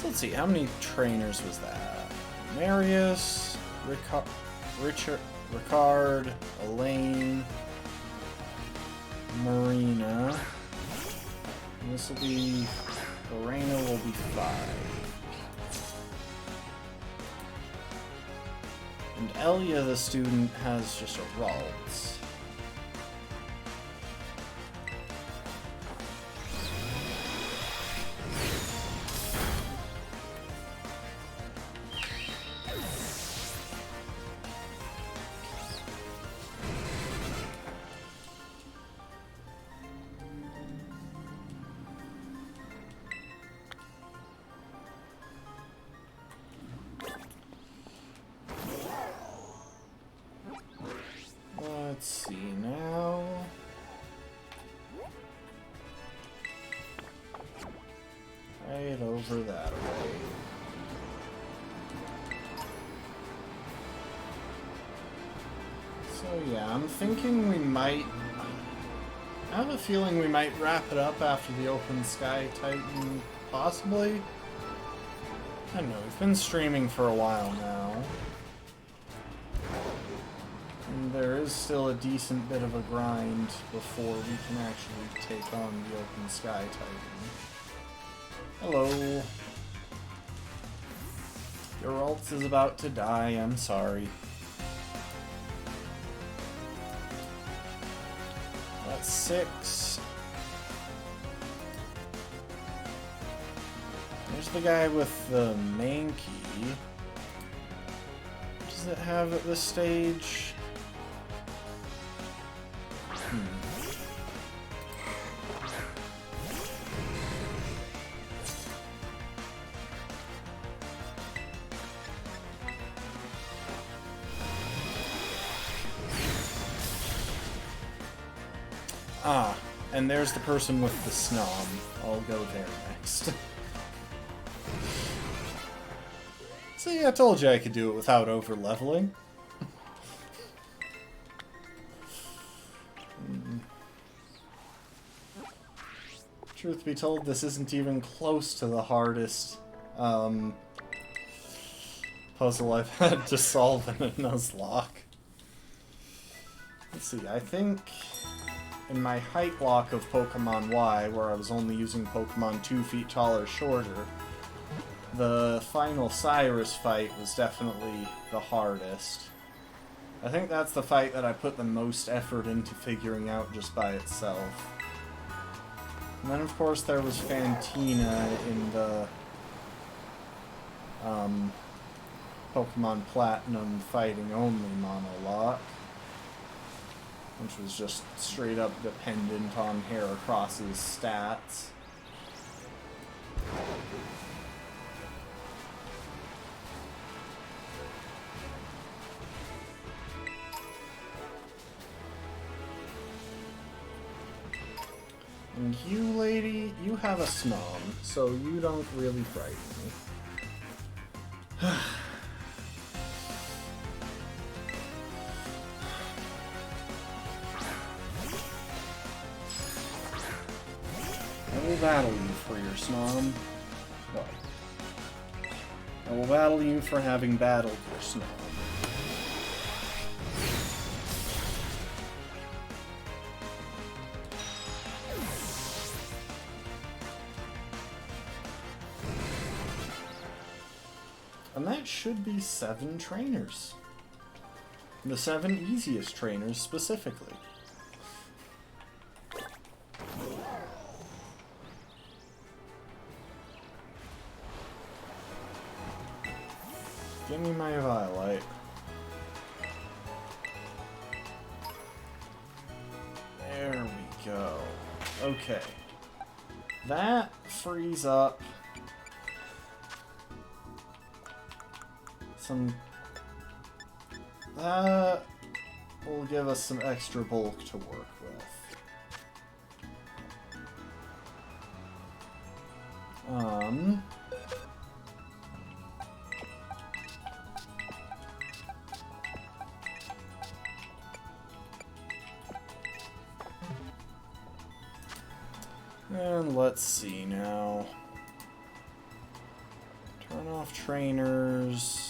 Let's see, how many trainers was that? Marius, Ricard, Elaine, Marina. And this will be... Lorena will be 5. And Elia, the student, has just a Ralts. Let's see now. Right over that way. So So yeah, I'm thinking we might... I have a feeling we might wrap it up after the Open Sky Titan, possibly. I don't know, we've been streaming for a while now. And there is still a decent bit of a grind before we can actually take on the Open Sky Titan. Hello. Your ult is about to die, I'm sorry. That's 6. There's the guy with the main key. What does it have at this stage? Ah, and there's the person with the snom. I'll go there next. See, I told you I could do it without over-leveling. Truth be told, this isn't even close to the hardest puzzle I've had to solve in a Nuzlocke. Let's see, I think in my height block of Pokemon Y, where I was only using Pokemon 2 feet tall or shorter, the final Cyrus fight was definitely the hardest. I think that's the fight that I put the most effort into figuring out just by itself. And then, of course, there was Fantina in the Pokemon Platinum Fighting Only monologue, which was just straight up dependent on Heracross's stats. And you, lady, you have a snom, so you don't really frighten me. I will battle you for your snom, but I will battle you for having battled your snom. And that should be 7 trainers. The 7 easiest trainers, specifically. Give me my Violet. There we go. Okay. That frees up that will give us some extra bulk to work with. And let's see now. Turn off trainers.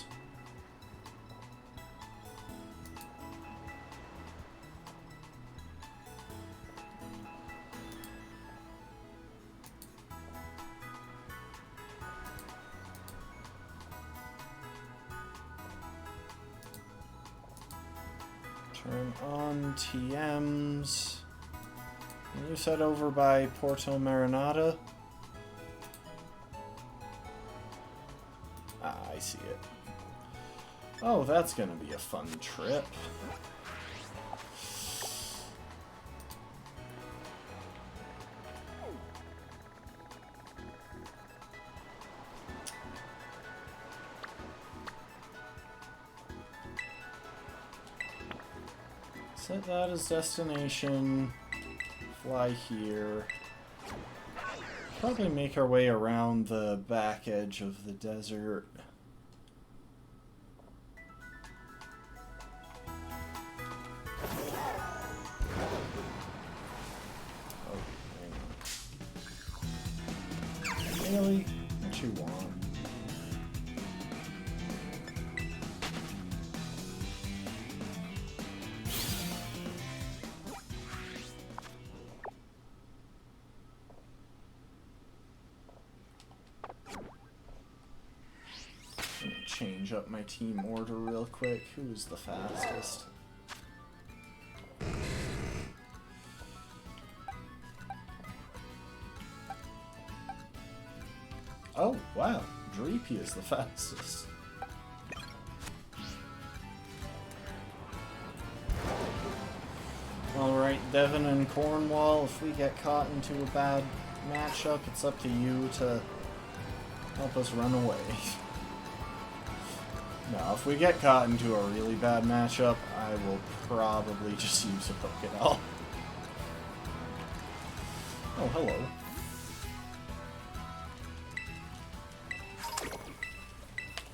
Turn on TMs. You said over by Porto Marinata? Ah, I see it. Oh, that's gonna be a fun trip. Set that as destination. Fly here. Probably make our way around the back edge of the desert. Really? What you want? Change up my team order real quick. Who's the fastest? Oh, wow. Dreepy is the fastest. Alright, Devon and Cornwall, if we get caught into a bad matchup, it's up to you to help us run away. No, if we get caught into a really bad matchup, I will probably just use a Pokédoll. Oh, hello.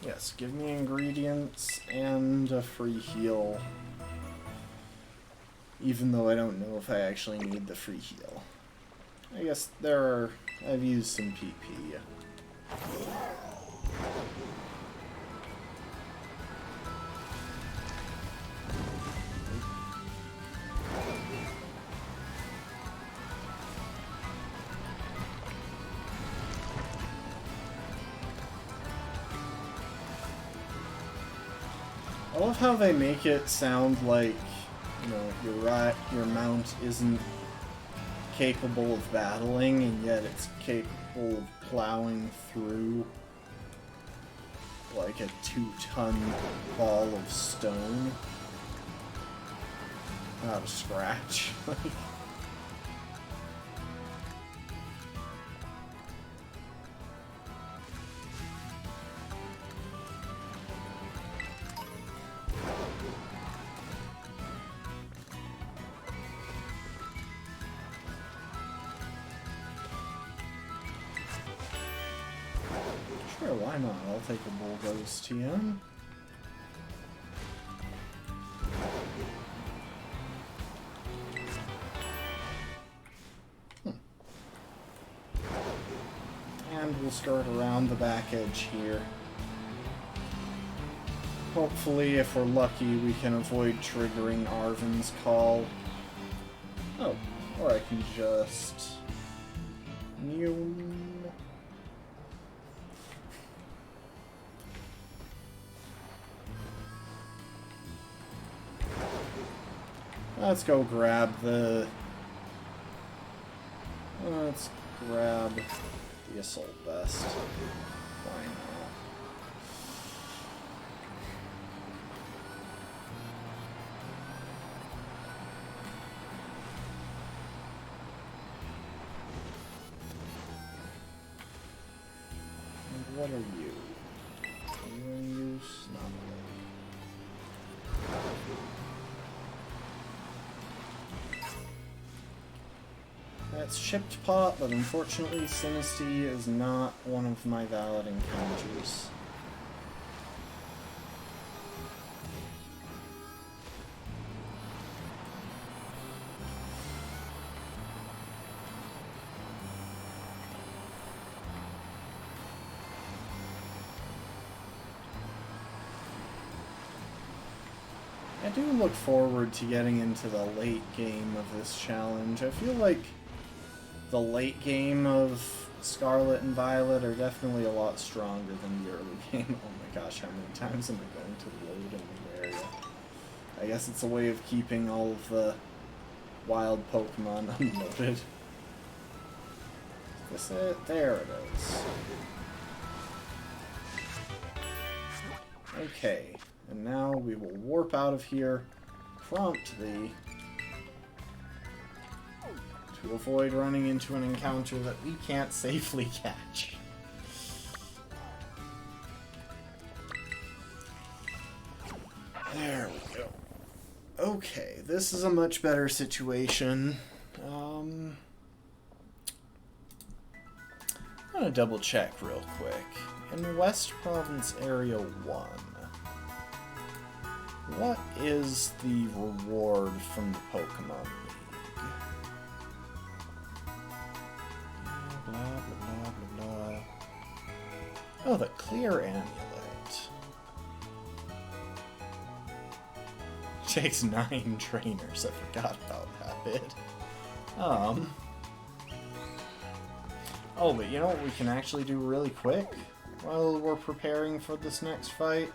Yes, give me ingredients and a free heal. Even though I don't know if I actually need the free heal. I guess I've used some PP. I love how they make it sound like, you know, your mount isn't capable of battling, and yet it's capable of plowing through like a 2-ton ball of stone out of scratch. Sure, why not? I'll take a Bulldoze TM. And we'll skirt around the back edge here. Hopefully, if we're lucky, we can avoid triggering Arven's call. Oh, or I can just... Let's go grab the... Let's grab the Assault Vest. Why not? And what are you? Are you in use? Not really. That's Shipped Pot, but unfortunately Sinistea is not one of my valid encounters. I do look forward to getting into the late game of this challenge. I feel like the late game of Scarlet and Violet are definitely a lot stronger than the early game. Oh my gosh, how many times am I going to load in the area? I guess it's a way of keeping all of the wild Pokemon unloaded. Is this it? There it is. Okay, and now we will warp out of here promptly to avoid running into an encounter that we can't safely catch. There we go. Okay, this is a much better situation. I'm gonna double check real quick. In West Province Area 1, what is the reward from the Pokemon League? Blah, blah, blah, blah, blah. Oh, the clear amulet. Takes 9 trainers. I forgot about that bit. Oh, but you know what we can actually do really quick while we're preparing for this next fight?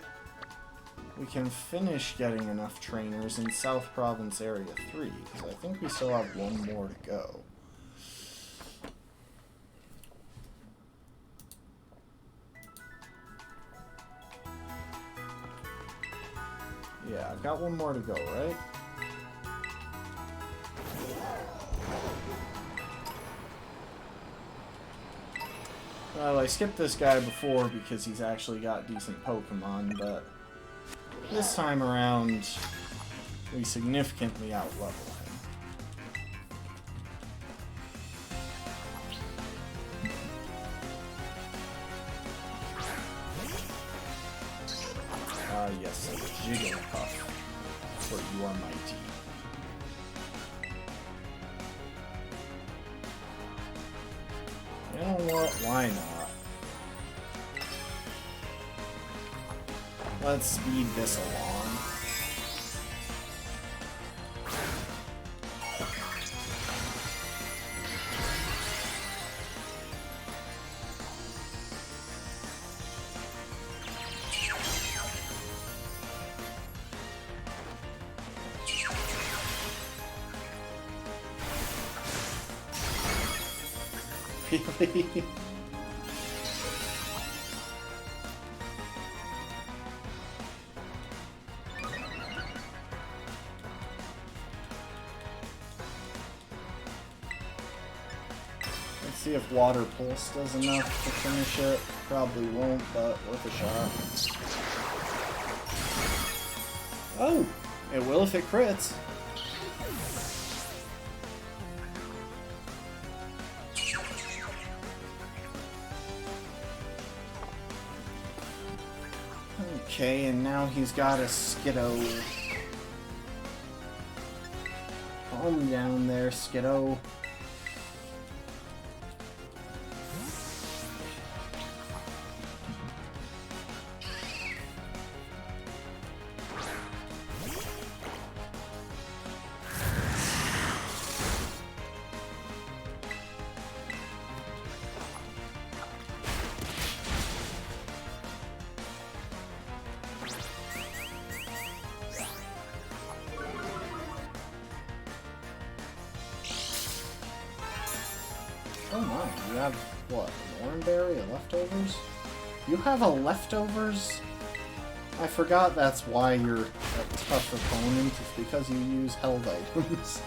We can finish getting enough trainers in South Province Area 3, because I think we still have one more to go. Yeah, I've got one more to go, right? Well, I skipped this guy before because he's actually got decent Pokémon, but this time around, we significantly outlevel him. Yes, Jigglypuff, for you are mighty. You know what? Why not? Let's speed this along. Really? Let's see if Water Pulse does enough to finish it. Probably won't, but worth a shot. Oh! It will if it crits. Okay, and now he's got a Skiddo. Calm down there, Skiddo. Oh my, you have, what, an Oranberry, a Leftovers? You have a Leftovers? I forgot that's why you're a tough opponent, it's because you use held items.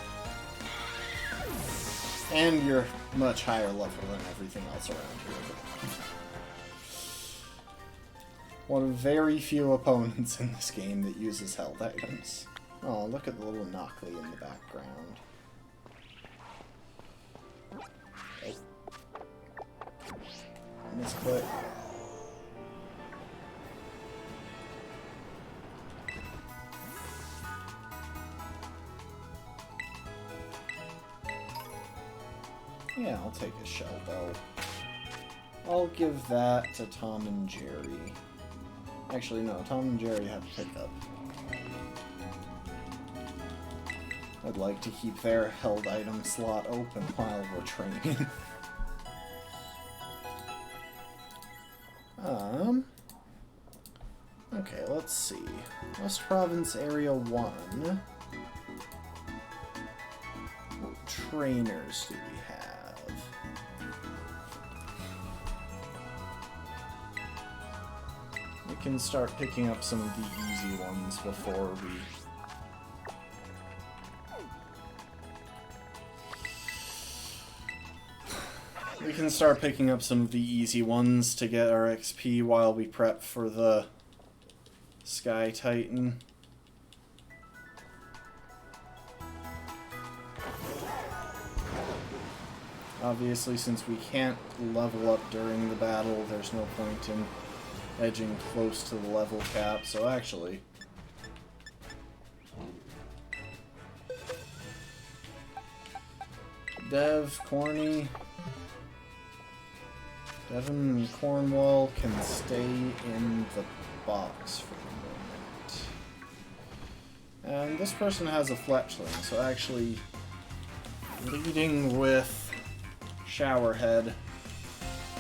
And you're much higher level than everything else around here. One of very few opponents in this game that uses held items. Oh, look at the little Knockley in the background. Misclick. Yeah, I'll take a Shell Bell. I'll give that to Tom and Jerry. Actually, no, Tom and Jerry have pickup. I'd like to keep their held item slot open while we're training. Okay, let's see. West Province Area 1. What trainers do we have? We can start picking up some of the easy ones before we can start picking up some of the easy ones to get our XP while we prep for the Sky Titan. Obviously, since we can't level up during the battle, there's no point in edging close to the level cap, so actually... Dev, Corny... Devon and Cornwall can stay in the box for the moment. And this person has a fletchling, so actually leading with Showerhead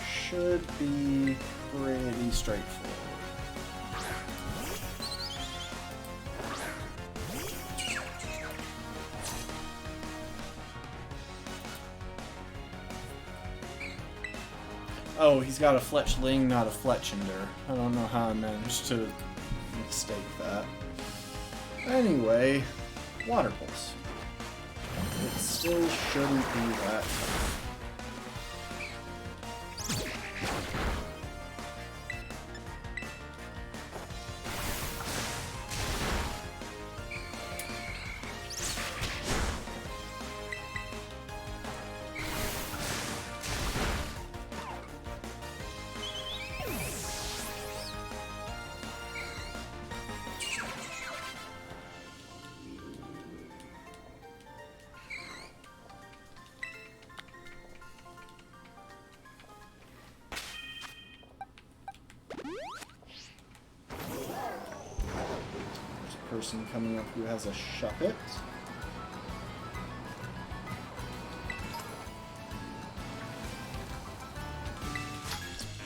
should be pretty straightforward. Oh, he's got a Fletchling, not a Fletchender. I don't know how I managed to mistake that. Anyway, Water Pulse. It still shouldn't be that tough. Person coming up who has a Shuppet.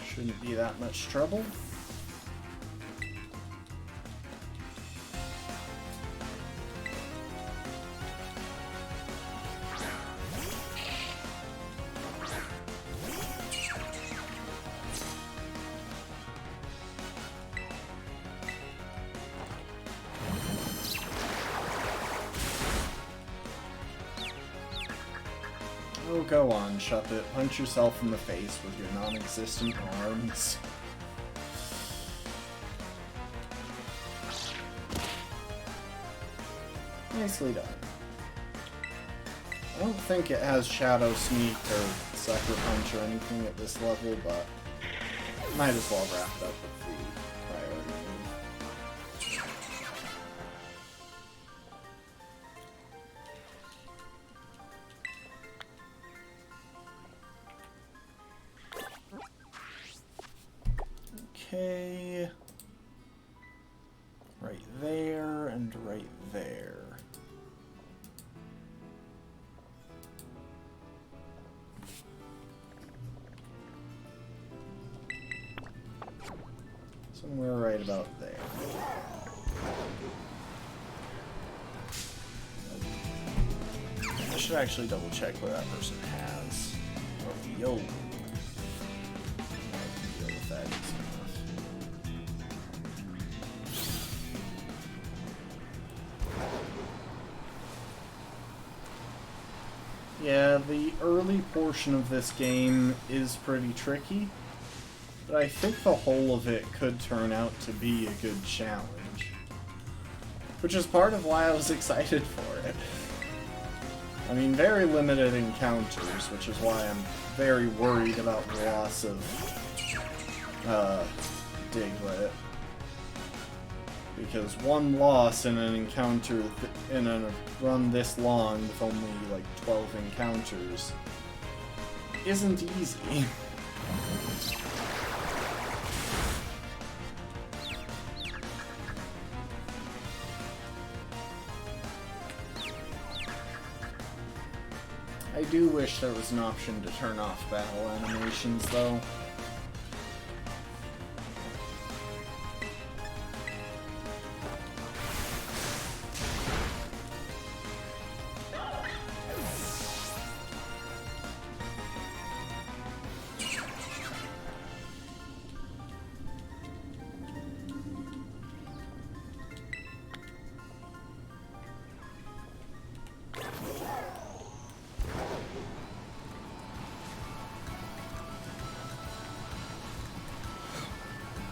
Shouldn't be that much trouble. Oh, go on, Shuppet. Punch yourself in the face with your non-existent arms. Nicely done. I don't think it has Shadow Sneak or Sucker Punch or anything at this level, but might as well wrap it up with the priority move. Okay, right there and right there. Somewhere right about there. I should actually double check what that person has. Oh, yo. Yeah, the early portion of this game is pretty tricky, but I think the whole of it could turn out to be a good challenge. Which is part of why I was excited for it. I mean, very limited encounters, which is why I'm very worried about the loss of Diglett. Because one loss in an encounter, in a run this long with only like 12 encounters, isn't easy. I do wish there was an option to turn off battle animations, though.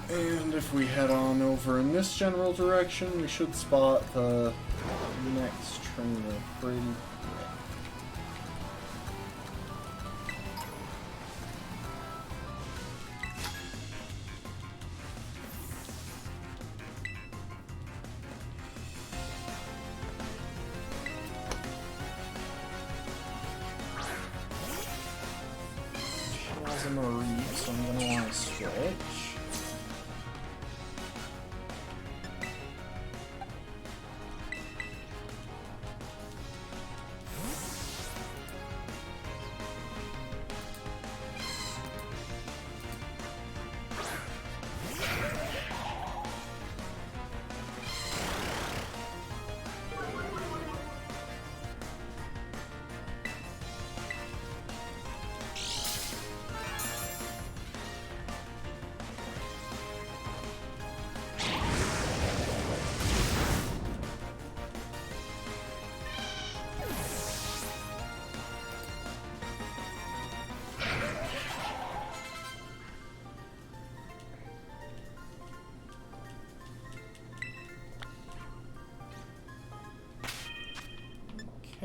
And if we head on over in this general direction, we should spot the next trainer pretty quick. has a Marie, so I'm going to want to switch.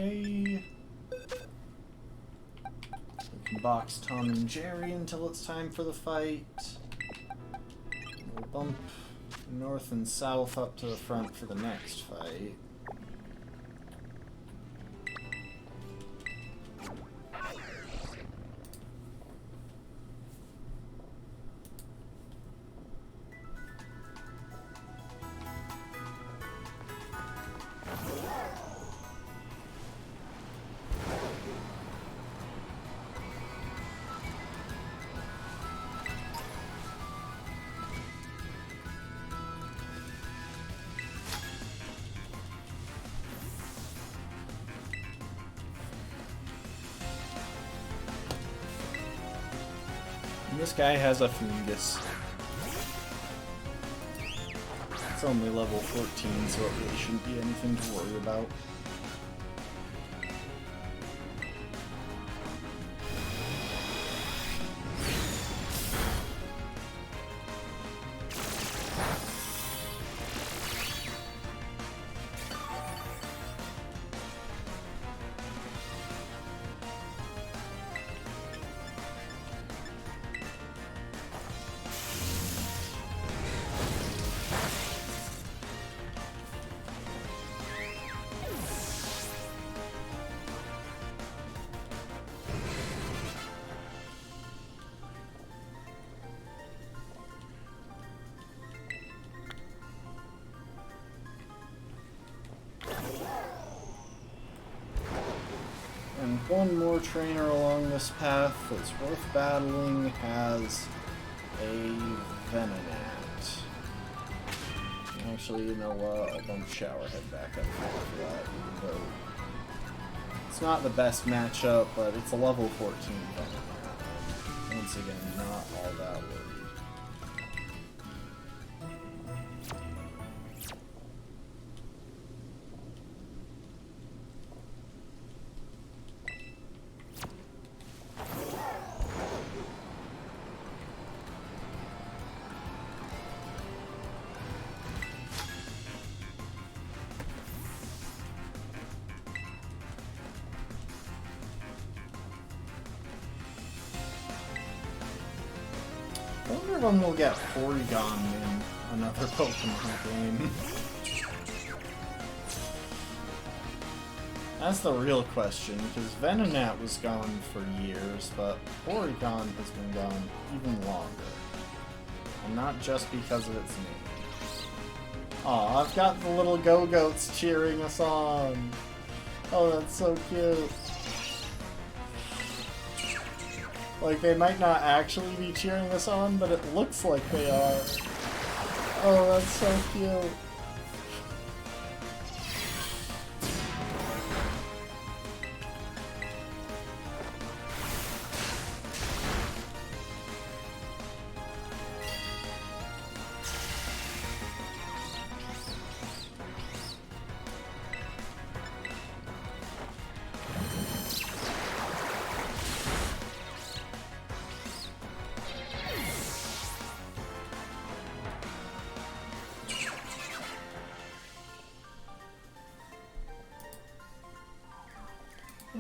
Okay. We can box Tom and Jerry until it's time for the fight. We'll bump north and south up to the front for the next fight. This guy has a fungus. It's only level 14, so it really shouldn't be anything to worry about. And one more trainer along this path that's worth battling has a Venonat. Actually, you know what? I'll bump Showerhead back up for that, even though it's not the best matchup, but it's a level 14 Venonat. Once again, not all that worried. I wonder when we'll get Porygon in another Pokemon game. That's the real question, because Venonat was gone for years, but Porygon has been gone even longer. And not just because of its name. Aw, I've got the little Go-Goats cheering us on! Oh, that's so cute. Like, they might not actually be cheering us on, but it looks like they are. Oh, that's so cute.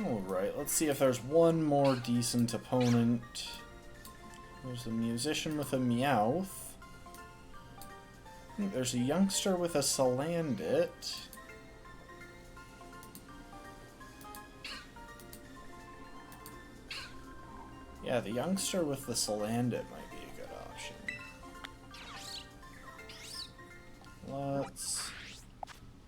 Alright, let's see if there's one more decent opponent. There's a musician with a Meowth. There's a youngster with a Salandit. Yeah, the youngster with the Salandit might be a good option.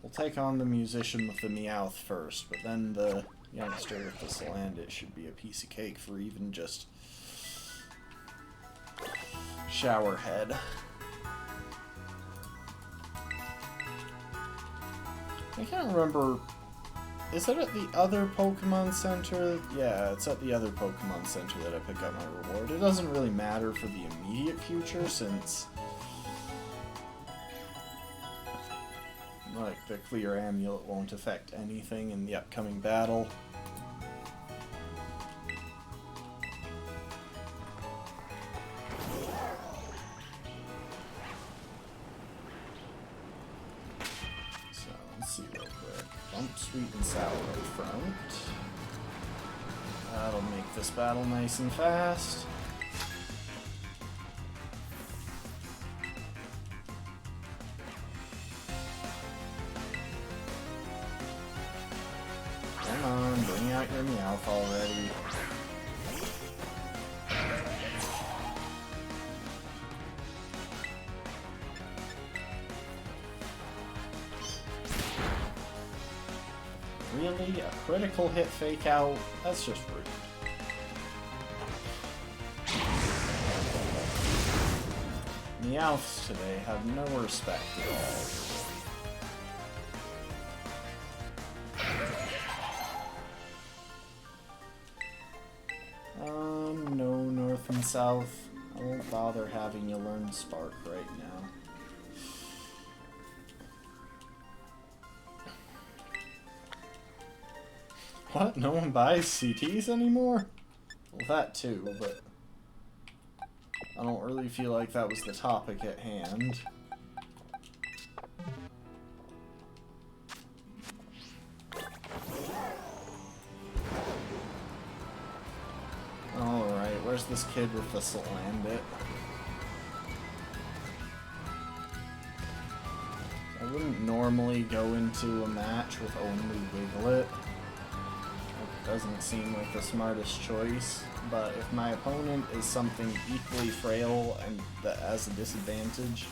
We'll take on the musician with the Meowth first, but then the youngster with the Salandit should be a piece of cake for even just Showerhead. I can't remember. Is it at the other Pokemon Center? Yeah, it's at the other Pokemon Center that I pick up my reward. It doesn't really matter for the immediate future since, like, the clear amulet won't affect anything in the upcoming battle. So, let's see real quick. Bump Sweet and Sour up front. That'll make this battle nice and fast. Come on, bring out your Meowth already. Really? A critical hit fake out? That's just rude. Meowths today have no respect at all. No north and south. I won't bother having you learn Spark right now. What? No one buys CTs anymore? Well, that too, but I don't really feel like that was the topic at hand. Alright, where's this kid with the Salandit? I wouldn't normally go into a match with only Wiglet. Doesn't seem like the smartest choice, but if my opponent is something equally frail and that has a disadvantage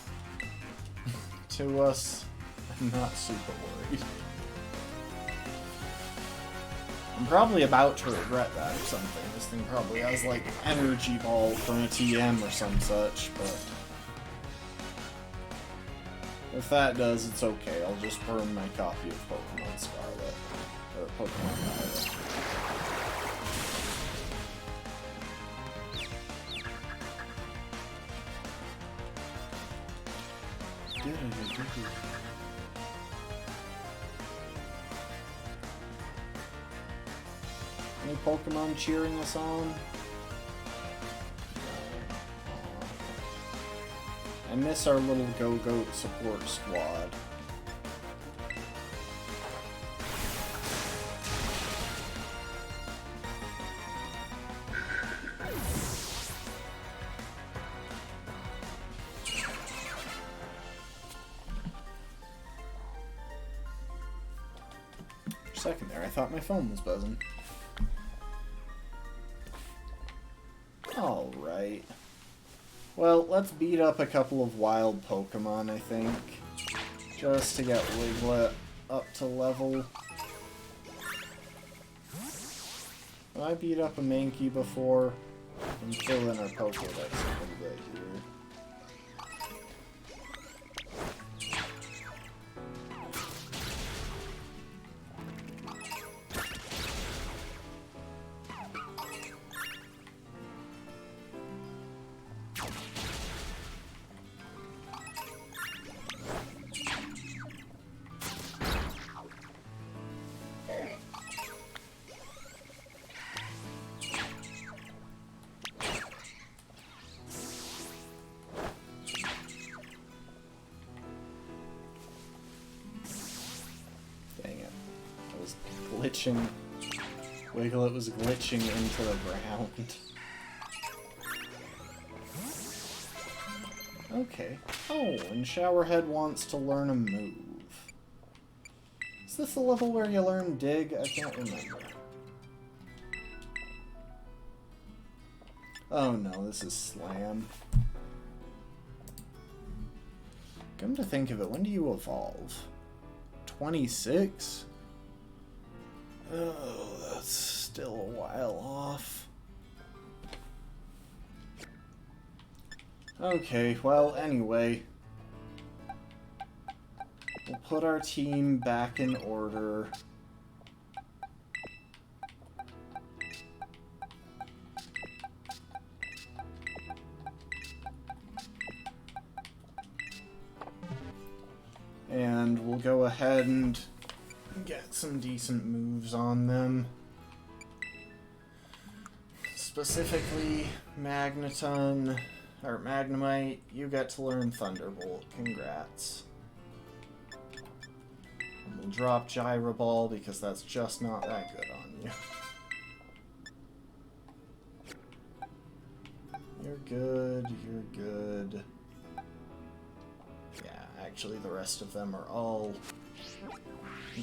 to us, I'm not super worried. I'm probably about to regret that or something. This thing probably has like Energy Ball from a TM or some such, but if that does, it's okay. I'll just burn my copy of Pokemon Scarlet. Or Pokemon Violet. Any Pokemon cheering us on? I miss our little Go-Goat support squad. For a second there, I thought my phone was buzzing. Alright. Well, let's beat up a couple of wild Pokemon, I think. Just to get Wiglet up to level. I beat up a Mankey before. And fill in our Pokédex a little bit here. Glitching. Wiglet was glitching into the ground. Okay. Oh, and Showerhead wants to learn a move. Is this the level where you learn Dig? I can't remember. Oh no, this is Slam. Come to think of it, when do you evolve? 26? Oh, that's still a while off. Okay, well, anyway. We'll put our team back in order. And we'll go ahead and get some decent moves on them. Specifically, Magneton, or Magnemite, you get to learn Thunderbolt. Congrats. And we'll drop Gyro Ball because that's just not that good on you. You're good, you're good. Yeah, actually the rest of them are all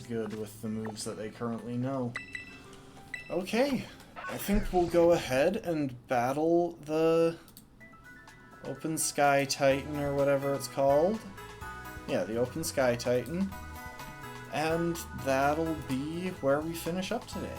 good with the moves that they currently know. Okay, I think we'll go ahead and battle the Open Sky Titan or whatever it's called. Yeah, the Open Sky Titan. And that'll be where we finish up today.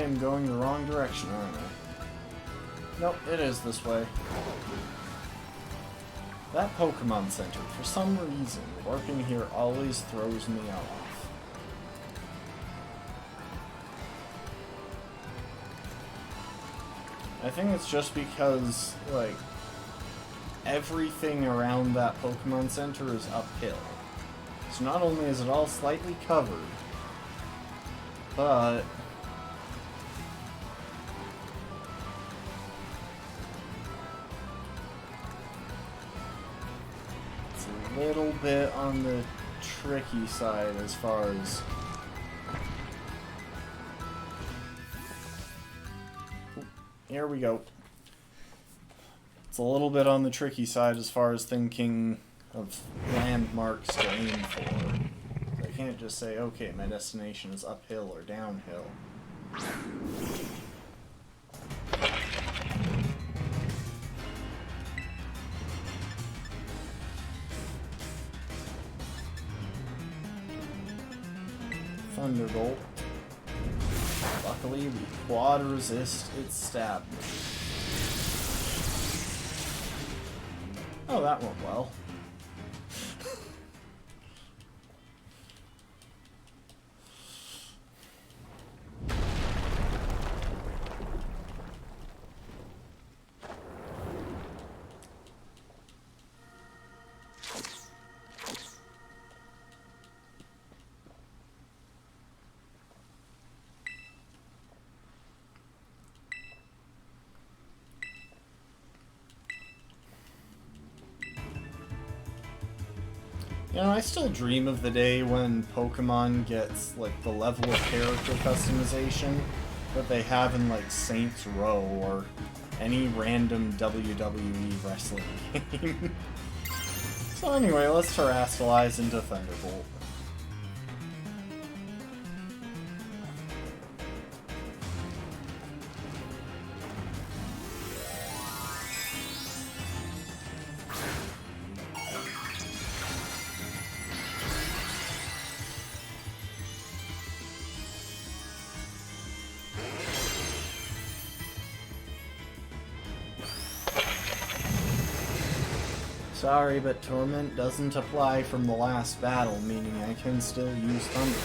I'm going the wrong direction, aren't I? Nope, it is this way. That Pokemon Center, for some reason, warping here always throws me off. I think it's just because, like, everything around that Pokemon Center is uphill. So not only is it all slightly covered, but it's a little bit on the tricky side as far as here we go. It's a little bit on the tricky side as far as thinking of landmarks to aim for. I can't just say, okay, my destination is uphill or downhill. Thunderbolt. Luckily, we quad resist its stab. Oh, that went well. You know, I still dream of the day when Pokemon gets, like, the level of character customization that they have in, like, Saints Row or any random WWE wrestling game. So anyway, let's Terrasilize into Thunderbolt. Sorry, but Torment doesn't apply from the last battle, meaning I can still use Thunder.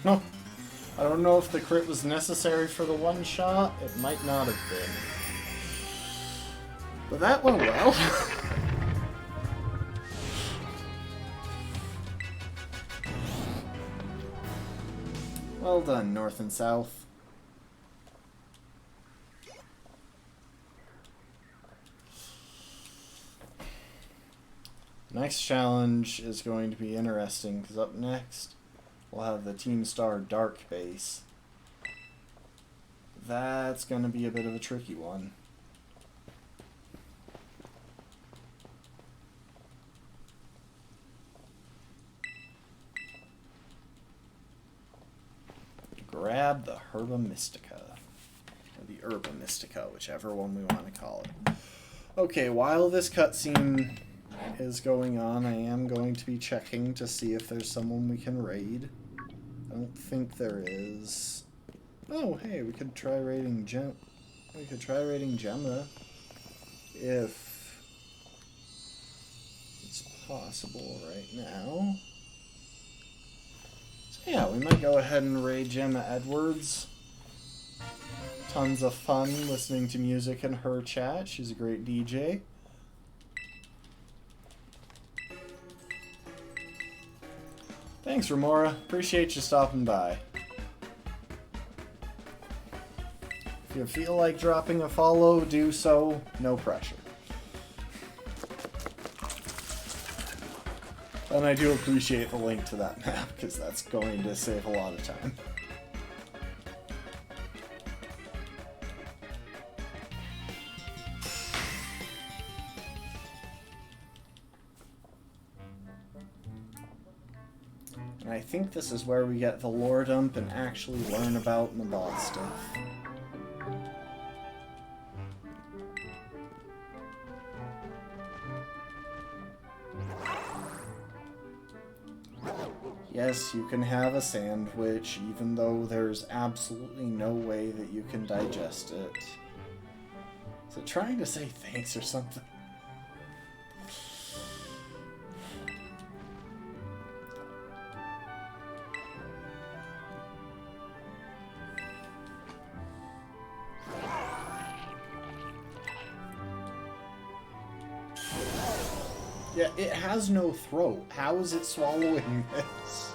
No, I don't know if the crit was necessary for the one shot. It might not have been. But that went well. Well done, North and South. Next challenge is going to be interesting, because up next we'll have the Team Star Dark Base. That's going to be a bit of a tricky one. Grab the Herba Mystica. Or the Herba Mystica, whichever one we want to call it. Okay, while this cutscene is going on, I am going to be checking to see if there's someone we can raid. I don't think there is. Oh, hey, we could try raiding Gemma if it's possible right now. So yeah, we might go ahead and raid Gemma Edwards. Tons of fun listening to music in her chat. She's a great DJ. Thanks, Remora. Appreciate you stopping by. If you feel like dropping a follow, do so. No pressure. And I do appreciate the link to that map, because that's going to save a lot of time. And I think this is where we get the lore dump and actually learn about the boss stuff. Yes, you can have a sandwich, even though there's absolutely no way that you can digest it. Is it trying to say thanks or something? Yeah, it has no throat. How is it swallowing this?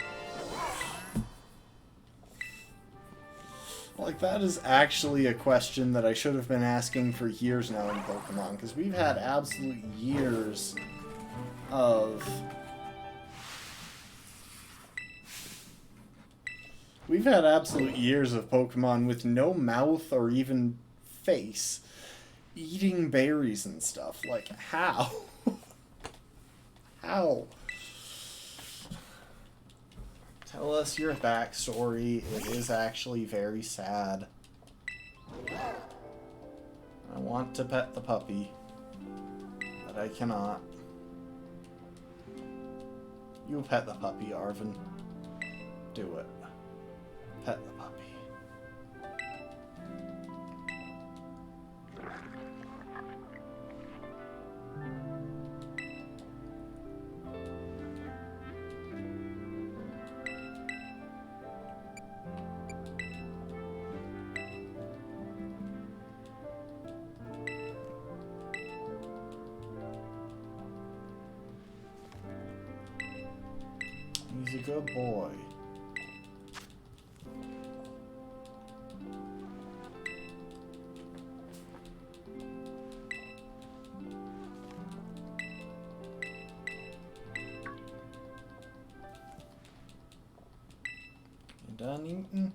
Like, that is actually a question that I should have been asking for years now in Pokemon, because we've had absolute years of... We've had absolute years of Pokemon with no mouth or even face, eating berries and stuff. Like, how? How? Tell us your backstory. It is actually very sad. I want to pet the puppy, but I cannot. You pet the puppy, Arvin. Do it. Pet the puppy. He's a good boy. You done eating?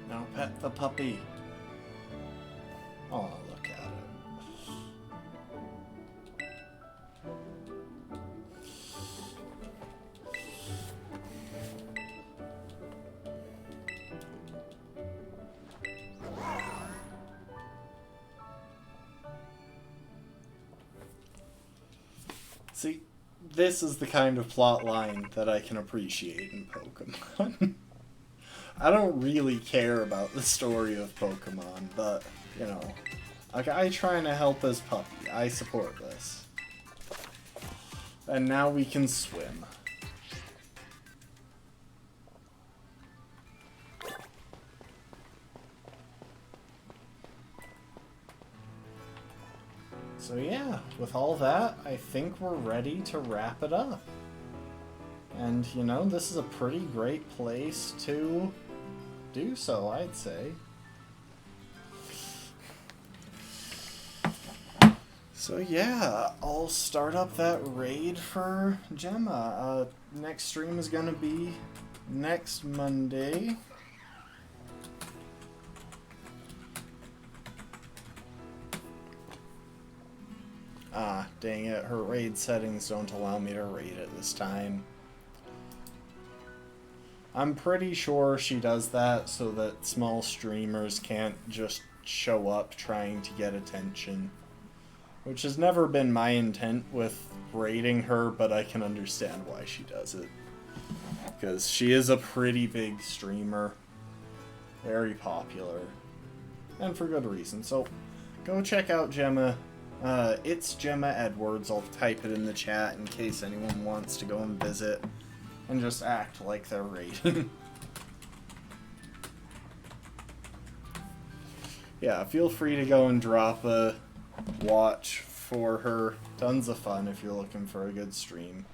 Now pet the puppy. Oh, look at it. See, this is the kind of plot line that I can appreciate in Pokemon. I don't really care about the story of Pokemon, but, you know, a guy trying to help his puppy, I support this. And now we can swim. So yeah, with all that, I think we're ready to wrap it up. And you know, this is a pretty great place to do so, I'd say. So yeah, I'll start up that raid for Gemma. Next stream is gonna be next Monday. Ah, dang it, her raid settings don't allow me to raid it this time. I'm pretty sure she does that so that small streamers can't just show up trying to get attention. Which has never been my intent with raiding her, but I can understand why she does it. Because she is a pretty big streamer. Very popular. And for good reason. So, go check out Gemma. It's Gemma Edwards. I'll type it in the chat in case anyone wants to go and visit. And just act like they're raiding. Yeah, feel free to go and drop a watch for her. Tons of fun if you're looking for a good stream.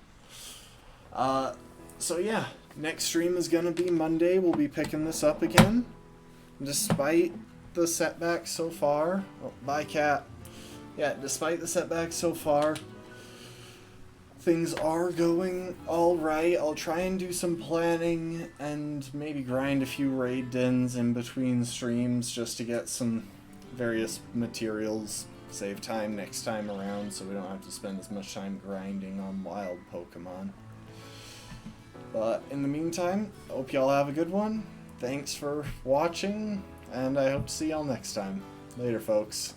So yeah, next stream is gonna be Monday. We'll be picking this up again. Despite the setbacks so far. Oh, bye, cat. Yeah, despite the setbacks so far, things are going alright. I'll try and do some planning and maybe grind a few raid dens in between streams just to get some various materials. Save time next time around so we don't have to spend as much time grinding on wild Pokemon. But in the meantime, hope y'all have a good one. Thanks for watching, and I hope to see y'all next time. Later, folks.